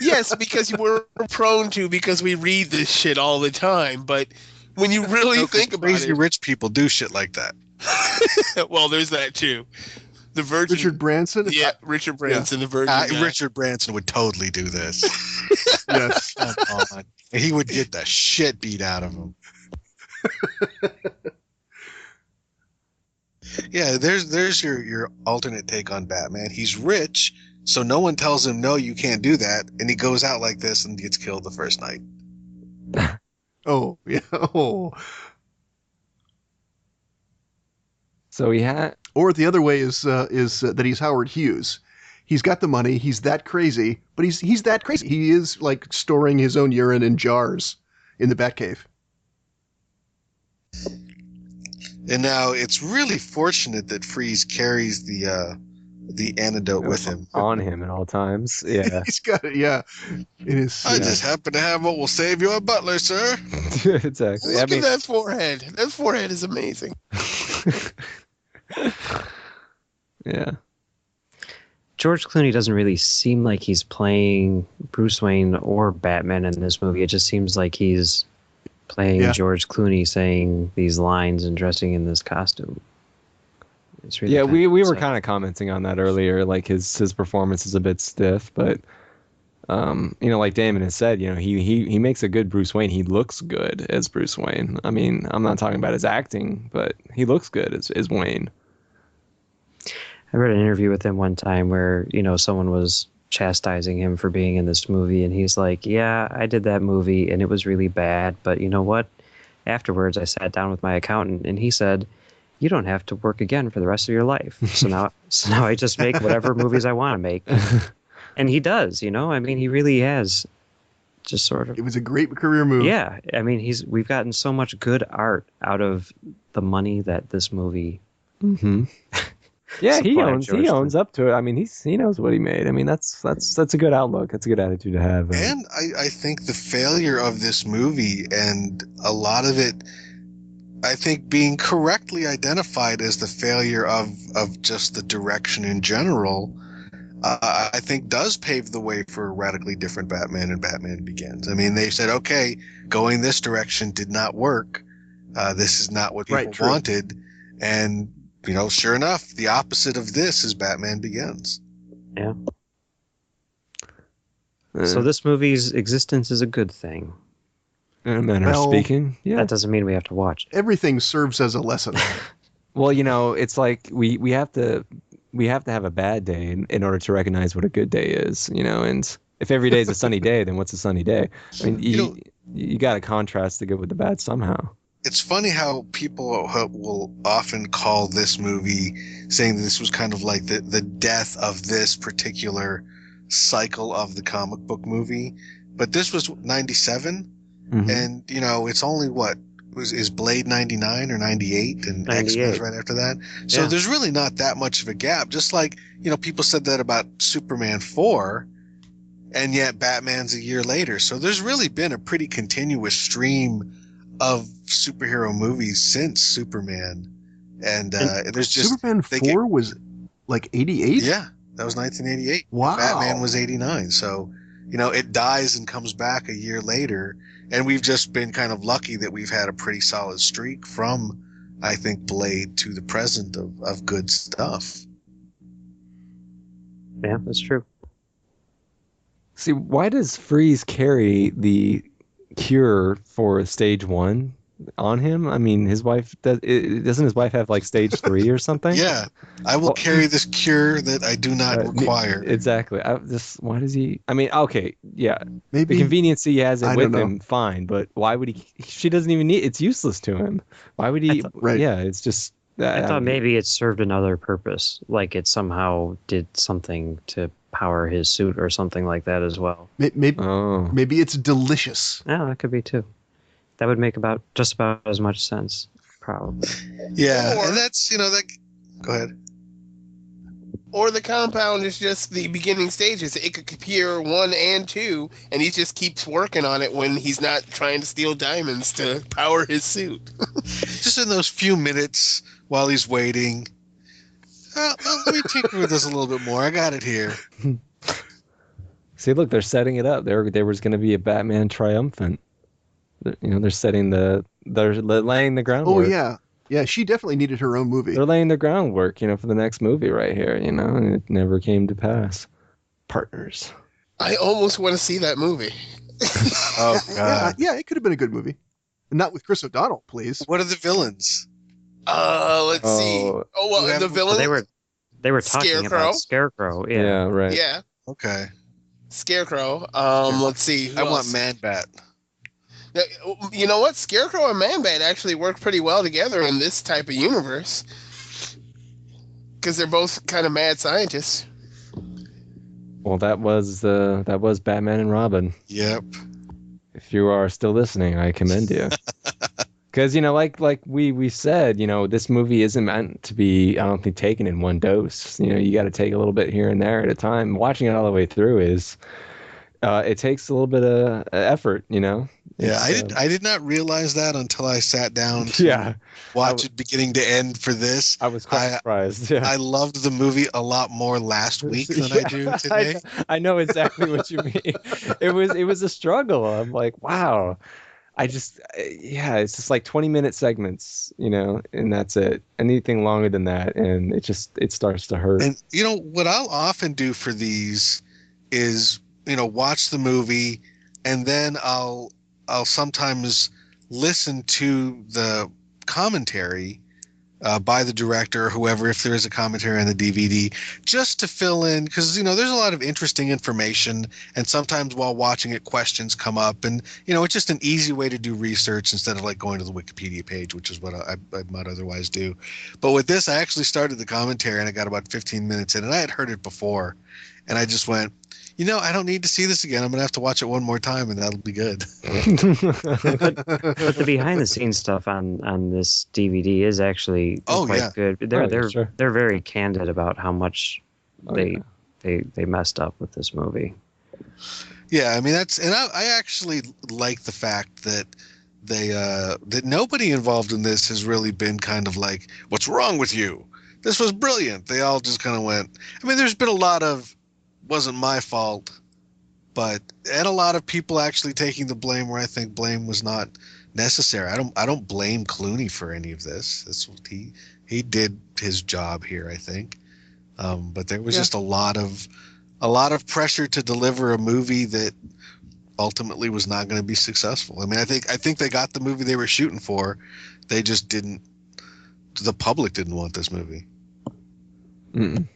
S3: Yes, because we're prone to, because we read this shit all the time. But when you really think about
S2: crazy
S3: it,
S2: rich people do shit like that.
S3: well, there's that too. The Virgin,
S4: Richard Branson?
S3: yeah, Richard Branson, the Virgin. guy.
S2: Richard Branson would totally do this.
S4: Yes.
S2: Come on. He would get the shit beat out of him. Yeah, there's your alternate take on Batman. He's rich, so no one tells him, no, you can't do that, and he goes out like this and gets killed the first night.
S4: Oh, yeah. Oh.
S1: So he had.
S4: Or the other way is that he's Howard Hughes. He's got the money. He's that crazy, but he's that crazy. He is like storing his own urine in jars in the Batcave.
S2: And now it's really fortunate that Freeze carries the antidote with him.
S1: On him at all times. Yeah.
S4: He's got it. Yeah. It is.
S2: I just happen to have what will save your butler, sir.
S1: Exactly.
S3: Look at that forehead. That forehead is amazing.
S1: Yeah.
S5: George Clooney doesn't really seem like he's playing Bruce Wayne or Batman in this movie. It just seems like he's playing George Clooney saying these lines and dressing in this costume. It's really
S1: we were kind of commenting on that earlier. Like his performance is a bit stiff, but like Damon has said, he makes a good Bruce Wayne. He looks good as Bruce Wayne. I mean, I'm not talking about his acting, but he looks good as Wayne.
S5: I read an interview with him one time where, someone was chastising him for being in this movie, and he's like, yeah, I did that movie and it was really bad, but you know what? Afterwards, I sat down with my accountant and he said, you don't have to work again for the rest of your life. So now I just make whatever movies I want to make. And he does, I mean, he really has just sort of.
S4: It was a great career move.
S5: Yeah. I mean, we've gotten so much good art out of the money that this movie.
S1: Mm-hmm. Yeah, he owns up to it. I mean, he knows what he made. I mean, that's a good outlook. That's a good attitude to have.
S2: And I think the failure of this movie, and a lot of it, I think being correctly identified as the failure of just the direction in general, I think does pave the way for a radically different Batman and Batman Begins. I mean, they said, okay, going this direction did not work. This is not what people wanted. And sure enough, the opposite of this is Batman Begins.
S5: Yeah. So this movie's existence is a good thing.
S1: In a manner of speaking, yeah.
S5: That doesn't mean we have to watch it.
S4: Everything serves as a lesson.
S1: Well, it's like we have to have a bad day in order to recognize what a good day is, and if every day is a sunny day, then what's a sunny day? I mean, you got to contrast the good with the bad somehow.
S2: It's funny how people will often call this movie, saying that this was kind of like the death of this particular cycle of the comic book movie. But this was 97, and it's only is Blade 99 or 98, and X-Men's right after that. So there's really not that much of a gap. Just like people said that about Superman 4, and yet Batman's a year later. So there's really been a pretty continuous stream of superhero movies since Superman, and there's just
S4: Superman 4 was like 88.
S2: Yeah, that was 1988.
S4: Wow.
S2: Batman was 89. So it dies and comes back a year later, and we've just been kind of lucky that we've had a pretty solid streak from, I think, Blade to the present of good stuff.
S5: Yeah, that's true.
S1: See, why does Freeze carry the cure for stage 1 on him? I mean, his wife doesn't his wife have like stage 3 or something?
S2: Yeah, I will carry this cure that I do not require.
S1: Exactly. Why does he? I mean, okay, yeah,
S4: maybe
S1: the convenience he has it with him, fine. But why would he? She doesn't even need. It's useless to him. Why would he?
S4: Right.
S1: Yeah, it's just
S5: I thought maybe it served another purpose, like it somehow did something to power his suit or something like that as well.
S4: Maybe it's delicious.
S5: Yeah, that could be too. That would make just about as much sense, probably.
S2: Yeah, and that's that. Go ahead.
S3: Or the compound is just the beginning stages. It could appear 1 and 2, and he just keeps working on it when he's not trying to steal diamonds to power his suit.
S2: Just in those few minutes while he's waiting. Let me tinker with this a little bit more. I got it here.
S1: See, look, they're setting it up. There was going to be a Batman triumphant. They're laying the groundwork.
S4: Oh yeah. Yeah, she definitely needed her own movie.
S1: They're laying the groundwork, for the next movie right here, and it never came to pass. Partners.
S3: I almost want to see that movie.
S2: Oh, God.
S4: Yeah, it could have been a good movie. Not with Chris O'Donnell, please.
S2: What are the villains?
S3: Let's see. Oh, well, the villain?
S5: They were talking
S3: Scarecrow?
S5: about Scarecrow. Yeah.
S1: Yeah, right.
S3: Yeah.
S2: Okay.
S3: Scarecrow. Let's see.
S2: I want Man-Bat.
S3: You know what? Scarecrow and Man-Bat actually work pretty well together in this type of universe. Because they're both kind of mad scientists.
S1: Well, that was Batman and Robin.
S2: Yep.
S1: If you are still listening, I commend you. Because like we said, this movie isn't meant to be, I don't think, taken in one dose. You got to take a little bit here and there at a time. Watching it all the way through it takes a little bit of effort.
S2: Yeah, I did not realize that until I sat down to watch it beginning to end for this.
S1: I was quite surprised. Yeah.
S2: I loved the movie a lot more last week than I do today.
S1: I know exactly what you mean. It was a struggle. I'm like, wow. It's just like 20-minute segments, and that's it. Anything longer than that, and it starts to hurt.
S2: And what I'll often do for these is, watch the movie, and then I'll sometimes listen to the commentary by the director or whoever, if there is a commentary on the DVD, just to fill in, because there's a lot of interesting information, and sometimes while watching it, questions come up, and it's just an easy way to do research instead of like going to the Wikipedia page, which is what I might otherwise do. But with this, I actually started the commentary and I got about 15 minutes in, and I had heard it before, and I just went, I don't need to see this again. I'm going to have to watch it one more time, and that'll be good.
S5: But the behind-the-scenes stuff on this DVD is actually quite good. They're very candid about how much they messed up with this movie.
S2: Yeah, I mean I actually like the fact that that nobody involved in this has really been kind of like, what's wrong with you? This was brilliant. They all just kind of went. I mean, there's been a lot of, wasn't my fault, and a lot of people actually taking the blame where I think blame was not necessary. I don't blame Clooney for any of this. That's what he did his job here, I think. But there was just a lot of pressure to deliver a movie that ultimately was not going to be successful. I mean, I think they got the movie they were shooting for. They just didn't. The public didn't want this movie.
S1: Mm-mm.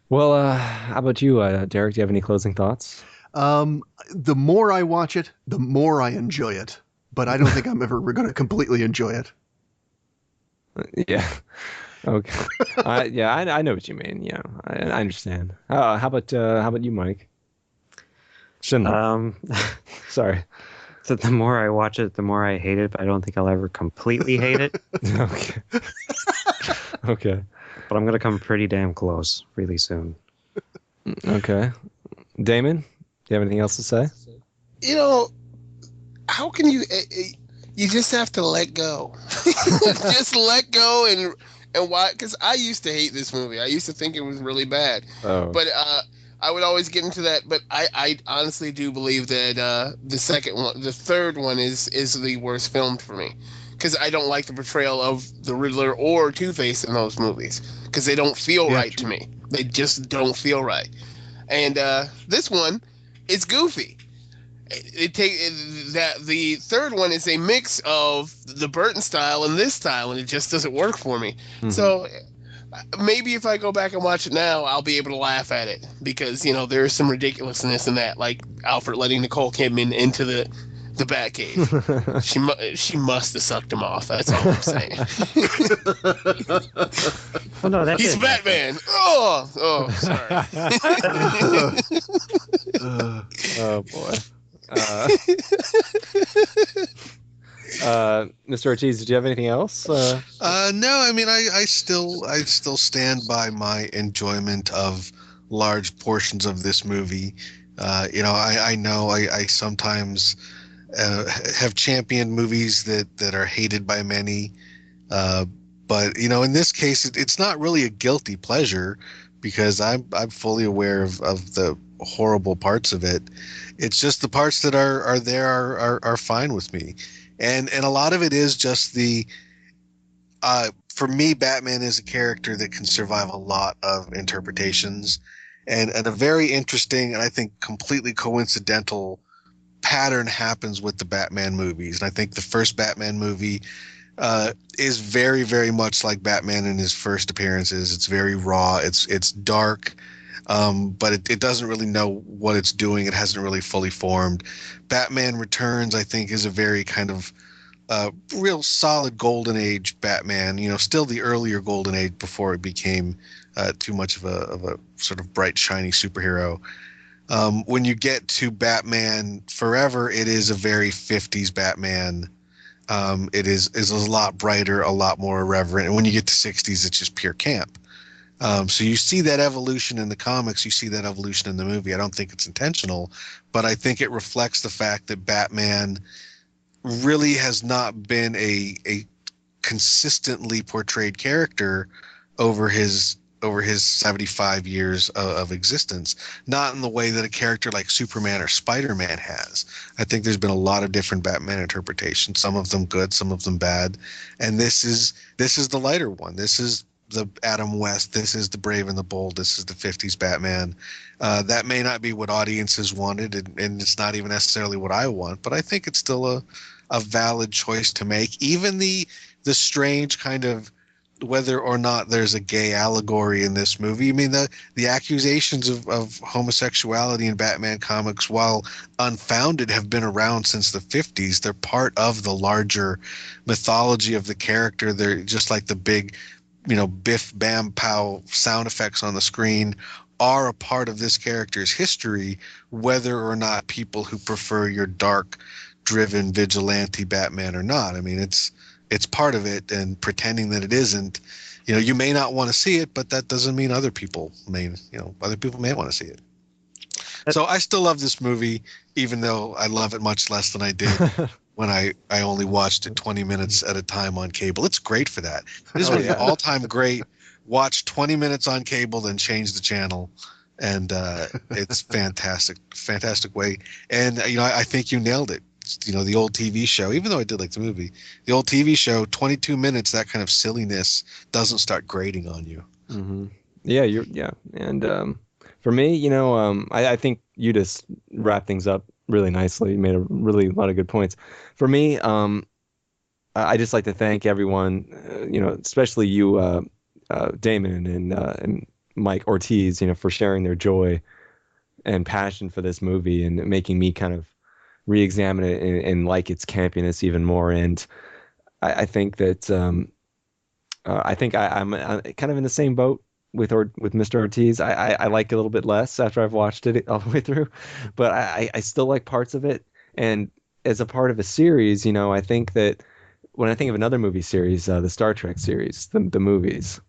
S1: Well, how about you, Derek? Do you have any closing thoughts?
S4: The more I watch it, the more I enjoy it. But I don't think I'm ever going to completely enjoy it.
S1: Yeah. Okay. I know what you mean. Yeah, I understand. How about you, Mike? Schindler. Sorry.
S5: So the more I watch it, the more I hate it. But I don't think I'll ever completely hate it.
S1: Okay. Okay.
S5: But I'm going to come pretty damn close really soon.
S1: Okay. Damon, do you have anything else to say?
S3: How can you just have to let go. Just let go and why? Because I used to hate this movie. I used to think it was really bad.
S1: Oh.
S3: But I would always get into that. But I honestly do believe that the third one is the worst film for me. Because I don't like the portrayal of the Riddler or Two-Face in those movies. Because they don't feel right to me. They just don't feel right. And this one, it's goofy. The third one is a mix of the Burton style and this style, and it just doesn't work for me. Mm-hmm. So maybe if I go back and watch it now, I'll be able to laugh at it. Because, there's some ridiculousness in that. Like Alfred letting Nicole Kidman into the the Batcave. She must have sucked him off. That's all I'm saying.
S5: Oh no, that
S3: He's
S5: didn't happen.
S3: Batman. Oh, sorry.
S1: Oh boy. Mr. Ortiz, did you have anything else?
S2: No, I mean, I still stand by my enjoyment of large portions of this movie. I know I sometimes have championed movies that are hated by many, but in this case, it's not really a guilty pleasure because I'm fully aware of the horrible parts of it. It's just the parts that are fine with me, and a lot of it is just the. For me, Batman is a character that can survive a lot of interpretations, and a very interesting and I think completely coincidental pattern happens with the Batman movies. And I think the first Batman movie is very, very much like Batman in his first appearances. It's very raw. It's dark, but it doesn't really know what it's doing. It hasn't really fully formed. Batman Returns, I think, is a very kind of real solid golden age Batman. Still the earlier golden age before it became too much of a sort of bright, shiny superhero. When you get to Batman Forever, it is a very 50s Batman. It is a lot brighter, a lot more irreverent. And when you get to 60s, it's just pure camp. So you see that evolution in the comics, you see that evolution in the movie. I don't think it's intentional, but I think it reflects the fact that Batman really has not been a consistently portrayed character over his 75 years of existence, not in the way that a character like Superman or Spider-Man has. I think there's been a lot of different Batman interpretations, some of them good, some of them bad, and this is the lighter one. This is the Adam West, this is the brave and the bold, this is the 50s Batman. That may not be what audiences wanted, and it's not even necessarily what I want, but I think it's still a valid choice to make. Even the strange kind of whether or not there's a gay allegory in this movie. I mean, the accusations of homosexuality in Batman comics, while unfounded, have been around since the 50s. They're part of the larger mythology of the character. They're just like the big, biff, bam, pow sound effects on the screen are a part of this character's history, whether or not people who prefer your dark, driven vigilante Batman or not. I mean, it's part of it, and pretending that it isn't, you may not want to see it, but that doesn't mean other people may want to see it. So I still love this movie, even though I love it much less than I did when I only watched it 20 minutes at a time on cable. It's great for that. This is an all-time great. Watch 20 minutes on cable, then change the channel. And it's fantastic way. And, I think you nailed it. The old TV show, even though I did like the movie, the old TV show, 22 minutes, that kind of silliness doesn't start grating on you.
S1: Mm-hmm. Yeah. And for me, I think you just wrap things up really nicely. You made a lot of good points. For me, I just like to thank everyone, especially you, Damon and Mike Ortiz, for sharing their joy and passion for this movie and making me kind of re-examine it and like its campiness even more. And I think that I'm kind of in the same boat with Mr. Ortiz. I like it a little bit less after I've watched it all the way through, but I still like parts of it. And as a part of a series, I think that when I think of another movie series, the Star Trek series, the movies,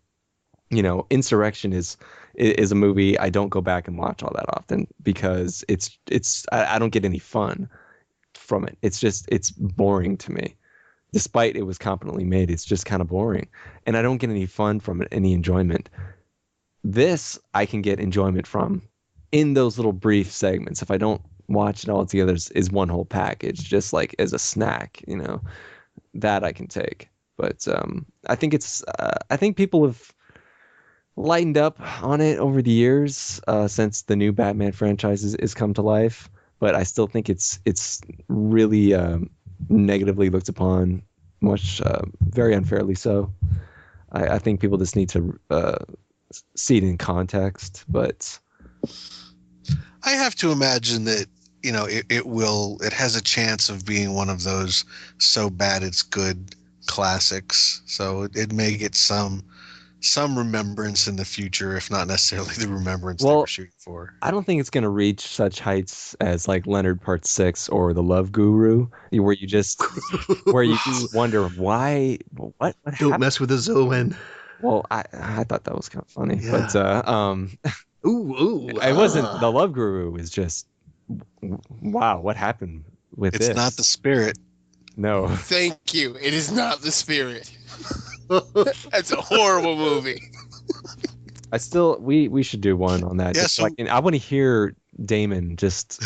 S1: Insurrection is a movie I don't go back and watch all that often because I don't get any fun from it. It's boring to me. Despite it was competently made, it's just kind of boring. And I don't get any fun from it, any enjoyment. This I can get enjoyment from in those little brief segments. If I don't watch it all together is one whole package, just like as a snack, that I can take. But I think people have lightened up on it over the years since the new Batman franchise is come to life. But I still think it's really negatively looked upon, much very unfairly so. I think people just need to see it in context. But
S2: I have to imagine that it has a chance of being one of those so bad it's good classics. So it may get some remembrance in the future, if not necessarily the remembrance they were
S1: Well,
S2: shooting for.
S1: I don't think it's gonna reach such heights as like Leonard Part 6 or The Love Guru, where you just wonder why what
S4: Don't
S1: happened.
S4: mess with the Zoan.
S1: Well, I thought that was kind of funny,
S4: Yeah.
S1: but
S4: Ooh,
S1: it wasn't. The Love Guru is just wow, what happened with
S2: It's
S1: this?
S2: not the spirit.
S1: No.
S3: Thank you. It is not the spirit. That's a horrible movie.
S1: We should do one on that.
S2: Yeah,
S1: Just
S2: so-
S1: like, and I want to hear Damon just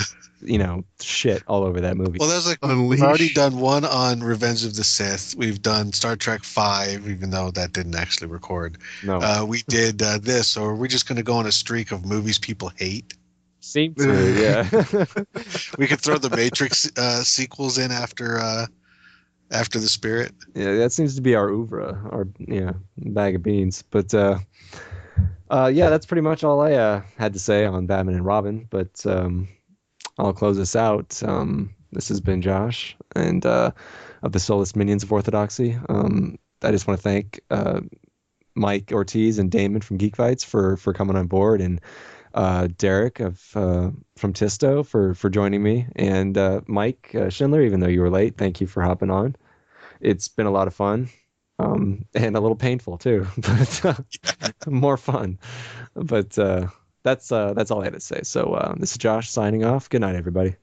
S1: shit all over that movie.
S2: Well, that's like we've
S4: Unleash.
S2: already done one on Revenge of the Sith. We've done Star Trek V, even though that didn't actually record.
S1: No,
S2: We did this, so are we just going to go on a streak of movies people hate?
S1: seem to, yeah.
S2: We could throw the Matrix sequels in after the Spirit.
S1: Yeah, that seems to be our oeuvre, our bag of beans. But yeah, that's pretty much all I had to say on Batman and Robin. But I'll close this out. This has been Josh, and of the Soulless Minions of Orthodoxy. I just want to thank Mike Ortiz and Damon from Geek Fights for coming on board, and Derek from Tysto for joining me, and Mike Schindler, even though you were late, thank you for hopping on. It's been a lot of fun, and a little painful too, but more fun. But that's all I had to say. So this is Josh signing off. Good night, everybody.